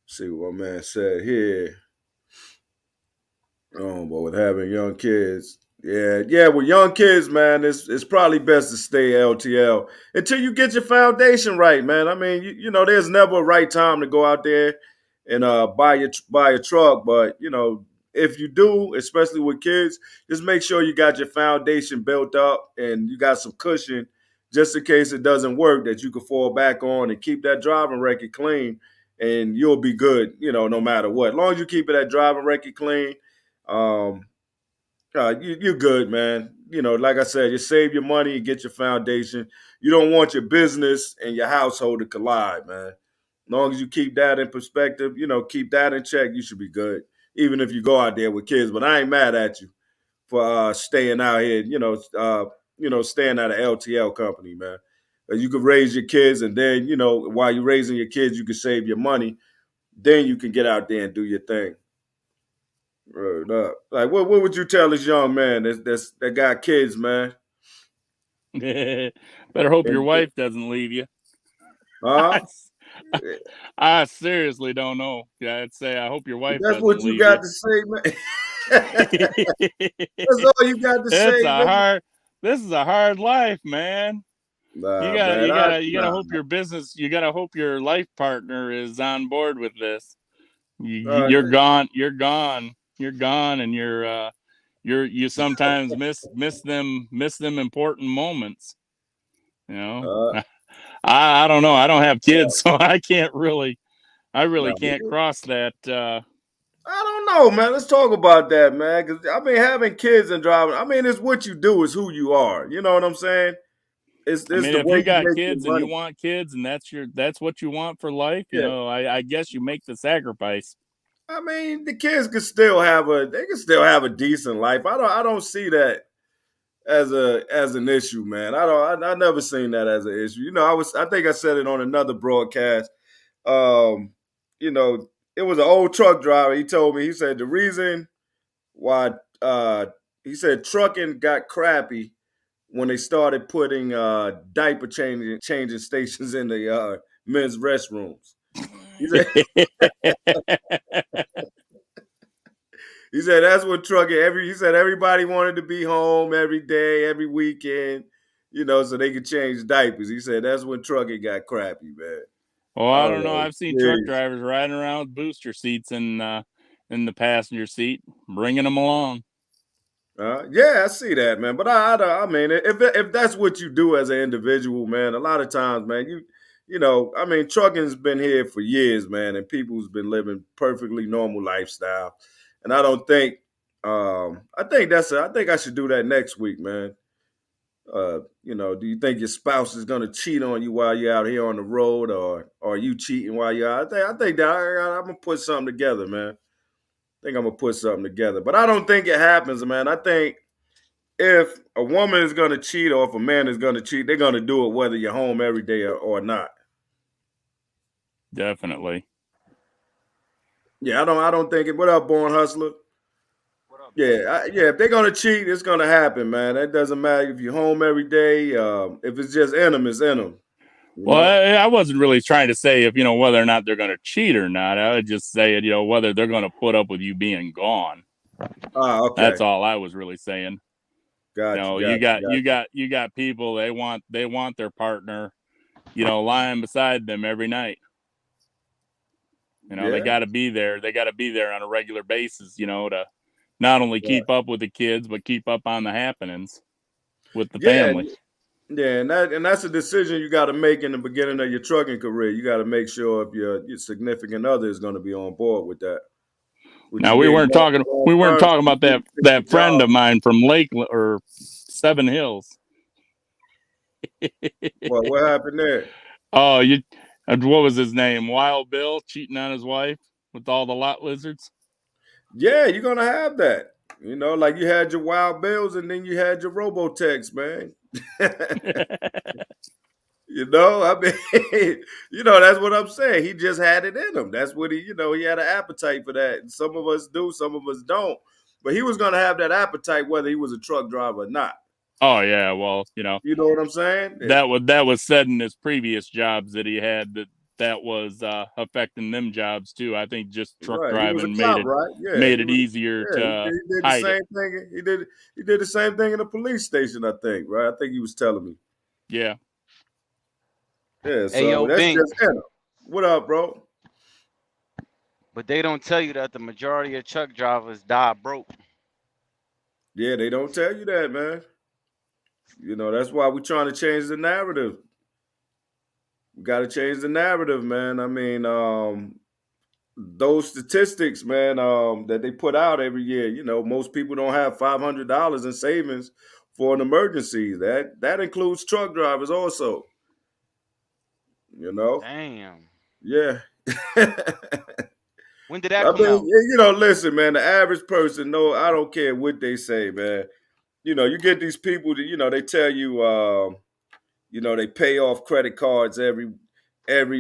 See what my man said here. Oh, but with having young kids. Yeah, with young kids, man, it's probably best to stay LTL until you get your foundation right, man. I mean, there's never a right time to go out there and buy a truck, but if you do, especially with kids, just make sure you got your foundation built up and you got some cushion just in case it doesn't work that you can fall back on and keep that driving record clean, and you'll be good, no matter what. As long as you keep that driving record clean, you're good, man. Like I said, you save your money and get your foundation. You don't want your business and your household to collide, man. As long as you keep that in perspective, keep that in check, you should be good. Even if you go out there with kids. But I ain't mad at you for staying out here, staying at an LTL company, man. You could raise your kids, and then, while you're raising your kids, you can save your money. Then you can get out there and do your thing. Right up. Like, what would you tell this young man that got kids, man?
Better hope your wife doesn't leave you. I seriously don't know. I'd say I hope your wife doesn't leave you.
That's what you got to say, man. That's all you got to say, man.
This is a hard life, man.
Nah,
you gotta hope your business. You gotta hope your life partner is on board with this. You're gone, and you sometimes miss them important moments. I don't know. I don't have kids, so I really can't cross that.
I don't know, man. Let's talk about that, man. Because having kids and driving. It's what you do, is who you are. You know what I'm saying?
If you got kids and you want kids, and that's what you want for life, I guess you make the sacrifice.
I mean, the kids can still have a decent life. I don't see that as an issue, man. I never seen that as an issue. You know, I think I said it on another broadcast. Um, you know, it was an old truck driver. He told me, he said the reason why he said trucking got crappy when they started putting diaper changing stations in the men's restrooms. He said he said that's what trucking he said everybody wanted to be home every day, every weekend, you know, so they could change diapers. He said that's when trucking got crappy, man.
Well, I don't know.
Like,
I've seen truck drivers riding around with booster seats in the passenger seat, bringing them along.
Yeah, I see that, man. But I mean, if that's what you do as an individual, man, a lot of times, man, you know, I mean, trucking's been here for years, man, and people's been living perfectly normal lifestyle. And I don't think, I think I should do that next week, man. You know, do you think your spouse is gonna cheat on you while you're out here on the road, or are you cheating while you're out? I think that I'm gonna put something together, man. I think I'm gonna put something together, but I don't think it happens, man. I think if a woman is gonna cheat or if a man is gonna cheat, they're gonna do it whether you're home every day or not.
Definitely.
Yeah, I don't think it. What up, Born Hustler?
What up?
Yeah, if they're gonna cheat, it's gonna happen, man. It doesn't matter if you're home every day. If it's just in them, it's in them.
Well, I wasn't really trying to say if, you know, whether or not they're going to cheat or not. I would just say, you know, whether they're going to put up with you being gone.
Okay.
That's all I was really saying.
Gotcha.
You got people, they want their partner, you know, lying beside them every night. You know, they got to be there. They got to be there on a regular basis, you know, to not only keep up with the kids, but keep up on the happenings with the family.
Yeah, and that's a decision you got to make in the beginning of your trucking career. You got to make sure if your significant other is going to be on board with that.
Now we weren't talking about that friend of mine from Lakeland or Seven Hills.
What happened there?
Oh, what was his name? Wild Bill cheating on his wife with all the lot lizards.
Yeah, you're gonna have that. You know, like you had your Wild Bills and then you had your Robotex, man. You know, I mean, you know, that's what I'm saying. He just had it in him. That's what he had an appetite for that. And some of us do, some of us don't. But he was gonna have that appetite whether he was a truck driver or not.
Oh yeah, well, you know
what I'm saying?
That was said in his previous jobs that he had that was affecting them jobs too. I think just truck driving made it easier to hide it.
He did the same thing in the police station, I think, right? I think he was telling me.
Yeah.
Yeah, so hey, yo, that's Bink. Just him. What up, bro?
But they don't tell you that the majority of truck drivers die broke.
Yeah, they don't tell you that, man. You know, that's why we're trying to change the narrative. We got to change the narrative, man. I mean, those statistics, man, that they put out every year, you know, most people don't have $500 in savings for an emergency. That includes truck drivers also. You know?
Damn.
Yeah.
When did that come out?
You know, listen, man, the average person, no, I don't care what they say, man. You know, you get these people that, you know, they tell you, you know, they pay off credit cards every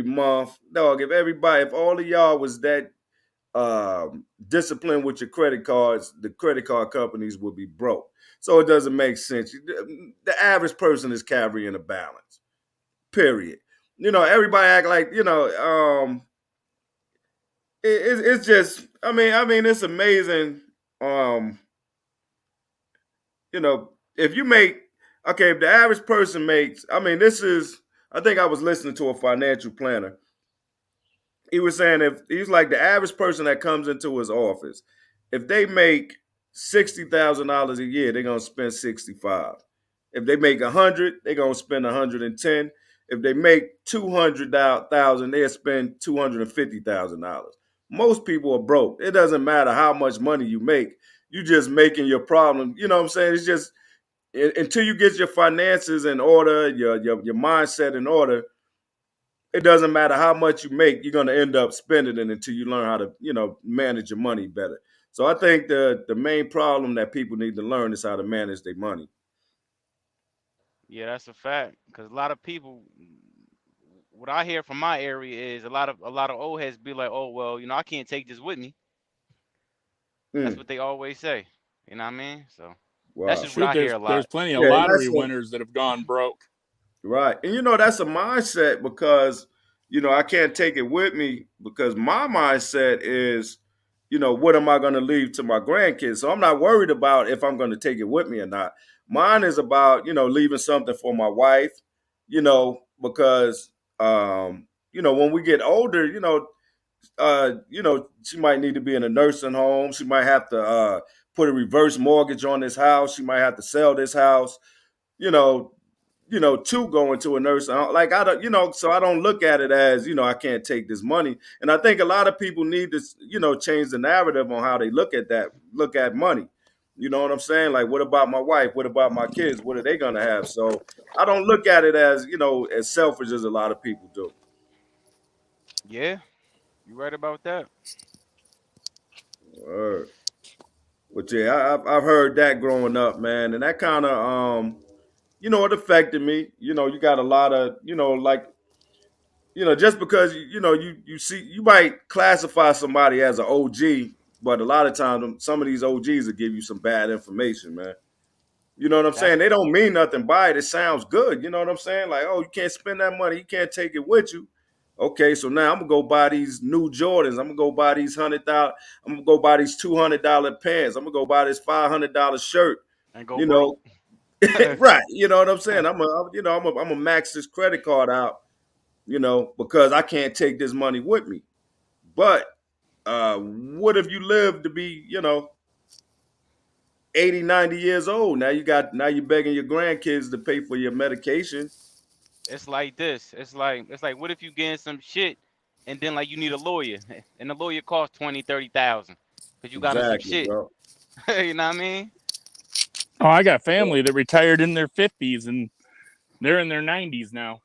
month. Dog, if all of y'all was that disciplined with your credit cards, the credit card companies would be broke. So it doesn't make sense. The average person is carrying a balance, period. You know, everybody act like, you know, it's just, I mean, it's amazing. You know, if the average person makes, I think I was listening to a financial planner. He was saying he's like the average person that comes into his office, if they make $60,000 a year, they're going to spend 65. If they make 100, they're going to spend 110. If they make 200,000, they'll spend $250,000. Most people are broke. It doesn't matter how much money you make. You just making your problem. You know what I'm saying? It's just until you get your finances in order, your mindset in order, it doesn't matter how much you make, you're gonna end up spending it until you learn how to, manage your money better. So I think the main problem that people need to learn is how to manage their money.
Yeah, that's a fact. Because a lot of people, what I hear from my area is a lot of old heads be like, oh well, I can't take this with me. That's what they always say. You know what I mean? So that's
Wow.
just what I hear a lot.
There's plenty of
Yeah,
lottery winners that have gone broke.
right. And that's a mindset because, I can't take it with me because my mindset is, what am I going to leave to my grandkids? So I'm not worried about if I'm going to take it with me or not. Mine is about, leaving something for my wife, because, when we get older, she might need to be in a nursing home. She might have to put a reverse mortgage on this house. She might have to sell this house, you know, to go into a nursing home. Like I don't, so I don't look at it as, I can't take this money. And I think a lot of people need to, change the narrative on how they look at money. You know what I'm saying? Like, what about my wife? What about my kids? What are they gonna have? So I don't look at it as, as selfish as a lot of people do.
Yeah, you're right about that.
But yeah, I've heard that growing up, man, and that kind of it affected me. You got a lot of like just because you see, you might classify somebody as an OG, but a lot of times some of these OGs will give you some bad information, man. You know what I'm saying? They don't mean nothing by it. It sounds good. You know what I'm saying? Like, oh, you can't spend that money. You can't take it with you. Okay, so now I'm gonna go buy these new Jordans. I'm gonna go buy these $100. I'm gonna go buy these $200 pants. I'm gonna go buy this $500 shirt.
And go broke.
Right? You know what I'm saying? I'm a max this credit card out. Because I can't take this money with me. But what if you live to be 80, 90 years old? Now you're begging your grandkids to pay for your medication.
It's like this. It's like what if you getting some shit and then like you need a lawyer and the lawyer costs 20,000-30,000 because you got some shit.
Bro.
You know what I mean?
Oh, I got family that retired in their 50s and they're in their 90s now.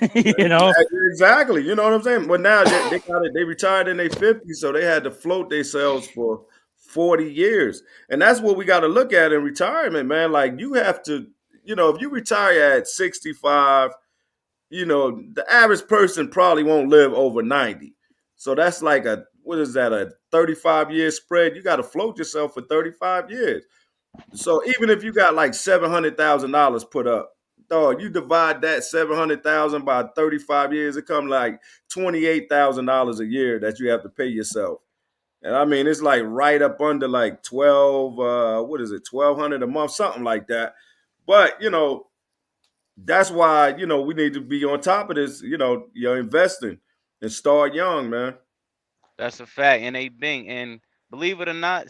Exactly. You know what I'm saying? But now they retired in their 50s, so they had to float themselves for 40 years. And that's what we got to look at in retirement, man. Like you have to, if you retire at 65, the average person probably won't live over 90. So that's like a 35-year spread? You got to float yourself for 35 years. So even if you got like $700,000 put up, dog, you divide that 700,000 by 35 years, it comes like $28,000 a year that you have to pay yourself. And I mean, it's like right up under like 1,200 a month, something like that. But, that's why, we need to be on top of this, you're investing and start young, man.
That's a fact. And believe it or not,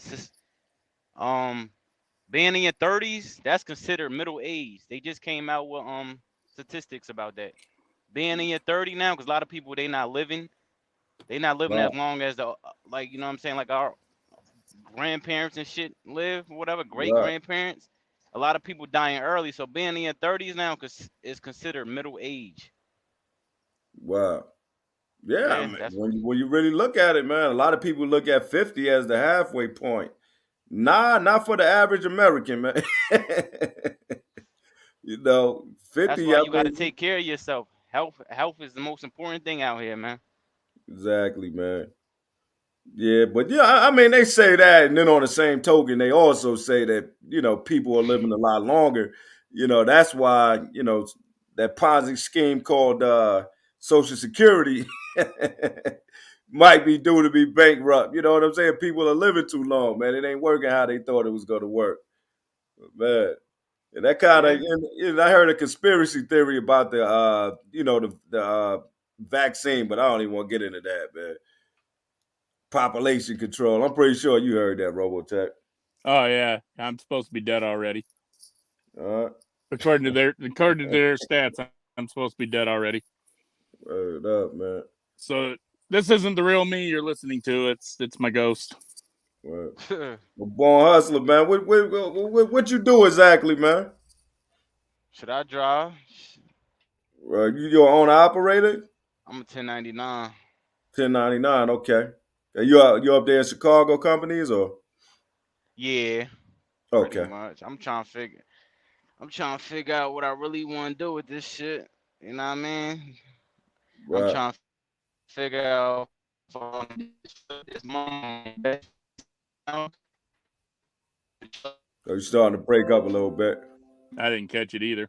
being in your 30s, that's considered middle age. They just came out with statistics about that. Being in your 30 now, because a lot of people they not living as long as the like, you know what I'm saying, like our grandparents and shit live, whatever, great grandparents. A lot of people dying early. So being in your 30s now is considered middle age.
Wow. Yeah, I mean, when you really look at it, man, a lot of people look at 50 as the halfway point. Nah, not for the average American, man. 50.
That's why you got to take care of yourself. Health is the most important thing out here, man.
Exactly, man. Yeah, but I mean, they say that, and then on the same token, they also say that people are living a lot longer. That's why that Ponzi scheme called Social Security might be due to be bankrupt. You know what I'm saying? People are living too long, man. It ain't working how they thought it was going to work, man. And that kind of, I heard a conspiracy theory about the vaccine, but I don't even want to get into that, man. Population control. I'm pretty sure you heard that, Robotech.
Oh yeah, I'm supposed to be dead already. According to their stats, I'm supposed to be dead already.
Word up, man.
So this isn't the real me you're listening to. It's my ghost.
Well, Born Hustler, man. What you do exactly, man?
Should I drive?
You your own operator?
I'm a 1099.
1099. Okay. You up there in Chicago companies or?
Yeah, pretty
Okay.
much. I'm trying to figure out what I really want to do with this shit. You know what I mean? I'm
Right.
trying to figure out if I want to do this money.
So you're starting to break up a little bit.
I didn't catch it either.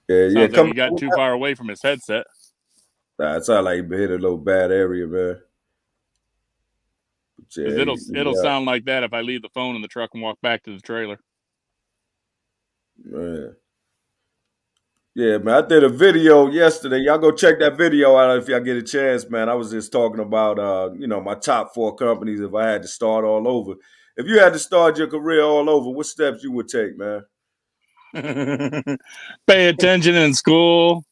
Yeah.
Sounds like
Come.
he got too far away from his headset.
Nah, it sounds like you hit a little bad area, man.
Because it'll sound like that if I leave the phone in the truck and walk back to the trailer.
Man. Yeah, man. I did a video yesterday. Y'all go check that video out if y'all get a chance, man. I was just talking about my top 4 companies if I had to start all over. If you had to start your career all over, what steps you would take, man?
Pay attention in school.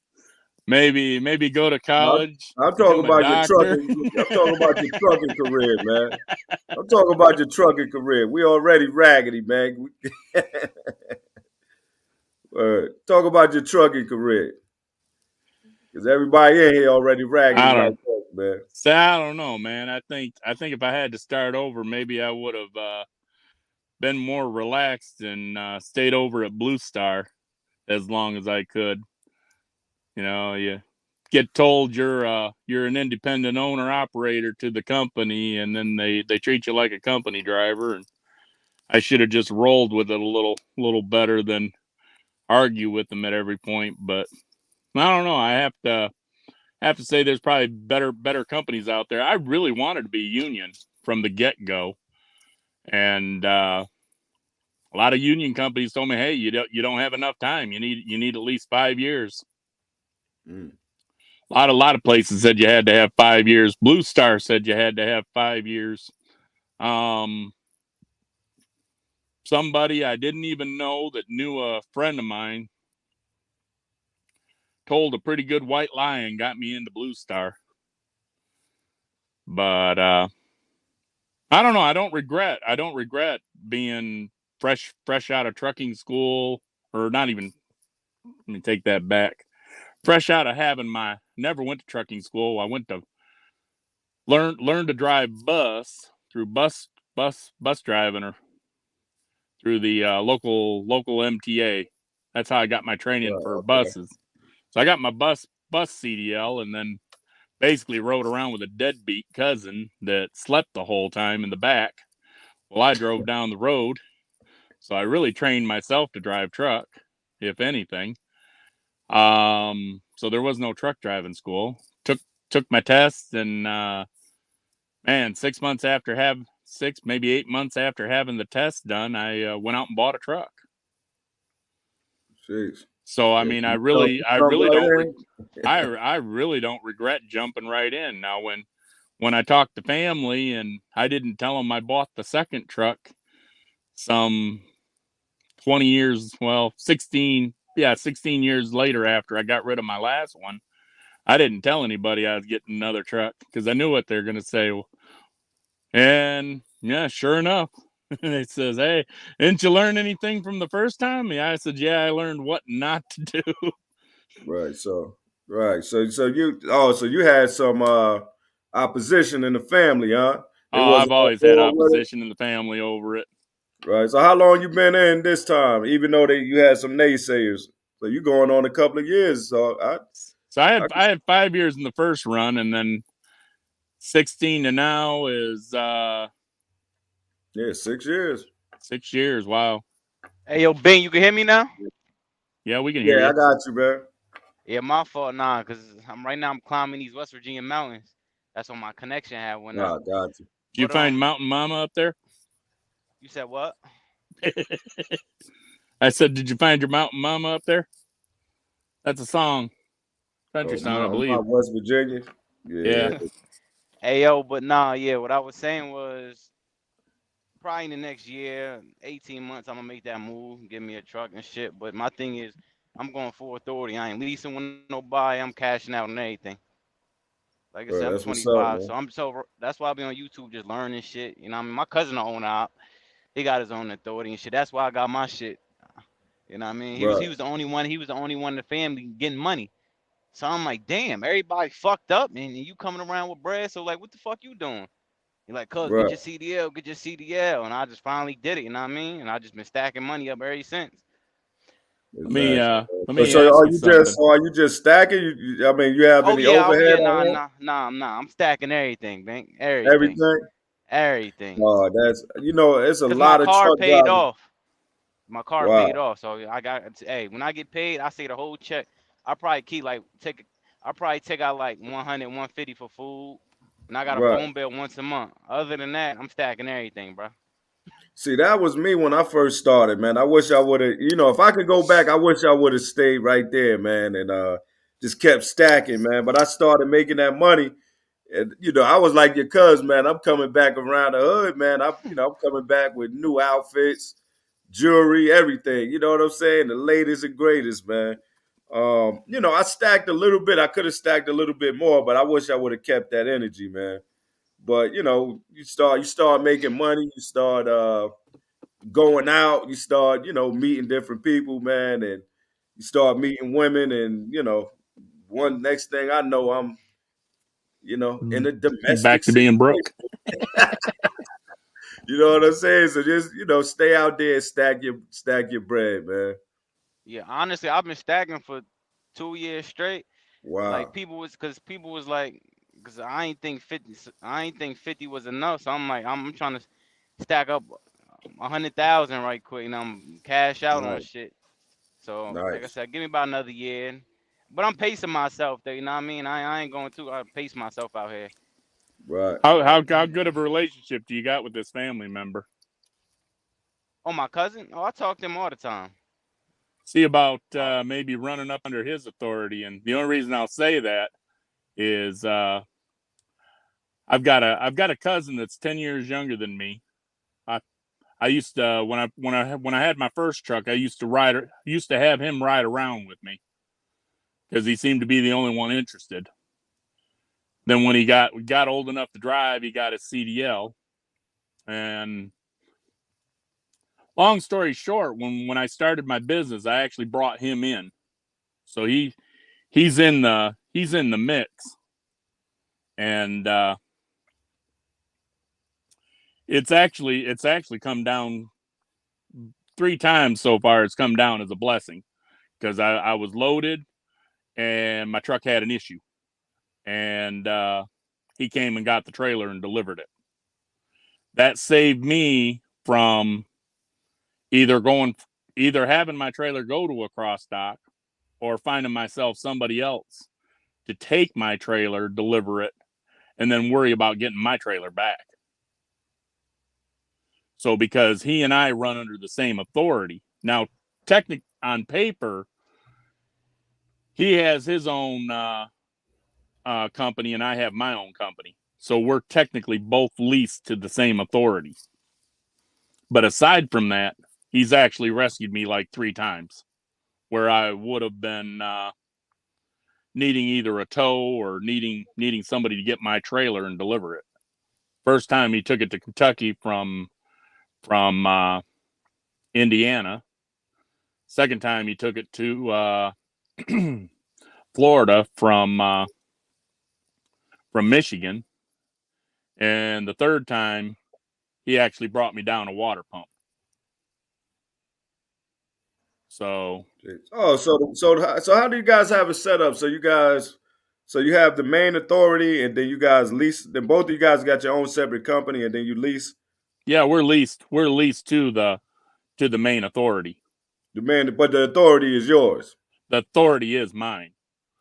Maybe go to college.
I'm talking about your trucking. I'm talking about your trucking career, man. I'm talking about your trucking career. We already raggedy, man. Talk about your trucking career, because everybody in here already raggedy like that, man.
So I don't know, man. I think if I had to start over, maybe I would have been more relaxed and stayed over at Blue Star as long as I could. You know, you get told you're an independent owner operator to the company, and then they treat you like a company driver. And I should have just rolled with it a little better than argue with them at every point. But I don't know. I have to say there's probably better companies out there. I really wanted to be union from the get-go, and a lot of union companies told me, hey, you don't have enough time. You need at least 5 years. A lot of places said you had to have 5 years. Blue Star said you had to have 5 years. Somebody I didn't even know that knew a friend of mine told a pretty good white lie and got me into Blue Star. But I don't know. I don't regret being fresh out of trucking school, or not even. Let me take that back. Fresh out of never went to trucking school. I went to learn to drive bus through bus driving, or through the local MTA. That's how I got my training for buses. So I got my bus CDL, and then basically rode around with a deadbeat cousin that slept the whole time in the back while I drove down the road. So I really trained myself to drive truck, if anything. So there was no truck driving school. Took my test, and man, 6 months after maybe 8 months after having the test done, I went out and bought a truck.
Jeez.
So I mean, I really don't regret jumping right in. Now, when I talked to family and I didn't tell them I bought the second truck some 20 years, 16 years later after I got rid of my last one, I didn't tell anybody I was getting another truck because I knew what they're going to say. And yeah, sure enough, it says, hey, didn't you learn anything from the first time? Yeah, I said, yeah, I learned what not to do.
Right. So you had some opposition in the family, huh?
I've always had opposition in the family over it.
Right. So how long you been in this time? Even though you had some naysayers, so you going on a couple of years. So
I had 5 years in the first run, and then 16 to now is
6 years.
6 years. Wow.
Hey, yo, Ben, you can hear me now?
Yeah, we can hear you.
Yeah, I got you, man.
Yeah, my fault, because I'm climbing these West Virginia mountains. That's when my connection had went out.
Got you.
Did you find Mountain Mama up there?
You said what?
I said, did you find your Mountain Mama up there? That's a song. Country song, I believe.
West Virginia.
Yeah.
Hey, yo, but what I was saying was probably in the next year, 18 months, I'm going to make that move, give me a truck and shit. But my thing is, I'm going full authority. I ain't leasing with nobody. I'm cashing out on everything. Like I said, I'm 25, so that's why I be on YouTube just learning shit. You know what I mean? My cousin owns out. He got his own authority and shit. That's why I got my shit. You know what I mean? He
Right.
was the only one. He was the only one in the family getting money. So I'm like, damn, everybody fucked up, and you coming around with bread. So like, what the fuck you doing? You're like, cuz,
Right.
get your CDL, get your CDL, and I just finally did it. You know what I mean? And I just been stacking money up ever since.
Exactly.
Let
So,
me
so
ask
are
you
you just
something.
so are you just stacking? I mean, you have any
Oh
overhead
yeah,
on
nah. I'm stacking everything, man.
everything?
Everything.
That's it's a
Cause my
lot of
car
truck
paid
drivers.
off. My car paid
Wow.
off, so I got. Hey, when I get paid, I say the whole check. I probably keep like take. I probably take out like 100, 150 for food, and I got a
Right.
phone bill once a month. Other than that, I'm stacking everything, bro.
See, that was me when I first started, man. I wish I would have, if I could go back, I wish I would have stayed right there, man, and just kept stacking, man. But I started making that money, and I was like your cuz, man. I'm coming back around the hood, man. I'm coming back with new outfits, jewelry, everything. You know what I'm saying? The latest and greatest, man. I stacked a little bit. I could have stacked a little bit more, but I wish I would have kept that energy, man. But you start making money, you start going out, you start, meeting different people, man, and you start meeting women, and one next thing I know, I'm, in a domestic
Back to being
situation.
broke.
You know what I'm saying? So just, stay out there and stack your bread, man.
Yeah, honestly, I've been stacking for 2 years straight. Like
Wow.
people was like, cause I ain't think 50 was enough. So I'm like, I'm trying to stack up 100,000 right quick, and I'm cash out on
Nice.
shit. So like I
Nice.
said, give me about another year. But I'm pacing myself there, you know what I mean? I ain't going to. I pace myself out here.
Right.
How good of a relationship do you got with this family member?
Oh, my cousin? Oh, I talk to him all the time.
See about maybe running up under his authority, and the only reason I'll say that is I've got a cousin that's 10 years younger than me. I used to when I had my first truck, I used to have him ride around with me because he seemed to be the only one interested. Then when he got old enough to drive, he got his CDL. And long story short, when I started my business, I actually brought him in. So he's in the mix. And it's actually come down 3 times so far. It's come down as a blessing because I was loaded and my truck had an issue. And he came and got the trailer and delivered it. That saved me from either having my trailer go to a cross dock or finding myself somebody else to take my trailer, deliver it, and then worry about getting my trailer back. So because he and I run under the same authority. Now, technically on paper, he has his own company and I have my own company. So we're technically both leased to the same authority. But aside from that, he's actually rescued me like 3 times where I would have been needing either a tow or needing somebody to get my trailer and deliver it. First time he took it to Kentucky from Indiana. Second time he took it to Florida from Michigan. And the third time he actually brought me down a water pump. So
So how do you guys have it set up? So you have the main authority, and then you guys lease. Then both of you guys got your own separate company, and then you lease
yeah, we're leased to the main authority.
but the authority is yours.
The authority is mine.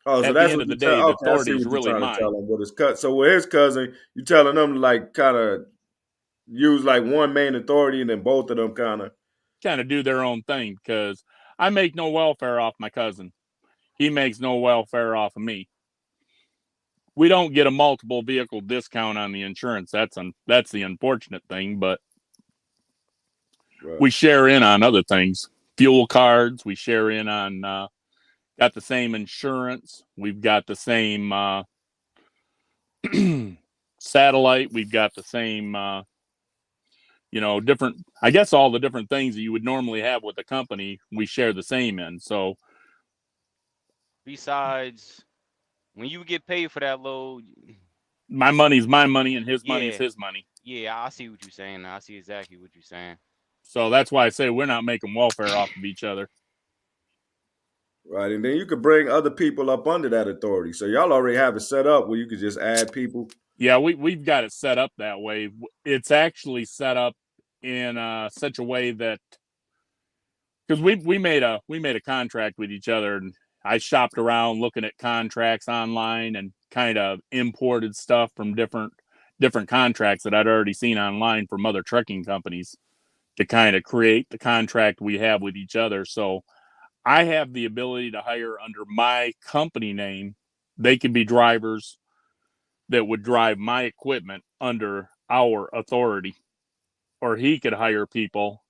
Oh, so
At the
that's
end
what
of the
you
day,
tell.
the
Okay, I see
authority is
what you're
really
trying to tell
mine.
him. With his cut, so with his cousin, you telling them to like kind of use like one main authority, and then both of them kind
of do their own thing because I make no welfare off my cousin. He makes no welfare off of me. We don't get a multiple vehicle discount on the insurance. That's the unfortunate thing, but
right.
we share in on other things. Fuel cards, we share in on got the same insurance. We've got the same satellite. We've got the same different, I guess all the different things that you would normally have with a company, we share the same in. So
Besides, when you get paid for that load,
my money's my money and his money's
yeah,
his money.
yeah, I see what you're saying. I see exactly what you're saying.
So that's why I say we're not making welfare off of each other.
Right, and then you could bring other people up under that authority. So y'all already have it set up where you could just add people.
Yeah, we've got it set up that way. It's actually set up in such a way that, because we made a contract with each other, and I shopped around looking at contracts online and kind of imported stuff from different contracts that I'd already seen online from other trucking companies to kind of create the contract we have with each other. So I have the ability to hire under my company name. They could be drivers that would drive my equipment under our authority, or he could hire people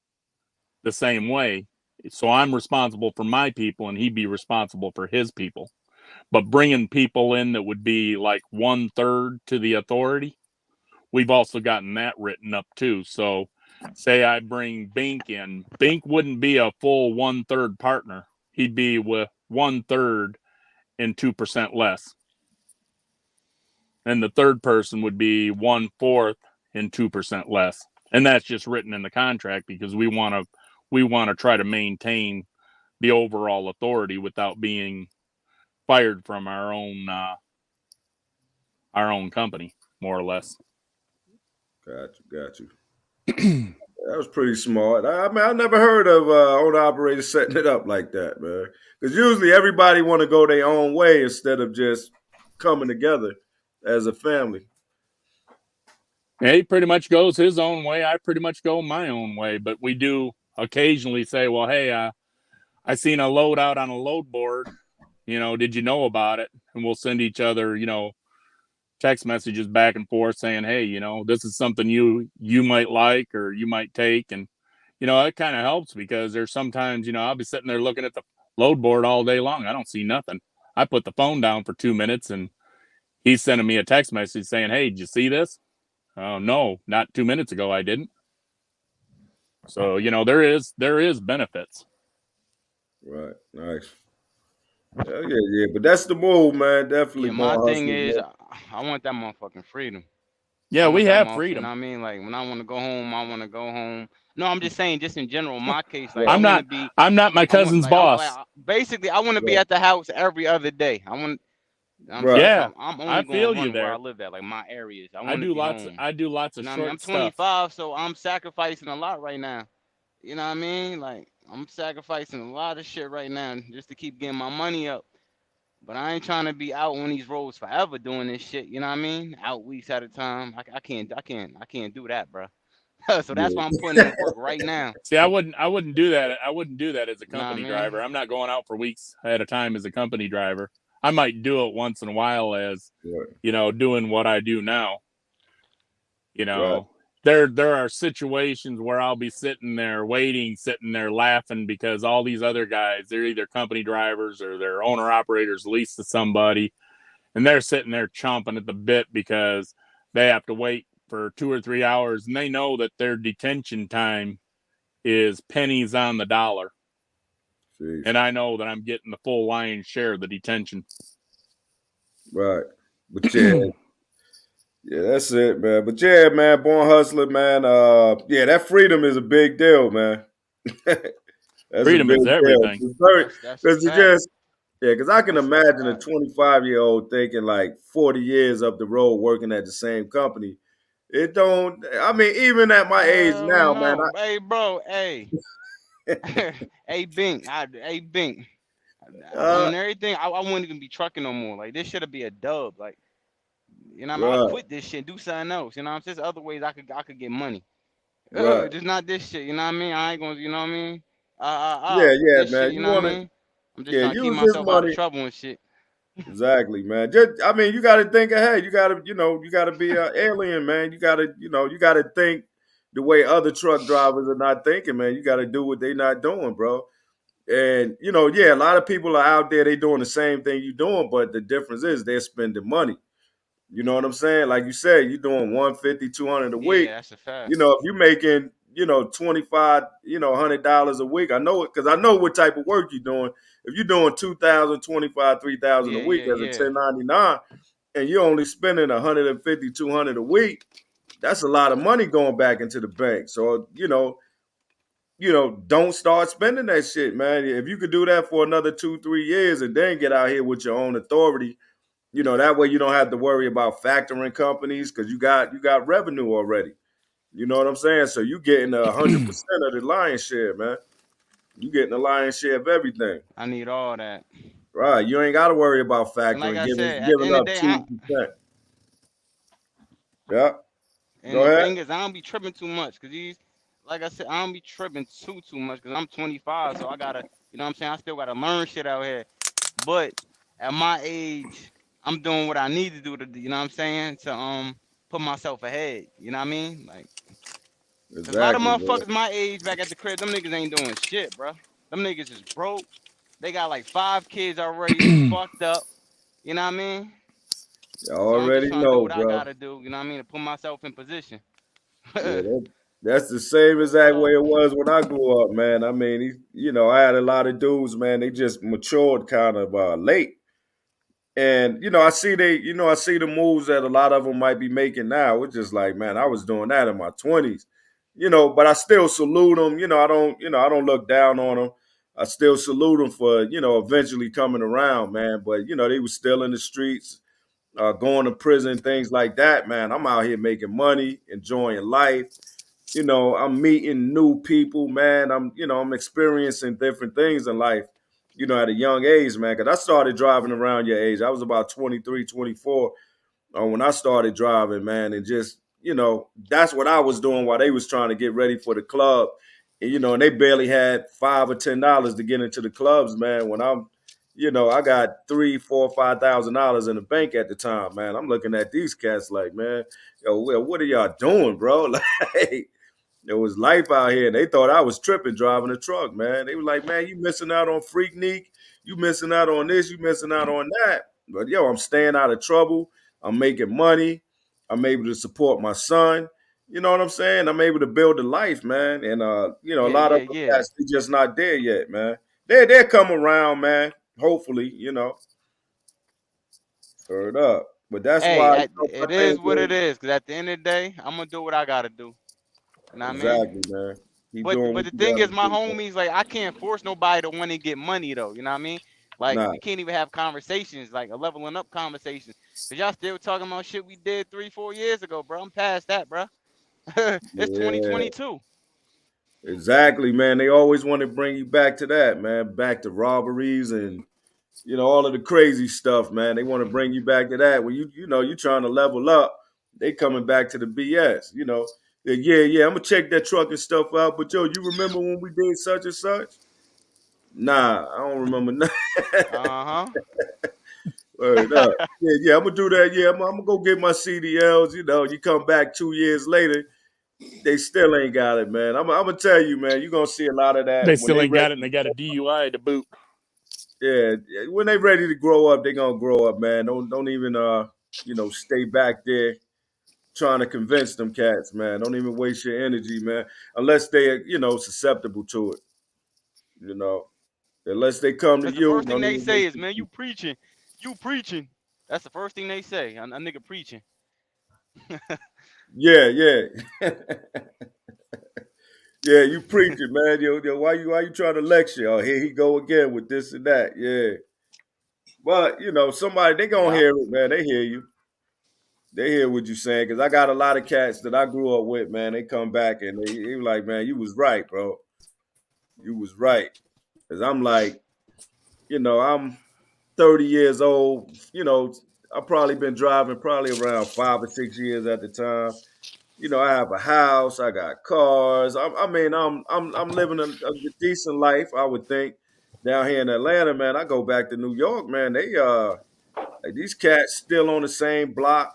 the same way. So I'm responsible for my people and he'd be responsible for his people. But bringing people in that would be like 1/3 to the authority, we've also gotten that written up too. So say I bring Bink in, Bink wouldn't be a full 1/3 partner. He'd be with 1/3 and 2% less. And the third person would be 1/4 and 2% less. And that's just written in the contract because we want to try to maintain the overall authority without being fired from our own company, more or less.
Got you. That was pretty smart. I mean, I never heard of owner operators setting it up like that, man. Because usually everybody want to go their own way instead of just coming together as a family.
Yeah, he pretty much goes his own way. I pretty much go my own way. But we do occasionally say, well, hey, I seen a load out on a load board. Did you know about it? And we'll send each other, text messages back and forth saying, hey, this is something you might like or you might take. And, it kind of helps because there's sometimes, I'll be sitting there looking at the load board all day long. I don't see nothing. I put the phone down for 2 minutes and he's sending me a text message saying, hey, did you see this? Oh, no, not 2 minutes ago. I didn't. So, there is benefits.
Right. Nice. Yeah. But that's the move, man. Definitely.
Yeah, my thing is, I want that motherfucking freedom.
Yeah, we have freedom.
You know what I mean? Like when I want to go home, I want to go home. No, I'm just saying, just in general, in my case, like
I'm not my cousin's boss.
Basically, I want to be at the house every other day. I'm only
feel
going
you there.
where I live at, like my areas.
I do lots of short
I'm 25,
stuff.
so I'm sacrificing a lot right now. You know what I mean? Like I'm sacrificing a lot of shit right now just to keep getting my money up. But I ain't trying to be out on these roads forever doing this shit. You know what I mean? Out weeks at a time. I can't do that, bro. So that's why I'm putting in work right now.
See, I wouldn't do that. I wouldn't do that as a company driver. I'm not going out for weeks at a time as a company driver. I might do it once in a while as, doing what I do now. Right. There are situations where I'll be sitting there waiting, sitting there laughing because all these other guys, they're either company drivers or they're owner operators leased to somebody, and they're sitting there chomping at the bit because they have to wait for 2 or 3 hours and they know that their detention time is pennies on the dollar. Jeez. And I know that I'm getting the full lion's share of the detention.
Right. But yeah, that's it, man. But yeah, man, born hustler, man. That freedom is a big deal, man.
Freedom is everything.
Because I can imagine a 25-year-old thinking like 40 years up the road working at the same company. It don't. I mean, even at my age now, man.
Hey, bro. Hey. Hey, Bink. Bink. On everything, I wouldn't even be trucking no more. Like this should be a dub. Like. You know what I mean? I quit this shit, do something else. You know what I'm saying? There's other ways I could get money. Just not this shit. You know what I mean? I ain't gonna. You know what I mean?
Man.
Shit, you know what I mean? I'm just trying to keep myself out of trouble and shit.
Exactly, man. You got to think ahead. You got to be an alien, man. You got to think the way other truck drivers are not thinking, man. You got to do what they not doing, bro. And a lot of people are out there. They doing the same thing you doing, but the difference is they're spending money. You know what I'm saying? Like you said, you're doing 150, 200 a week.
Yeah, that's a fact.
You know, if you're making, $25, $100 a week, I know it because I know what type of work you're doing. If you're doing 2,000, 25, 3,000 a
Yeah,
week
yeah,
as a
yeah.
1099, and you're only spending 150, 200 a week, that's a lot of money going back into the bank. So, don't start spending that shit, man. If you could do that for another 2, 3 years and then get out here with your own authority, that way you don't have to worry about factoring companies because you got revenue already. You know what I'm saying? So you getting 100% of the lion's share, man. You getting the lion's share of everything.
I need all that.
Right. You ain't got to worry about
And like
factoring,
I
giving
said, at the
giving
end of
up
the day,
2%. Yeah.
and
Go
the
ahead.
thing is, I don't be tripping too much because like I said, I don't be tripping too much because I'm 25, so I gotta, you know what I'm saying? I still gotta learn shit out here. But at my age, I'm doing what I need to do you know what I'm saying? To put myself ahead. You know what I mean? Like, cause a lot of
Exactly, man.
motherfuckers my age back at the crib, them niggas ain't doing shit, bro. Them niggas is broke. They got like 5 kids already. They fucked up. You know what I mean?
You
So I'm just
already
trying to do
know,
what I
bro.
gotta do. You know what I mean? To put myself in position.
Yeah, that's the same exact way it was when I grew up, man. I mean, I had a lot of dudes, man. They just matured kind of late. And I see the moves that a lot of them might be making now. It's just like, man, I was doing that in my 20s, but I still salute them. I don't look down on them. I still salute them for, eventually coming around, man. But they were still in the streets, going to prison, things like that, man. I'm out here making money, enjoying life. I'm meeting new people, man. I'm experiencing different things in life, at a young age, man. Because I started driving around your age. I was about 23, 24 when I started driving, man. And just, that's what I was doing while they was trying to get ready for the club. And they barely had $5 or $10 to get into the clubs, man. When I got $3, $4, $5,000 in the bank at the time, man. I'm looking at these cats like, man, what are y'all doing, bro? Like, there was life out here. And they thought I was tripping driving a truck, man. They were like, man, you missing out on Freaknik. You missing out on this. You missing out on that. But, I'm staying out of trouble. I'm making money. I'm able to support my son. You know what I'm saying? I'm able to build a life, man. And, a
Yeah,
lot of
yeah,
them
yeah.
guys, they just not there yet, man. They'll come around, man. Hopefully, Heard up. But that's why,
Hey, it is what it is. Cause at the end of the day, I'm gonna do what I gotta do. You know what I mean?
exactly, man. Keep
But
doing
but
what
the
you
thing
got
is,
to
my
do, man.
homies, like I can't force nobody to want to get money though. You know what I mean? Like
Nah.
we can't even have conversations, like a leveling up conversation. Cause y'all still talking about shit we did 3-4 years ago, bro. I'm past that, bro. It's
Yeah.
2022.
Exactly, man. They always want to bring you back to that, man. Back to robberies and all of the crazy stuff, man. They want to bring you back to that. When you're trying to level up, they coming back to the BS. Yeah. I'm gonna check that truck and stuff out. But you remember when we did such and such? Nah, I don't remember nothing. Word up.
Uh-huh.
Yeah. I'm gonna do that. Yeah, I'm gonna go get my CDLs. You come back 2 years later. They still ain't got it, man. I'm gonna tell you, man. You're gonna see a lot of that
They
when
still
they
ain't
ready.
got it, and they got a DUI to boot.
Yeah, when they ready to grow up, they gonna grow up, man. Don't even stay back there trying to convince them cats, man. Don't even waste your energy, man. Unless they're susceptible to it. Unless they come to
Cause the
you,
first thing
don't
they
even
say
waste
is,
your
man, you preaching. You preaching. That's the first thing they say. A nigga preaching.
Yeah. Yeah, you preaching, man. Why you trying to lecture? Oh, here he go again with this and that. Yeah. But somebody they gonna
Yup.
hear it, man. They hear you. They hear what you saying. Cause I got a lot of cats that I grew up with, man. They come back and they were like, man, you was right, bro. You was right. Cause I'm like, I'm 30 years old. I've probably been driving probably around 5 or 6 years at the time. I have a house, I got cars. I'm living a decent life, I would think. Down here in Atlanta, man, I go back to New York, man. They like these cats still on the same block.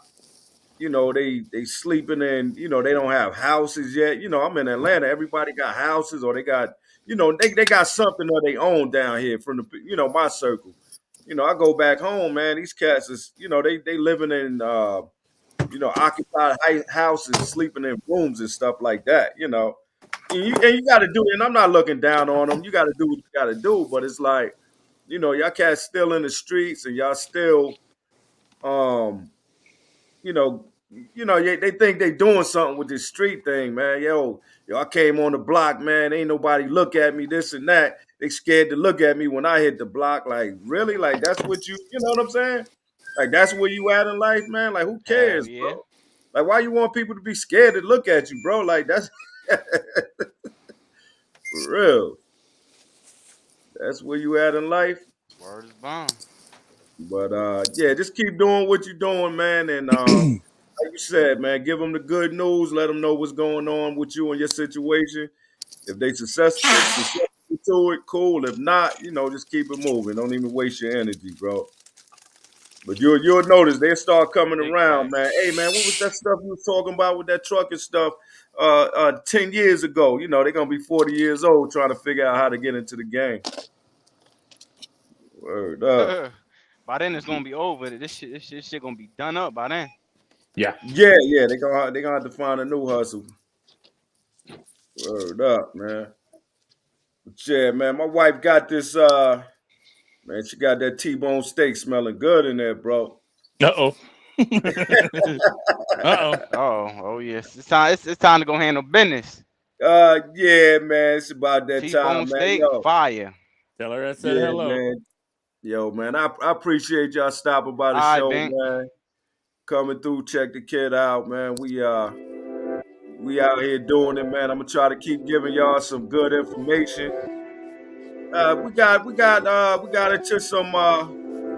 They sleeping in, they don't have houses yet. I'm in Atlanta. Everybody got houses or they got, they got something of their own down here from the, my circle. I go back home, man. These cats is, they living in, occupied houses, sleeping in rooms and stuff like that. And you got to do it. And I'm not looking down on them. You got to do what you got to do. But it's like, y'all cats still in the streets and y'all still, they think they doing something with this street thing, man. Yo, I came on the block, man. Ain't nobody look at me, this and that. They scared to look at me when I hit the block. Like, really? Like, that's what you know what I'm saying? Like, that's where you at in life, man? Like, who cares,
yeah.
bro? Like, why you want people to be scared to look at you, bro? Like, that's for real. That's where you at in life.
Word is bond.
But yeah, just keep doing what you're doing, man. And like you said, man, give them the good news. Let them know what's going on with you and your situation. If they successful to it, cool. If not, just keep it moving. Don't even waste your energy, bro. But you'll notice they'll start coming around, man. Hey, man, what was that stuff you was talking about with that trucking stuff 10 years ago? They're going to be 40 years old trying to figure out how to get into the game. Word up.
By then it's gonna be over. This shit gonna be done up by then.
Yeah. They gonna have to find a new hustle. Word up, man. But yeah, man. My wife got this. Man, she got that T-bone steak smelling good in there, bro.
Uh-oh.
Oh yes. It's time to go handle business.
Yeah, man. It's about that
T-bone
time, man.
steak,
Yo.
fire.
Tell her I said hello.
Man. Yo, man, I appreciate y'all stopping by the show, man. Coming through, check the kid out, man. We out here doing it, man. I'm gonna try to keep giving y'all some good information. We got into some a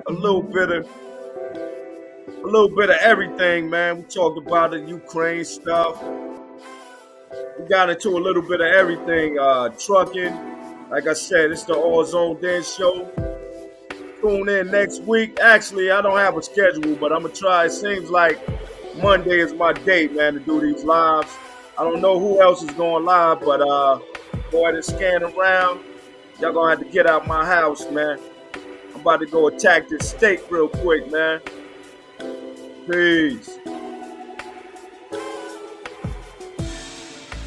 little bit of everything, man. We talked about the Ukraine stuff. We got into a little bit of everything, trucking. Like I said, it's the All Zone Dance Show. Tune in next week. Actually, I don't have a schedule, but I'm gonna try. It seems like Monday is my day, man, to do these lives. I don't know who else is going live, but go ahead and scan around. Y'all gonna have to get out my house, man. I'm about to go attack this steak real quick, man. Peace.